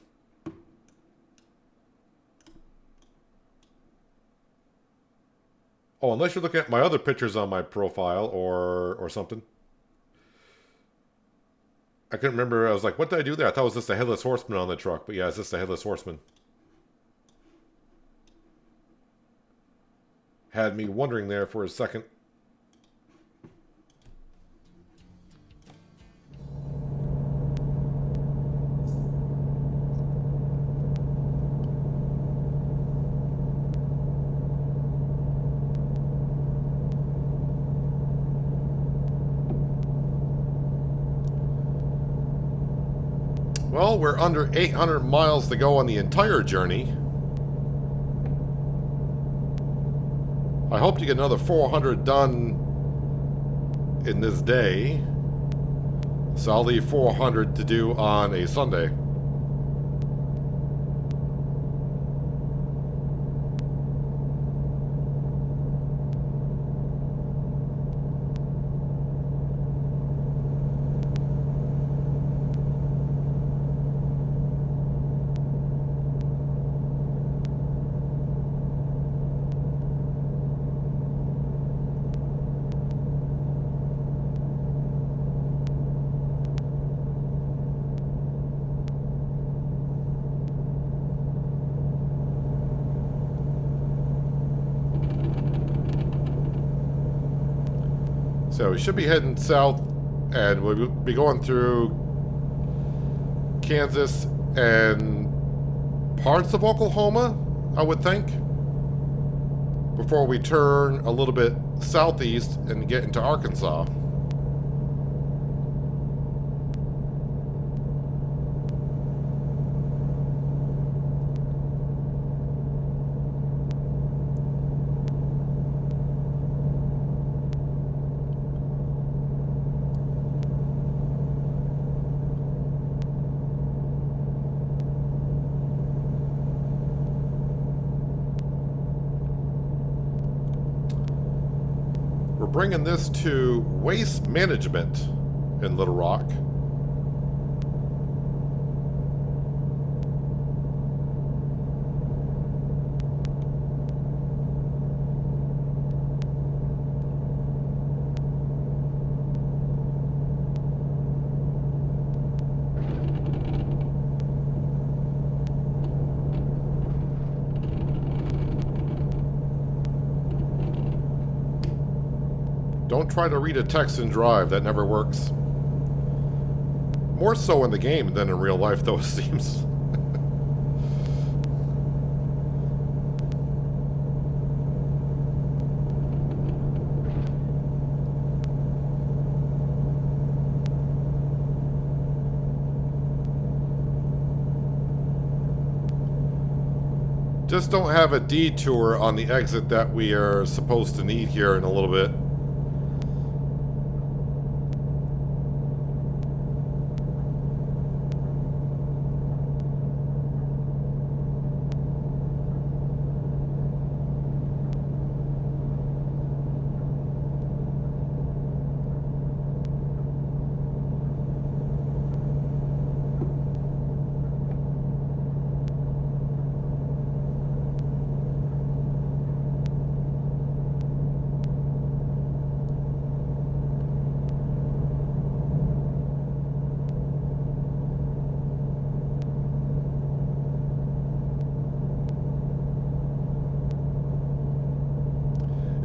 Oh, unless you're looking at my other pictures on my profile or something. I couldn't remember. I was like, what did I do there? I thought it was just a Headless Horseman on the truck. But yeah, it's just a Headless Horseman. Had me wondering there for a second. Well, we're under 800 miles to go on the entire journey. I hope to get another 400 done in this day. So I'll leave 400 to do on a Sunday. So we should be heading south, and we'll be going through Kansas and parts of Oklahoma, I would think, before we turn a little bit southeast and get into Arkansas. We're bringing this to Waste Management in Little Rock. Don't try to read a text and drive. That never works. More so in the game than in real life, though, it seems. Just don't have a detour on the exit that we are supposed to need here in a little bit.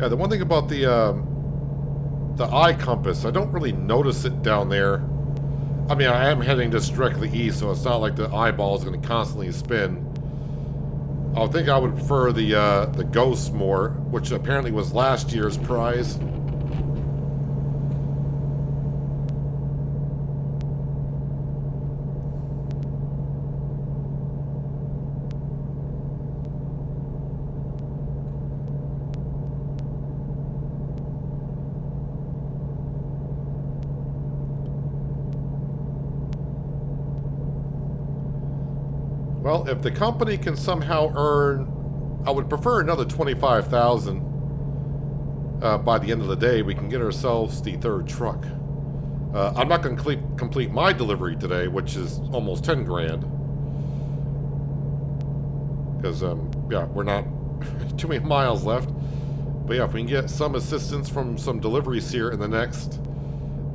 Yeah, the one thing about the eye compass, I don't really notice it down there. I mean, I am heading just directly east, so it's not like the eyeball is going to constantly spin. I think I would prefer the Ghost more, which apparently was last year's prize. Well, if the company can somehow earn, I would prefer another 25,000 by the end of the day. We can get ourselves the third truck. I'm not going to complete my delivery today, which is almost 10 grand. Because, yeah, we're not too many miles left. But yeah, if we can get some assistance from some deliveries here in the next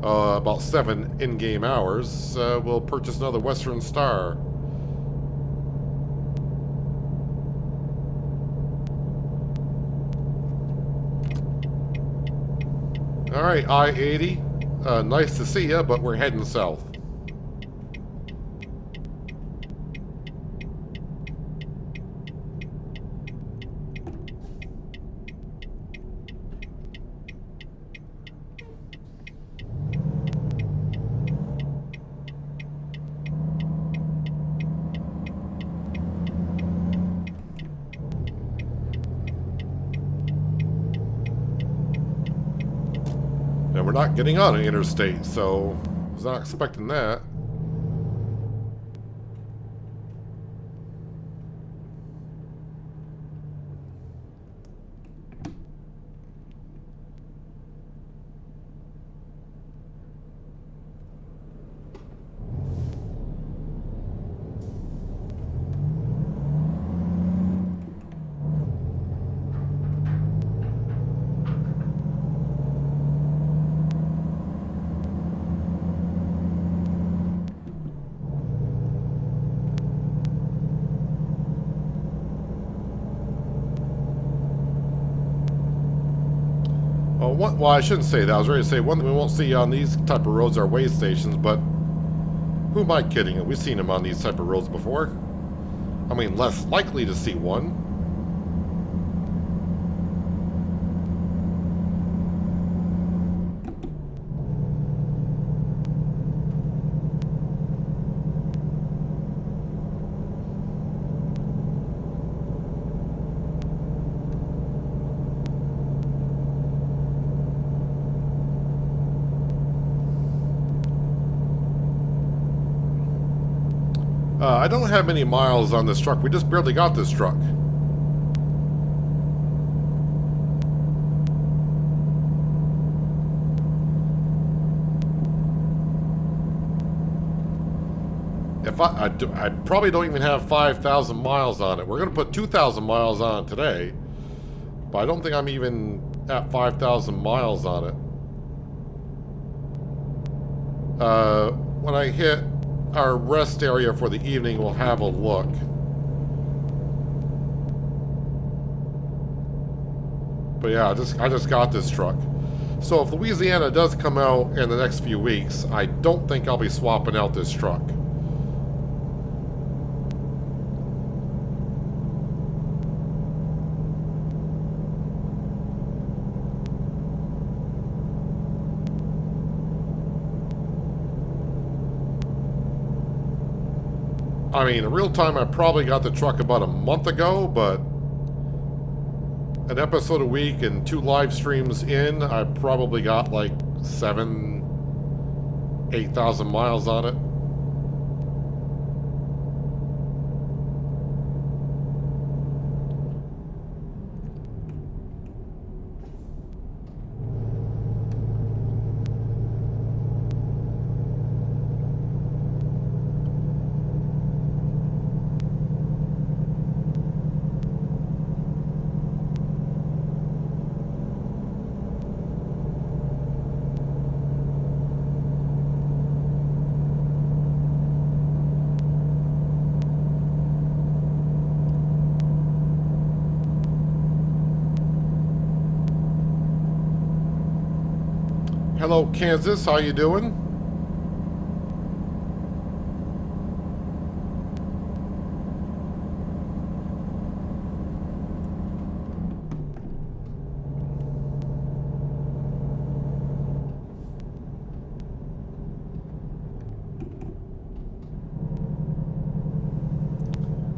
about 7 in-game hours, we'll purchase another Western Star. Alright, I-80. Nice to see ya, but we're heading south. And we're not getting on an interstate, so I was not expecting that. Well, I shouldn't say that. I was ready to say one thing we won't see on these type of roads are way stations, but who am I kidding? We've seen them on these type of roads before. I mean, less likely to see one. I don't have many miles on this truck. We just barely got this truck. If I probably don't even have 5,000 miles on it. We're going to put 2,000 miles on it today, but I don't think I'm even at 5,000 miles on it. When I hit our rest area for the evening, we'll have a look. But yeah, I just got this truck. So if Louisiana does come out in the next few weeks, I don't think I'll be swapping out this truck. I mean, in real time, I probably got the truck about a month ago, but an episode a week and 2 live streams in, I probably got like 8,000 miles on it. Hello, Kansas. How you doing?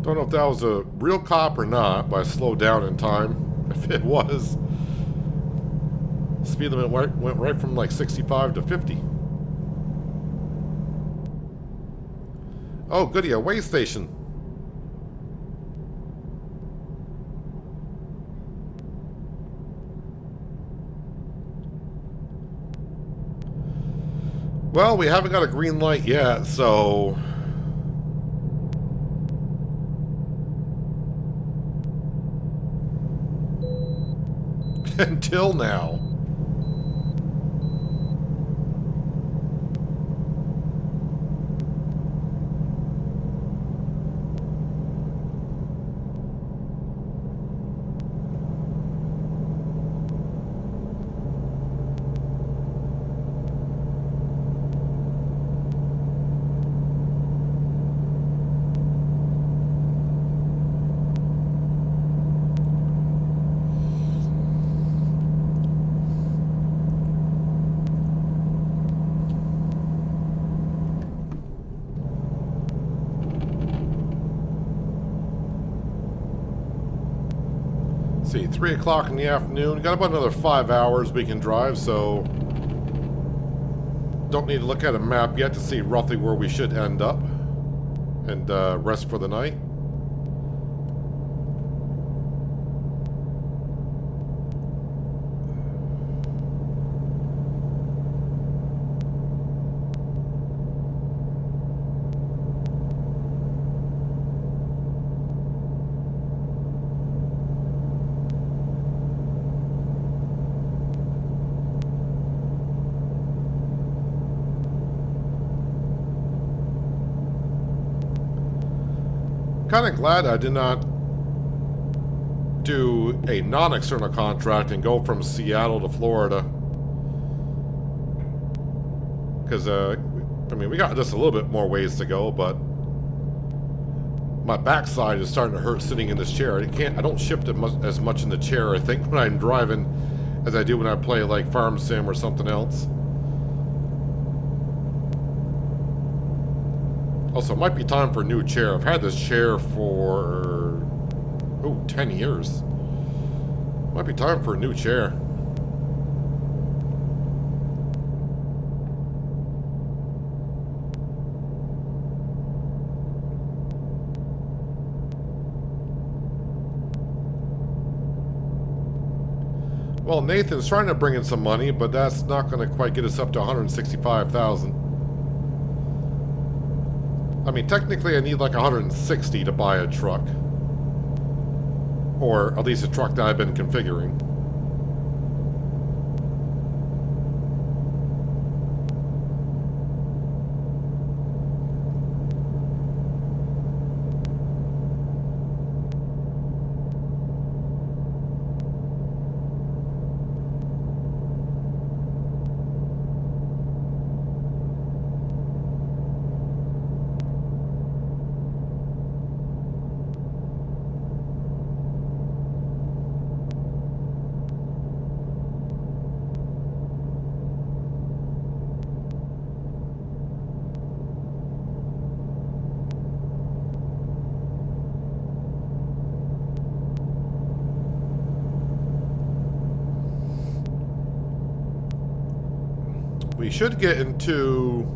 Don't know if that was a real cop or not, but I slowed down in time. If it was, speed limit went right from like 65 to 50. Oh, goody, a way station. Well, we haven't got a green light yet, so... Until now. see, 3 o'clock in the afternoon. Got about another 5 hours we can drive, so don't need to look at a map yet to see roughly where we should end up and rest for the night. Kind of glad I did not do a non-external contract and go from Seattle to Florida. Because, I mean, we got just a little bit more ways to go, but my backside is starting to hurt sitting in this chair. I don't shift as much in the chair, I think, when I'm driving as I do when I play, like, Farm Sim or something else. Also, it might be time for a new chair. I've had this chair for, 10 years. Might be time for a new chair. Well, Nathan's trying to bring in some money, but that's not going to quite get us up to $165,000. I mean, technically I need like 160 to buy a truck. Or at least a truck that I've been configuring. We should get into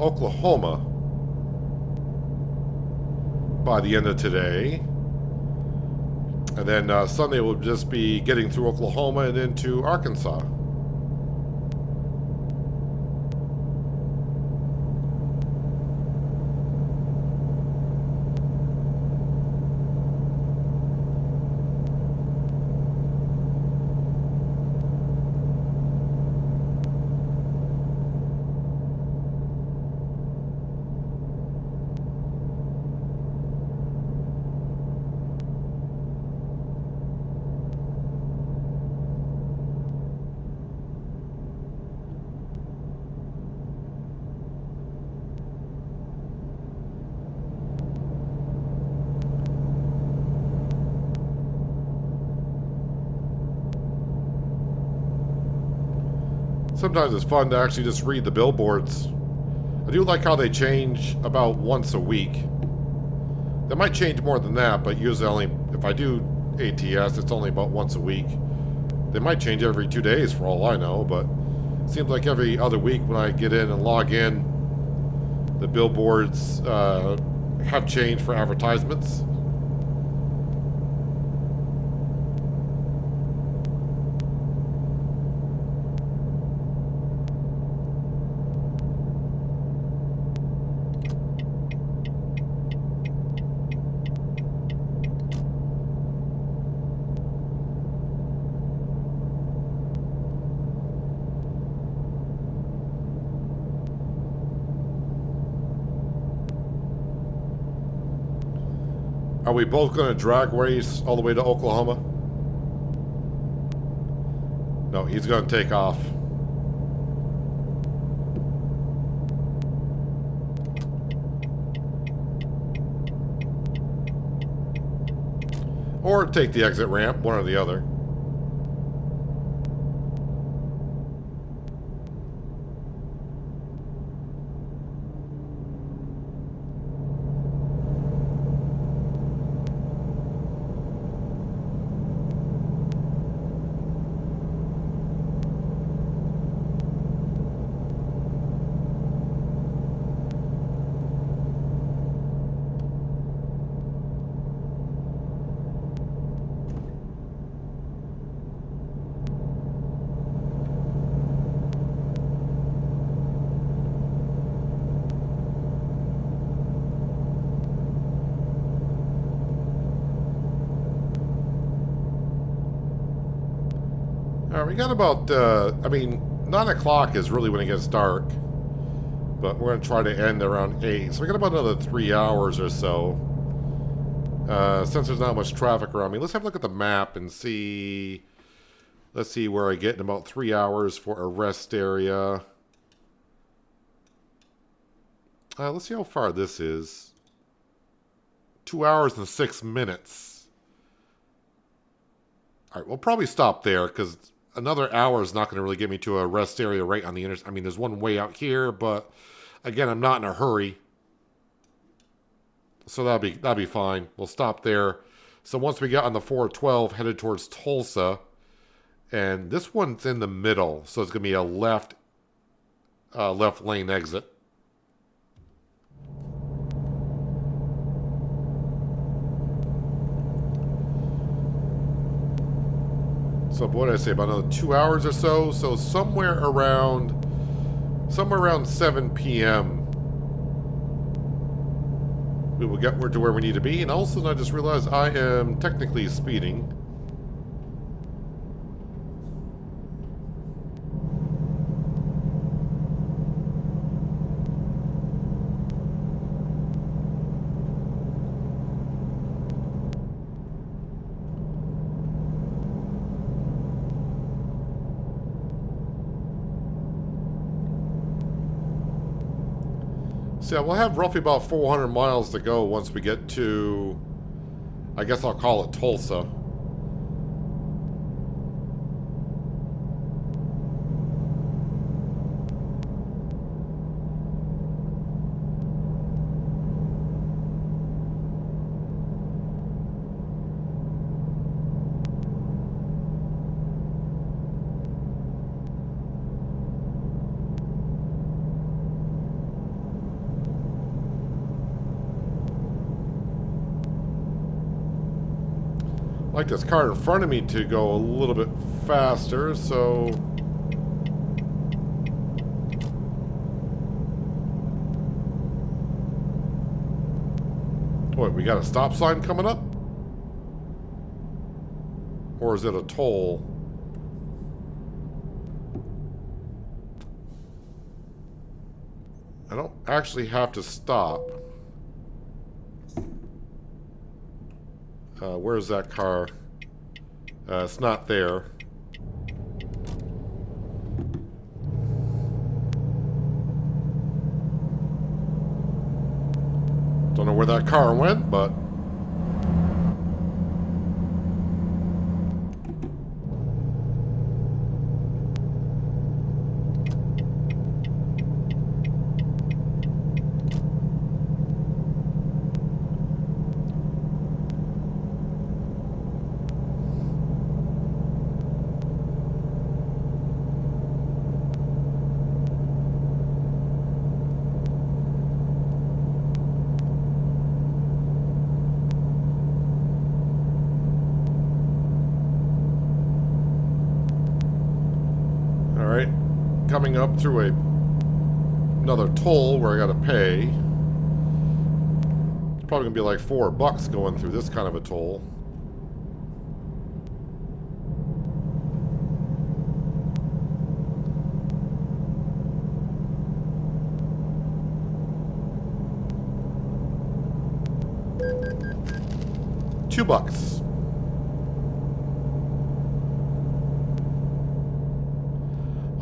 Oklahoma by the end of today. And then Sunday we'll just be getting through Oklahoma and into Arkansas. Sometimes it's fun to actually just read the billboards. I do like how they change about once a week. They might change more than that, but usually only, if I do ATS, it's only about once a week. They might change every 2 days for all I know, but it seems like every other week when I get in and log in, the billboards have changed for advertisements. Are we both going to drag race all the way to Oklahoma? No, he's going to take off. Or take the exit ramp, one or the other. All right, we got about, I mean, 9 o'clock is really when it gets dark. But we're going to try to end around 8. So we got about another 3 hours or so. Since there's not much traffic around me, let's have a look at the map and see. Let's see where I get in about 3 hours for a rest area. Let's see how far this is. 2 hours and 6 minutes. All right, we'll probably stop there because another hour is not going to really get me to a rest area right on the interstate. I mean, there's one way out here, but again, I'm not in a hurry. So that'll be fine. We'll stop there. So once we get on the 412, headed towards Tulsa, and this one's in the middle, so it's going to be a left lane exit. So what did I say? About another 2 hours or so. So somewhere around 7 p.m. we will get to where we need to be. And also, I just realized I am technically speeding. So yeah, we'll have roughly about 400 miles to go once we get to, I guess I'll call it Tulsa. I'd like this car in front of me to go a little bit faster, so... What, we got a stop sign coming up? Or is it a toll? I don't actually have to stop. Where's that car? It's not there. Don't know where that car went, but... coming up through another toll where I gotta pay. It's probably gonna be like $4 going through this kind of a toll. $2.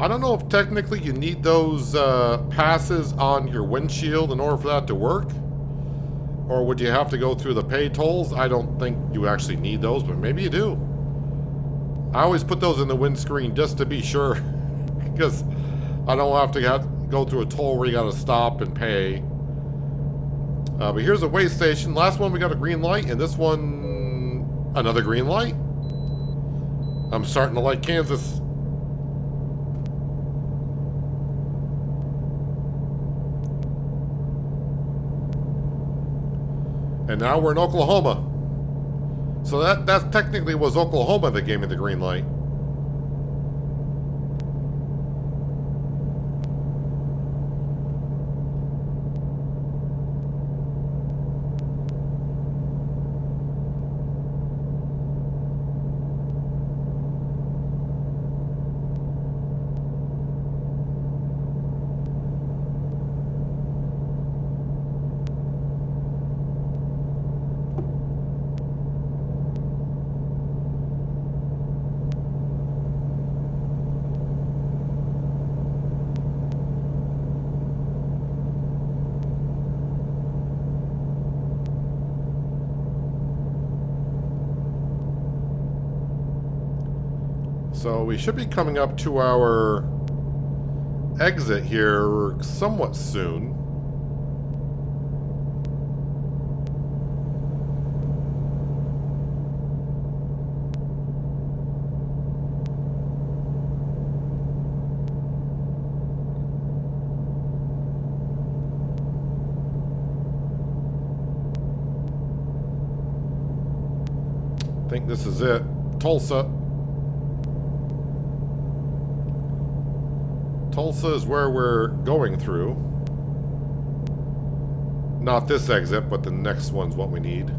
I don't know if technically you need those passes on your windshield in order for that to work. Or would you have to go through the pay tolls? I don't think you actually need those, but maybe you do. I always put those in the windscreen just to be sure. Because I don't have to go through a toll where you got to stop and pay. But here's a way station. Last one we got a green light, and this one another green light. I'm starting to like Kansas. And now we're in Oklahoma. So that technically was Oklahoma that gave me the green light. So we should be coming up to our exit here somewhat soon. I think this is it. Tulsa. Tulsa is where we're going through. Not this exit, but the next one's what we need.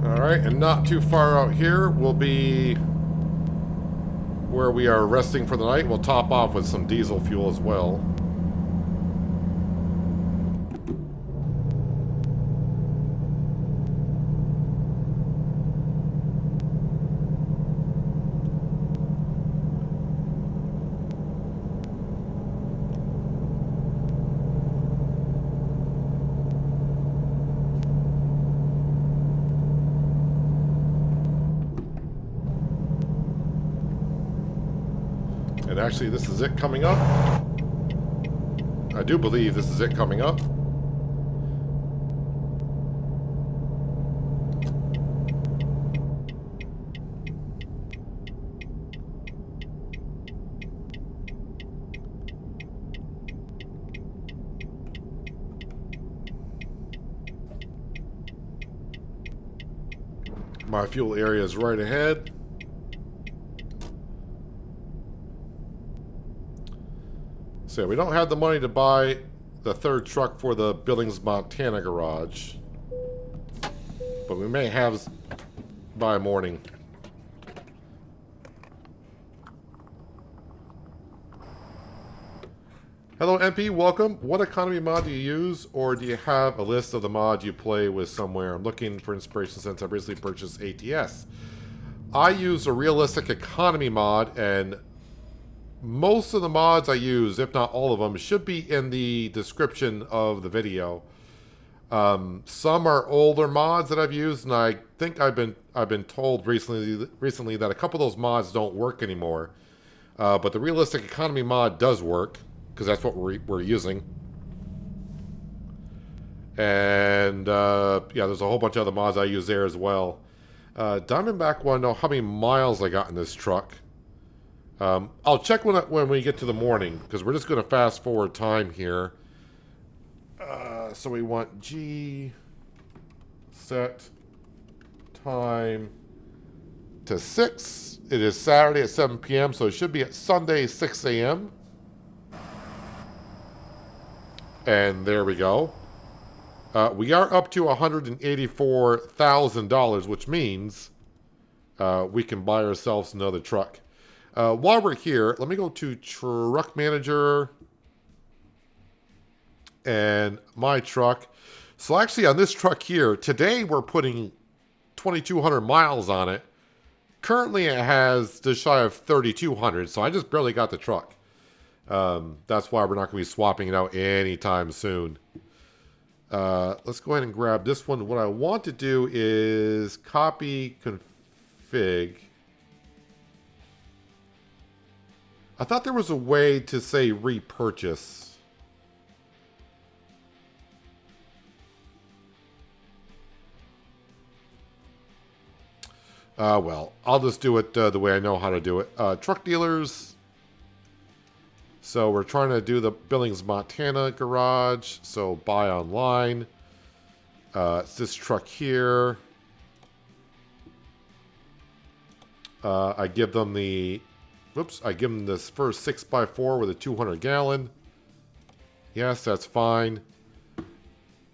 Alright, and not too far out here will be where we are resting for the night. We'll top off with some diesel fuel as well. And actually, this is it coming up. I do believe this is it coming up. My fuel area is right ahead. So we don't have the money to buy the third truck for the Billings, Montana garage. But we may have by morning. Hello MP, welcome. What economy mod do you use, or do you have a list of the mods you play with somewhere? I'm looking for inspiration since I recently purchased ATS. I use a realistic economy mod, and most of the mods I use, if not all of them, should be in the description of the video. Some are older mods that I've used, and I think I've been told recently that a couple of those mods don't work anymore. But the realistic economy mod does work, because that's what we're using. And yeah, there's a whole bunch of other mods I use there as well. Diamondback want to know how many miles I got in this truck. I'll check when we get to the morning, because we're just going to fast forward time here. So we want G set time to 6. It is Saturday at 7 p.m., so it should be at Sunday 6 a.m. And there we go. We are up to $184,000, which means we can buy ourselves another truck. While we're here, let me go to Truck Manager and my truck. So actually on this truck here, today we're putting 2,200 miles on it. Currently it has just shy of 3,200, so I just barely got the truck. That's why we're not going to be swapping it out anytime soon. Let's go ahead and grab this one. What I want to do is copy config. I thought there was a way to say repurchase. Well, I'll just do it the way I know how to do it. Truck dealers. So we're trying to do the Billings, Montana garage. So buy online. It's this truck here. I give them the... Whoops, I give them this first 6x4 with a 200 gallon. Yes, that's fine.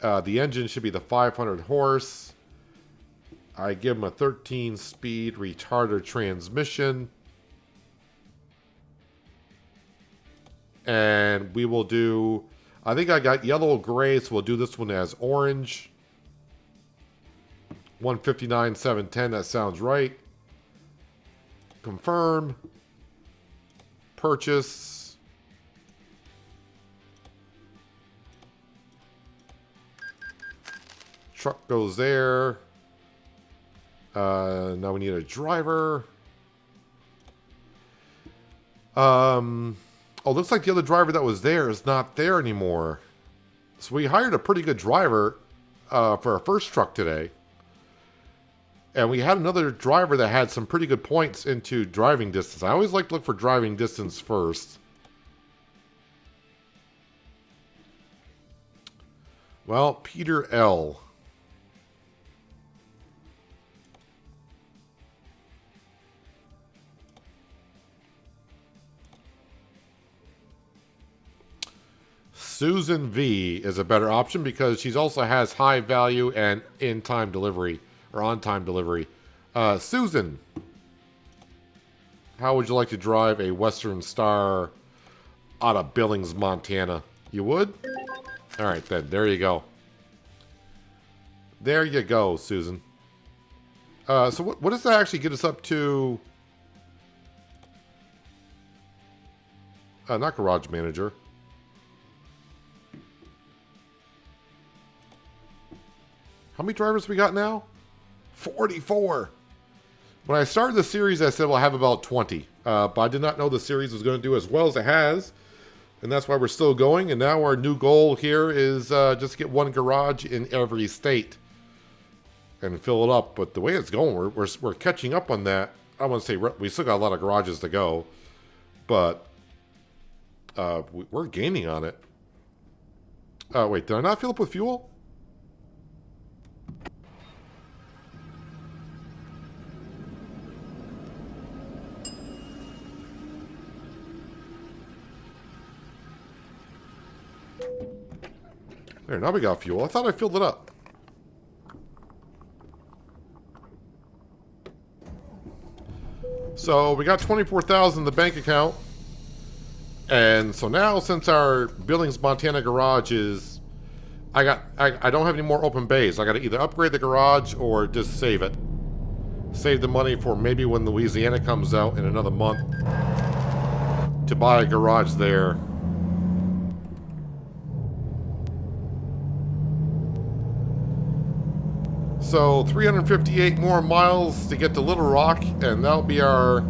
The engine should be the 500 horse. I give them a 13-speed retarder transmission. And we will do... I think I got yellow gray, so we'll do this one as orange. 159,710, that sounds right. Confirm. Purchase. Truck goes there. Now we need a driver. Oh, looks like the other driver that was there is not there anymore. So we hired a pretty good driver for our first truck today. And we had another driver that had some pretty good points into driving distance. I always like to look for driving distance first. Well, Peter L. Susan V is a better option because she also has high value and in-time delivery, or on-time delivery. Susan, how would you like to drive a Western Star out of Billings, Montana? You would? All right, then. There you go. There you go, Susan. So what does that actually get us up to? Not Garage Manager. How many drivers we got now? 44. When I started the series, I said we'll have about 20. But I did not know the series was going to do as well as it has. And that's why we're still going. And now our new goal here is just get one garage in every state. And fill it up. But the way it's going, we're catching up on that. I want to say we still got a lot of garages to go. But we're gaining on it. Wait, did I not fill up with fuel? There, now we got fuel. I thought I filled it up. So we got 24,000 in the bank account. And so now, since our Billings, Montana garage is... I don't have any more open bays. I got to either upgrade the garage or just save it. Save the money for maybe when Louisiana comes out in another month to buy a garage there. So 358 more miles to get to Little Rock, and that'll be our,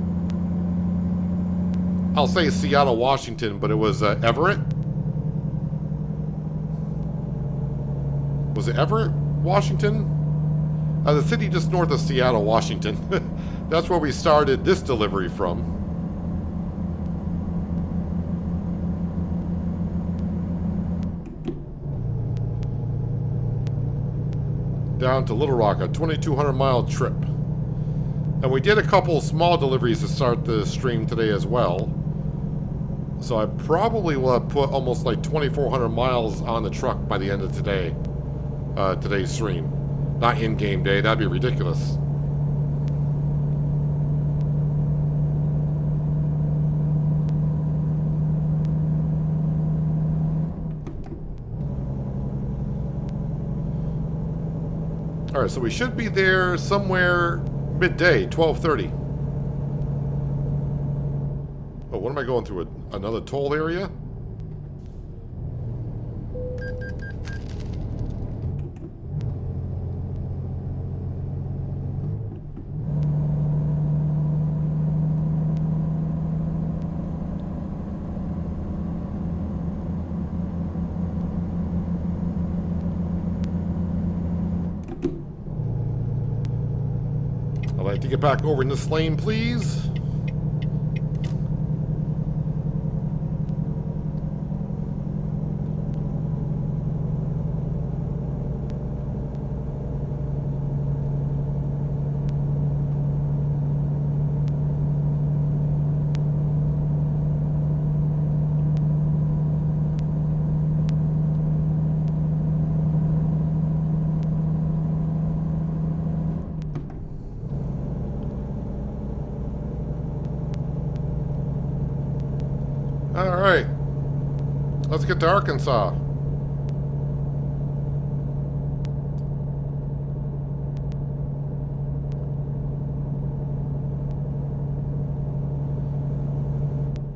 I'll say Seattle, Washington, but it was Everett. Was it Everett, Washington? The city just north of Seattle, Washington. That's where we started this delivery from. Down to Little Rock, a 2,200 mile trip. And we did a couple small deliveries to start the stream today as well. So I probably will have put almost like 2,400 miles on the truck by the end of today. Today's stream. Not in-game day, that'd be ridiculous. Alright, so we should be there somewhere midday, 12:30. Oh, what am I going through? Another toll area? I'd like to get back over in this lane, please. Alright. Let's get to Arkansas.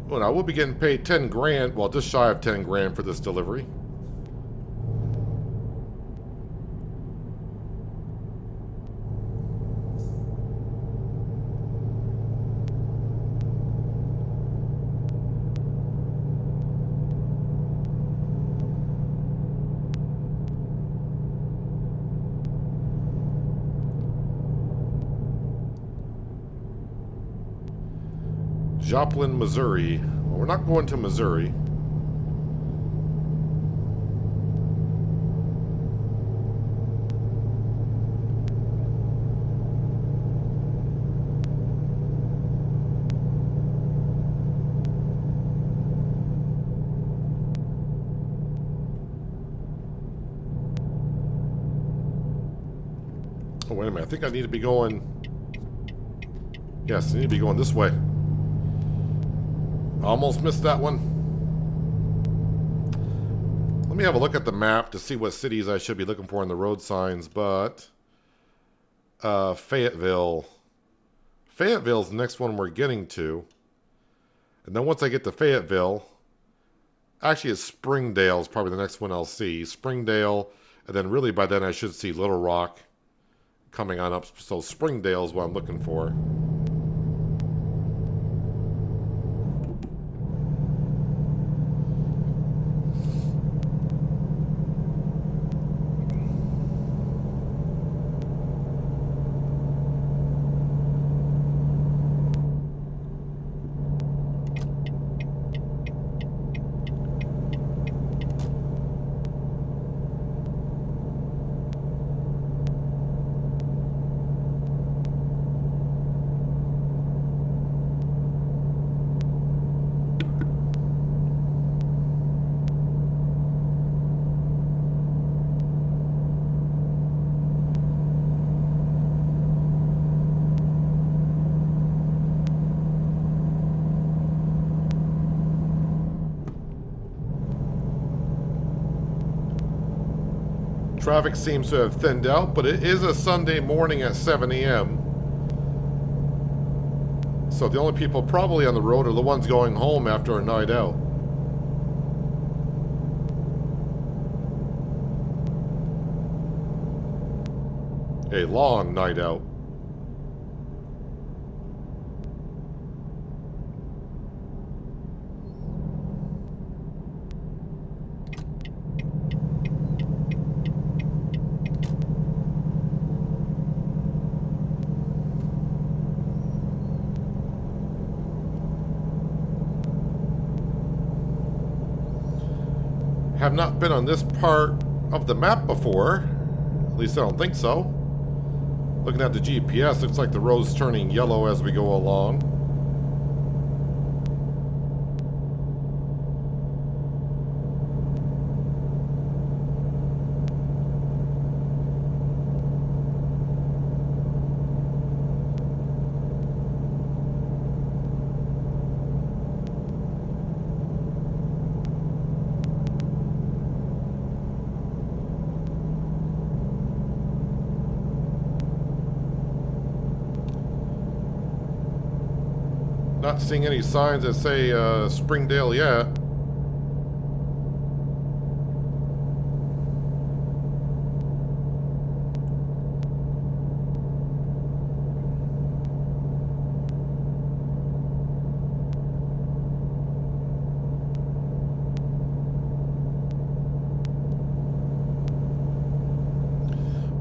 Well, I will be getting paid 10 grand, well, just shy of 10 grand for this delivery. Joplin, Missouri. Well, we're not going to Missouri. Oh, wait a minute. I think I need to be going... Yes, I need to be going this way. Almost missed that one. Let me have a look at the map to see what cities I should be looking for in the road signs, but... Fayetteville. Fayetteville's the next one we're getting to. And then once I get to Fayetteville... Actually, it's Springdale's probably the next one I'll see. Springdale, and then really by then I should see Little Rock coming on up. So Springdale's what I'm looking for. Traffic seems to have thinned out, but it is a Sunday morning at 7 a.m. So the only people probably on the road are the ones going home after a night out. A long night out. Have not been on this part of the map before. At least I don't think so. Looking at the GPS, looks like the road's turning yellow as we go along. Not seeing any signs that say Springdale yet.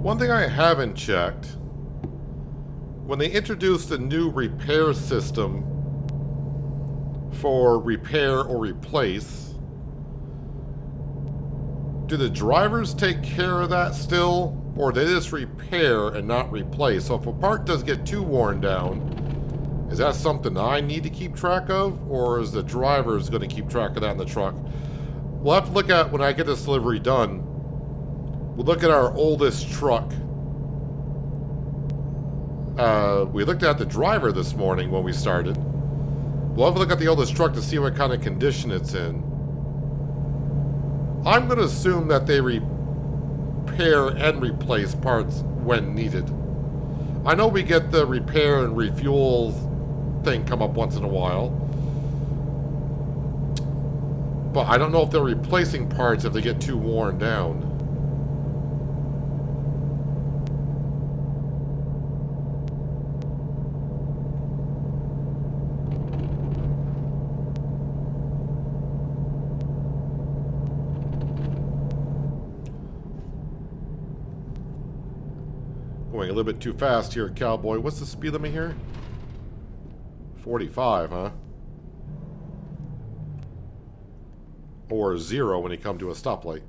One thing I haven't checked, when they introduced the new repair system for repair or replace, do the drivers take care of that still, or they just repair and not replace? So if a part does get too worn down, is that something I need to keep track of, or is the drivers going to keep track of that in the truck? We'll have to look at when I get this delivery done. We'll look at our oldest truck. We looked at the driver this morning when we started. We'll have a look at the oldest truck to see what kind of condition it's in. I'm going to assume that they repair and replace parts when needed. I know we get the repair and refuel thing come up once in a while. But I don't know if they're replacing parts if they get too worn down. Going a little bit too fast here, Cowboy. What's the speed limit here? 45, huh? Or 0 when you come to a stoplight.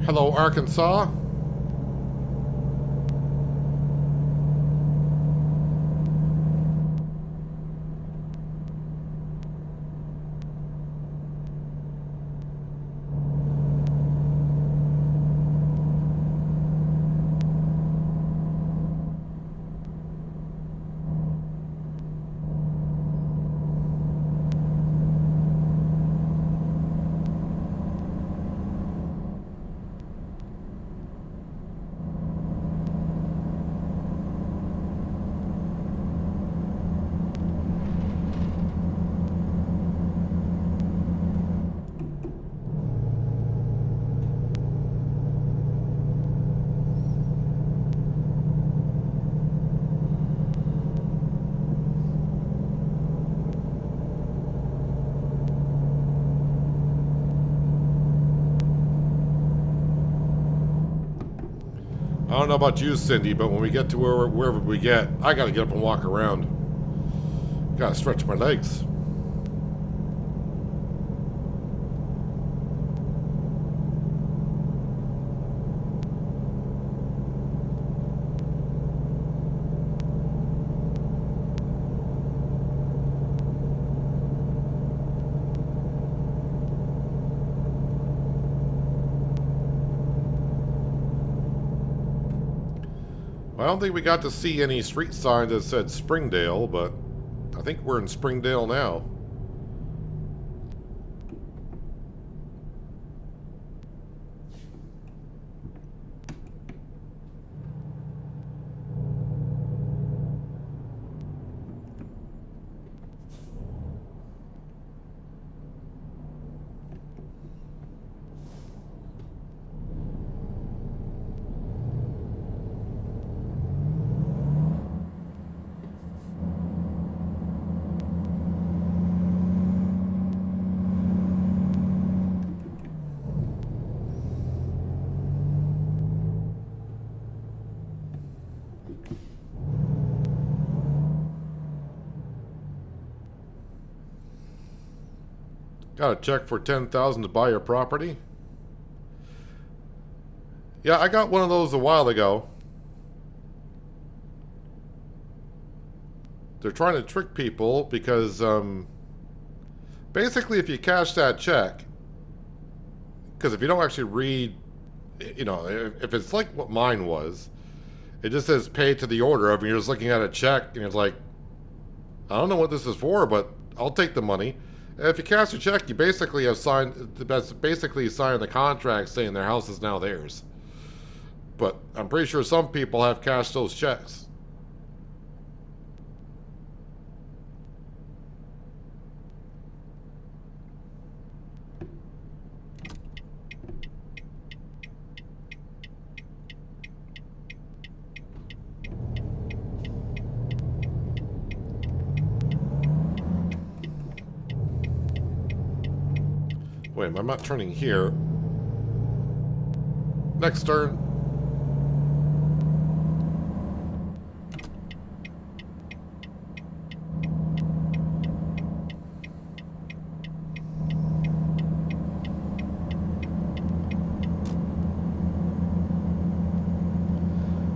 Hello, Arkansas. I don't know about you, Cindy, but when we get to wherever we get, I gotta get up and walk around. Gotta stretch my legs. I don't think we got to see any street signs that said Springdale, but I think we're in Springdale now. Got a check for $10,000 to buy your property. Yeah, I got one of those a while ago. They're trying to trick people because basically if you cash that check, because if you don't actually read, you know, if it's like what mine was, it just says pay to the order of, and you're just looking at a check and it's like, I don't know what this is for, but I'll take the money. If you cash a check, you basically have signed the contract saying their house is now theirs. But I'm pretty sure some people have cashed those checks. Wait, I'm not turning here. Next turn.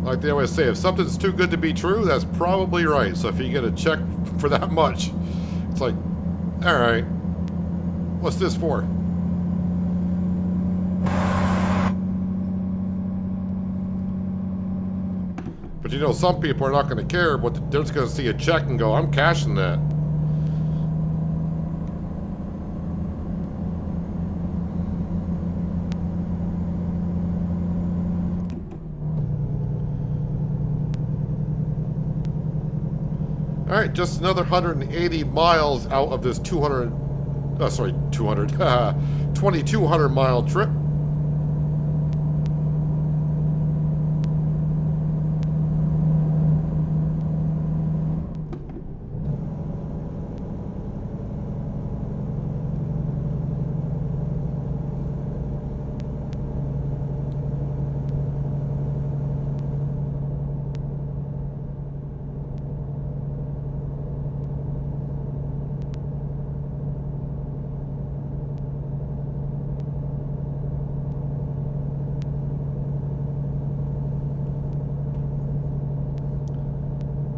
Like they always say, if something's too good to be true, that's probably right. So if you get a check for that much, it's like, all right, what's this for? But you know, some people are not going to care, but they're just going to see a check and go, I'm cashing that. Alright, just another 180 miles out of this 2,200 mile trip.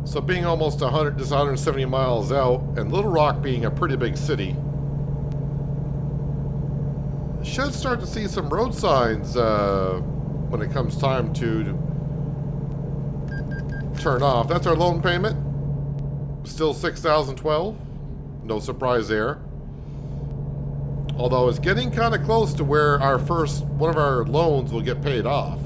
So being almost 170 miles out, and Little Rock being a pretty big city, should start to see some road signs when it comes time to turn off. That's our loan payment. Still $6,012. No surprise there. Although it's getting kind of close to where one of our loans will get paid off.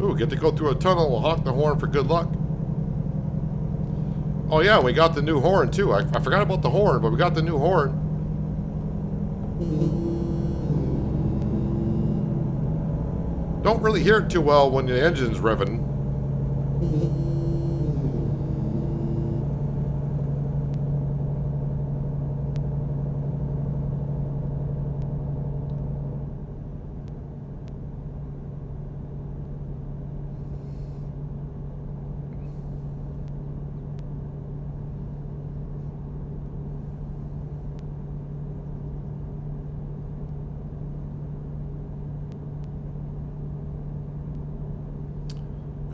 Ooh, get to go through a tunnel. We'll honk the horn for good luck. Oh yeah, we got the new horn too. I forgot about the horn, but we got the new horn. Don't really hear it too well when the engine's revving.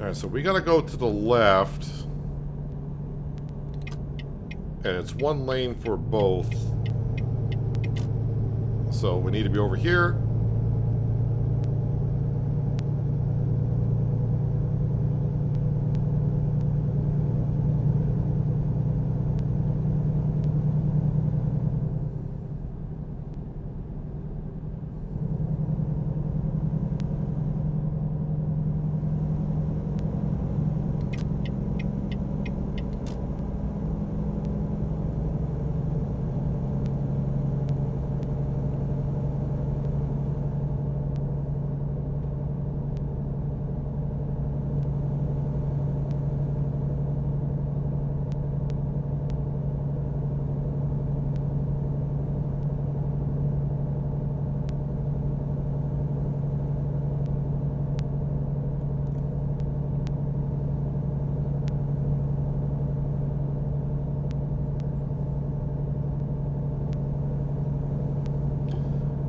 Alright, so we gotta go to the left. And it's one lane for both. So we need to be over here.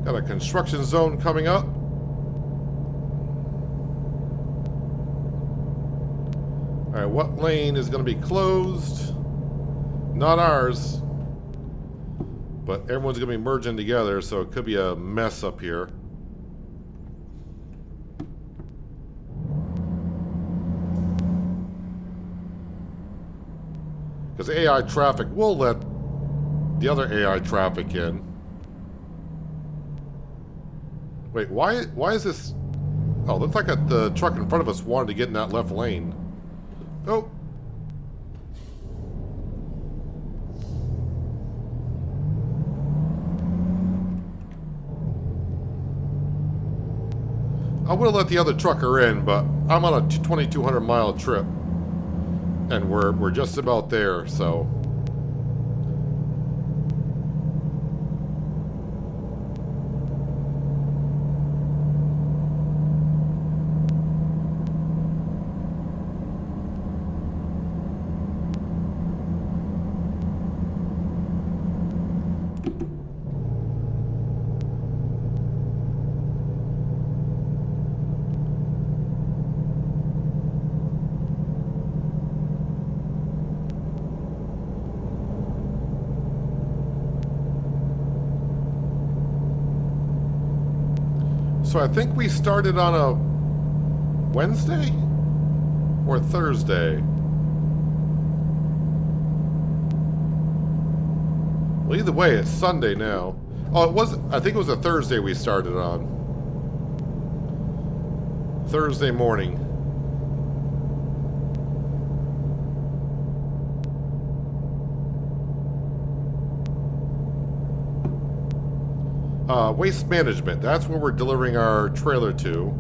Got a construction zone coming up. Alright, what lane is going to be closed? Not ours. But everyone's going to be merging together, so it could be a mess up here. Because AI traffic will let the other AI traffic in. Wait, why is this... Oh, looks like the truck in front of us wanted to get in that left lane. Oh. I would have let the other trucker in, but I'm on a 2,200 mile trip. And we're just about there, so... So I think we started on a Wednesday or Thursday. Well, either way, it's Sunday now. Oh, it was. I think it was a Thursday we started on. Thursday morning. Waste management. That's where we're delivering our trailer to.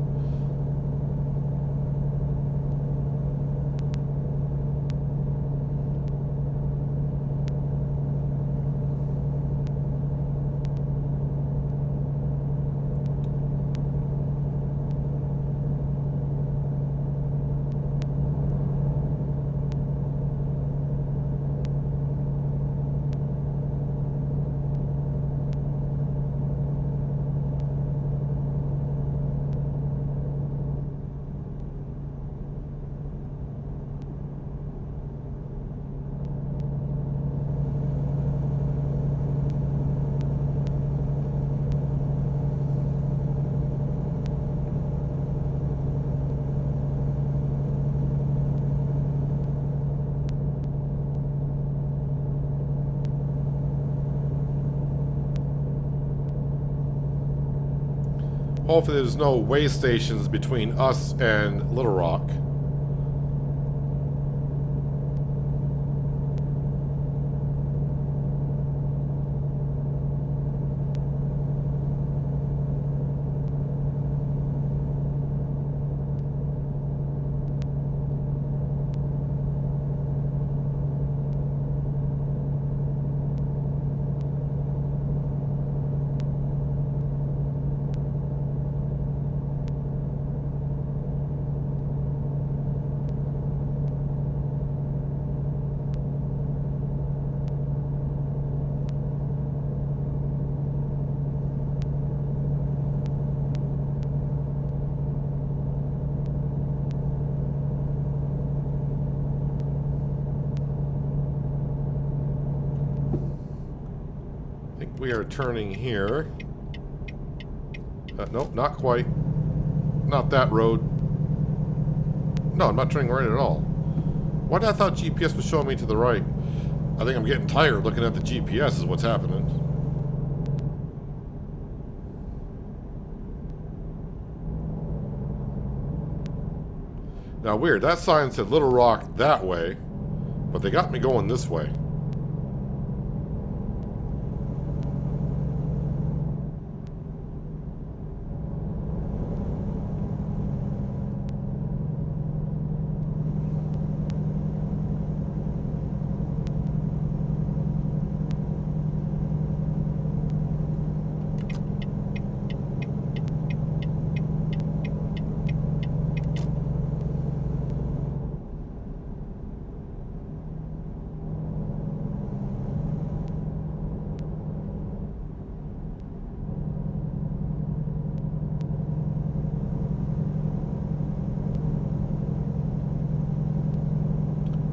Hopefully there's no way stations between us and Little Rock. We are turning here. Nope, not quite. Not that road. No, I'm not turning right at all. Why did I thought GPS was showing me to the right? I think I'm getting tired looking at the GPS is what's happening. Now weird, that sign said Little Rock that way, but they got me going this way.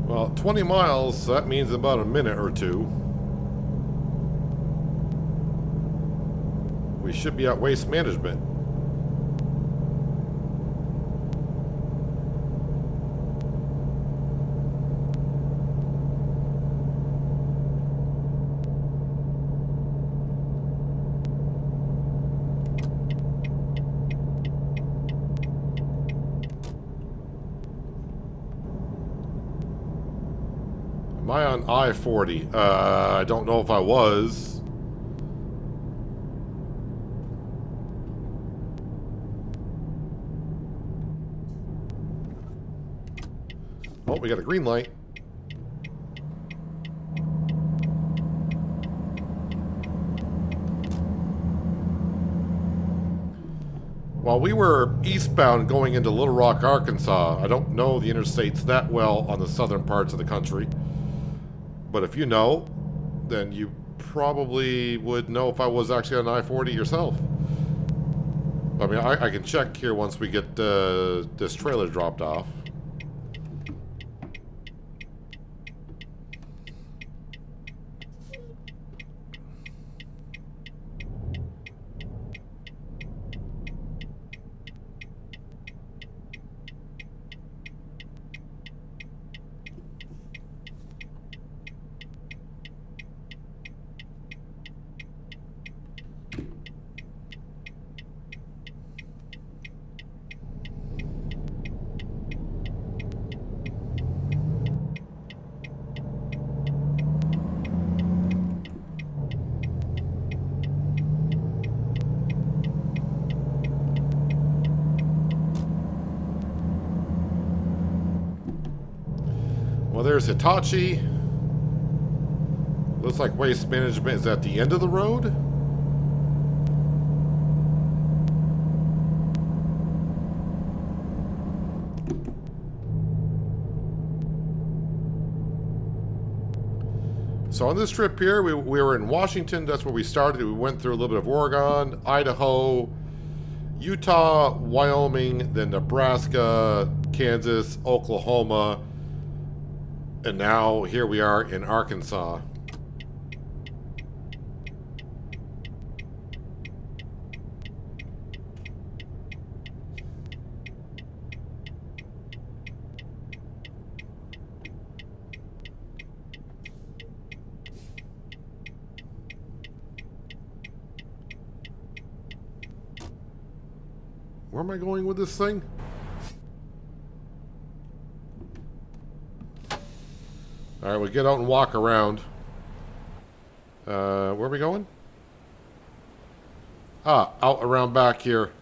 Well, 20 miles, so that means about a minute or two. We should be at Waste Management. Am I on I-40? I don't know if I was. Oh, we got a green light. While we were eastbound going into Little Rock, Arkansas, I don't know the interstates that well on the southern parts of the country. But if you know, then you probably would know if I was actually on I-40 yourself. I mean, I can check here once we get this trailer dropped off. Well, there's Hitachi. Looks like Waste Management is at the end of the road. So on this trip here, we were in Washington. That's where we started. We went through a little bit of Oregon, Idaho, Utah, Wyoming, then Nebraska, Kansas, Oklahoma, and now here we are in Arkansas. Where am I going with this thing? Alright, we get out and walk around. Where are we going? Ah, out around back here.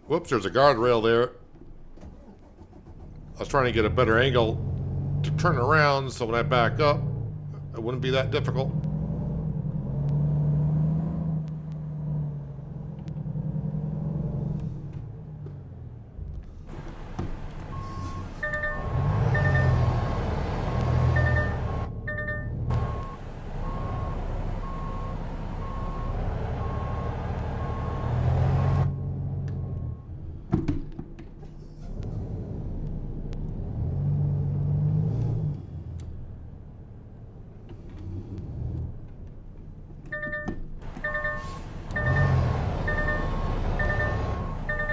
Whoops, there's a guardrail there. I was trying to get a better angle to turn around so when I back up, it wouldn't be that difficult.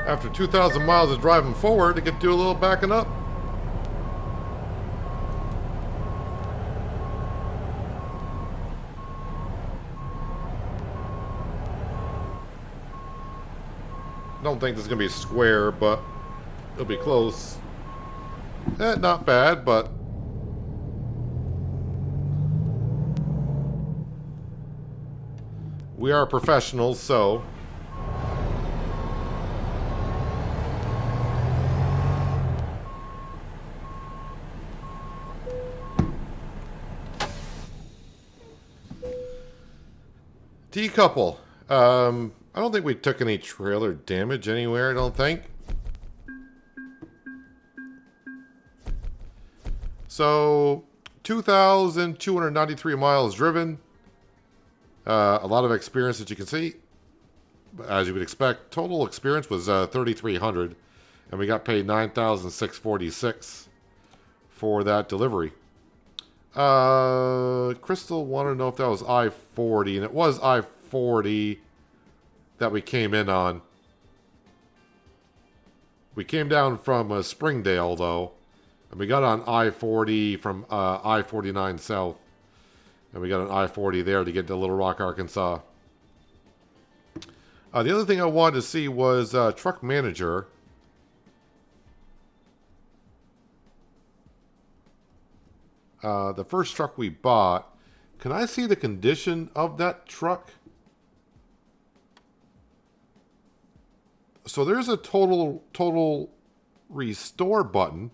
After 2,000 miles of driving forward, I get to do a little backing up. Don't think this is going to be square, but it'll be close. Not bad, but we are professionals, so decouple. I don't think we took any trailer damage anywhere, I don't think. So, 2,293 miles driven. A lot of experience that you can see. As you would expect, total experience was 3,300. And we got paid 9,646 for that delivery. Crystal wanted to know if that was I-40, and it was I-40 that we came in on. We came down from Springdale, though. And we got on I-40 from I-49 south. And we got an I-40 there to get to Little Rock, Arkansas. The other thing I wanted to see was Truck Manager. The first truck we bought. Can I see the condition of that truck? So there's a total restore button.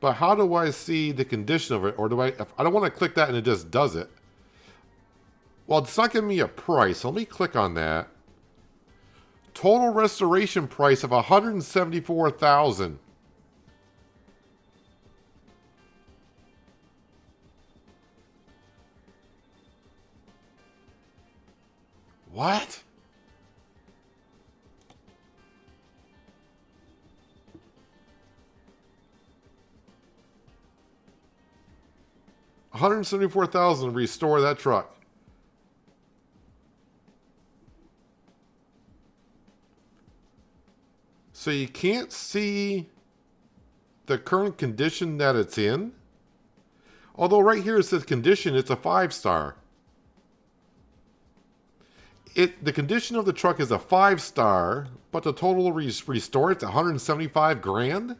But how do I see the condition of it? Or do I don't want to click that and it just does it. Well, it's not giving me a price. So let me click on that. Total restoration price of $174,000. What? $174,000 restore that truck. So you can't see the current condition that it's in. Although right here it says condition, it's a 5-star. The condition of the truck is a 5-star, but the total restore it's 175 grand.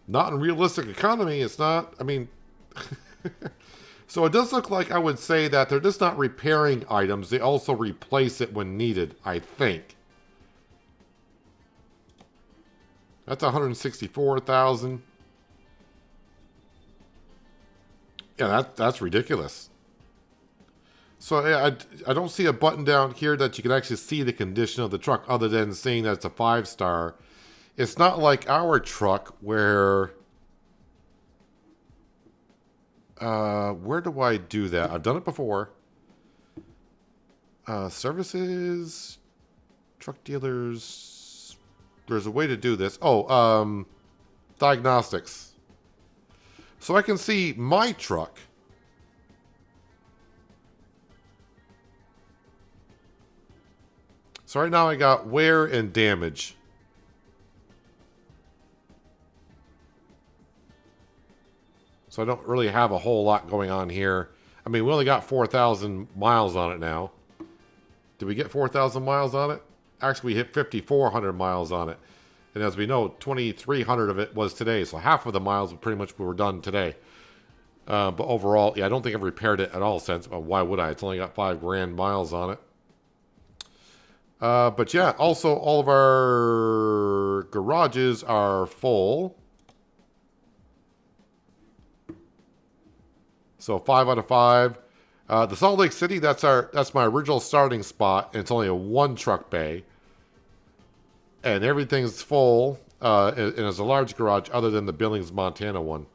Not in realistic economy, it's not. I mean, so it does look like I would say that they're just not repairing items. They also replace it when needed, I think. That's 164,000. Yeah, that's ridiculous. So I don't see a button down here that you can actually see the condition of the truck other than saying that it's a 5-star. It's not like our truck where do I do that? I've done it before. Services, truck dealers. There's a way to do this. Oh, diagnostics. So I can see my truck. So right now I got wear and damage. So I don't really have a whole lot going on here. I mean, we only got 4,000 miles on it now. Did we get 4,000 miles on it? Actually, we hit 5,400 miles on it. And as we know, 2,300 of it was today. So half of the miles pretty much were done today. But overall, yeah, I don't think I've repaired it at all since. Why would I? It's only got 5 grand miles on it. But yeah, also all of our garages are full. So 5 out of 5. The Salt Lake City, that's my original starting spot, and it's only a 1 truck bay. And everything's full, and it's a large garage other than the Billings, Montana one.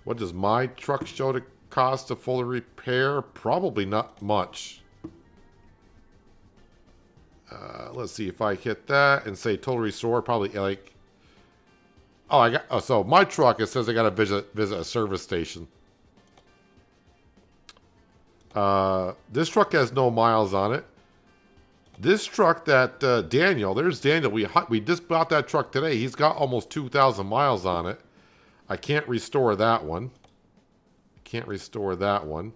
What does my truck show to cost to fully repair? Probably not much. Let's see if I hit that and say total restore, probably like... so my truck, it says I got to visit a service station. This truck has no miles on it. This truck that Daniel, there's Daniel. We just bought that truck today. He's got almost 2,000 miles on it. I can't restore that one. Can't restore that one.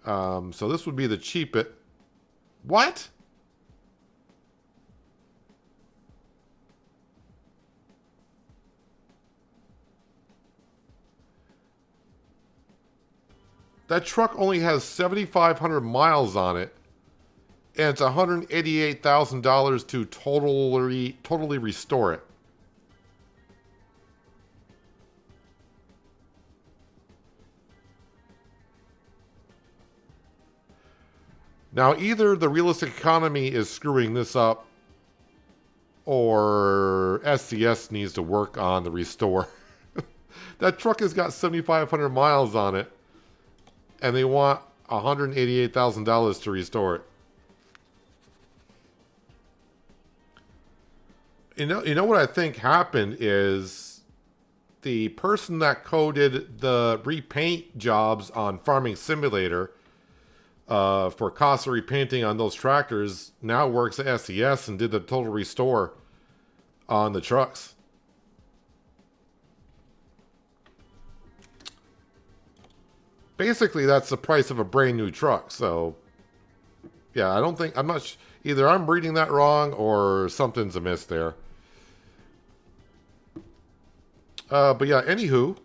So this would be the cheapest. What? That truck only has 7,500 miles on it, and it's $188,000 to totally restore it. Now, either the realistic economy is screwing this up, or SCS needs to work on the restore. That truck has got 7,500 miles on it, and they want $188,000 to restore it. You know what I think happened is the person that coded the repaint jobs on Farming Simulator for cost of repainting on those tractors now works at SES and did the total restore on the trucks. Basically, that's the price of a brand new truck. So, yeah, I'm not, either I'm reading that wrong or something's amiss there. But yeah, anywho.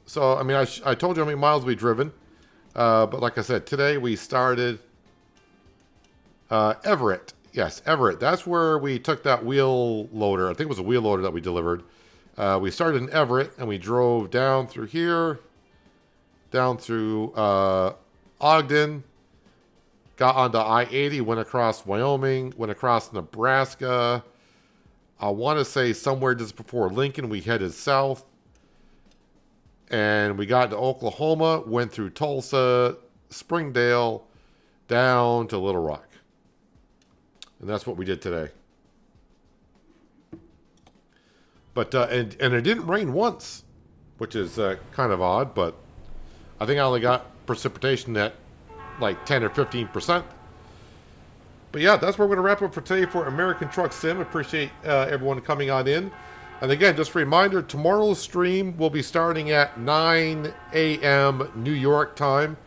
So, I mean, I told you how many miles we driven. But like I said, today we started Everett. Yes, Everett. That's where we took that wheel loader. I think it was a wheel loader that we delivered. We started in Everett and we drove down through here, down through Ogden, got onto I-80, went across Wyoming, went across Nebraska. I want to say somewhere just before Lincoln, we headed south. And we got to Oklahoma, went through Tulsa, Springdale, down to Little Rock. And that's what we did today. But, and it didn't rain once, which is kind of odd, but I think I only got precipitation at like 10 or 15%. But yeah, that's where we're going to wrap up for today for American Truck Sim. Appreciate everyone coming on in. And again, just a reminder, tomorrow's stream will be starting at 9 a.m. New York time,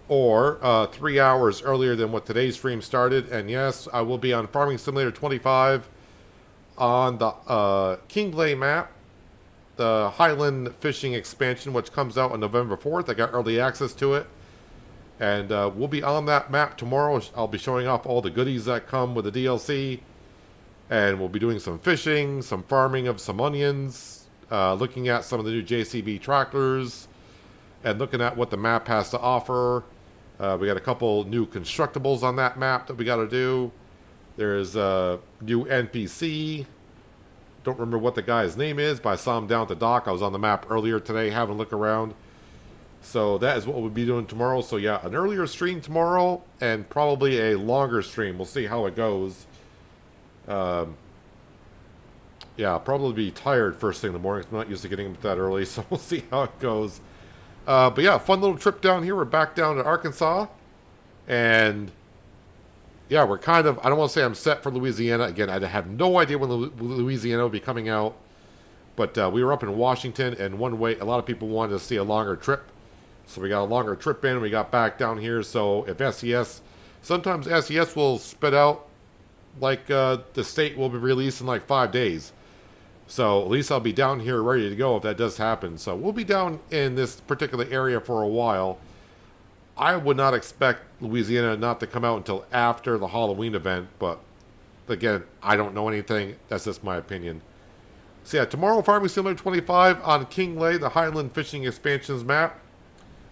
or 3 hours earlier than what today's stream started. And yes, I will be on Farming Simulator 25 on the Kingley map, the Highland Fishing expansion, which comes out on November 4th. I got early access to it. And we'll be on that map tomorrow. I'll be showing off all the goodies that come with the DLC. And we'll be doing some fishing, some farming of some onions, looking at some of the new JCB tractors, and looking at what the map has to offer. We got a couple new constructibles on that map that we got to do. There's a new NPC. Don't remember what the guy's name is, but I saw him down at the dock. I was on the map earlier today having a look around. So that is what we'll be doing tomorrow. So yeah, an earlier stream tomorrow and probably a longer stream. We'll see how it goes. Yeah, I'll probably be tired first thing in the morning. I'm not used to getting up that early, so we'll see how it goes. But yeah, fun little trip down here. We're back down to Arkansas. And yeah, we're kind of, I don't want to say I'm set for Louisiana. Again, I have no idea when Louisiana will be coming out. But we were up in Washington, and one way, a lot of people wanted to see a longer trip. So we got a longer trip in, we got back down here. So if SES, sometimes SES will spit out like the state will be released in like 5 days. So at least I'll be down here ready to go if that does happen. So we'll be down in this particular area for a while. I would not expect Louisiana not to come out until after the Halloween event. But again, I don't know anything. That's just my opinion. So yeah, tomorrow Farming Simulator 25 on Kingley, the Highland Fishing Expansions map.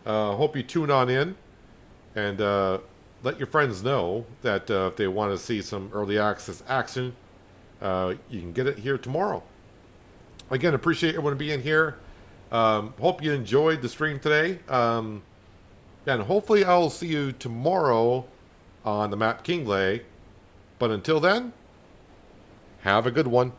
Hope you tune on in. And let your friends know that if they want to see some early access action, you can get it here tomorrow. Again, appreciate everyone being here. Hope you enjoyed the stream today. And hopefully I'll see you tomorrow on the map Kingley. But until then, have a good one.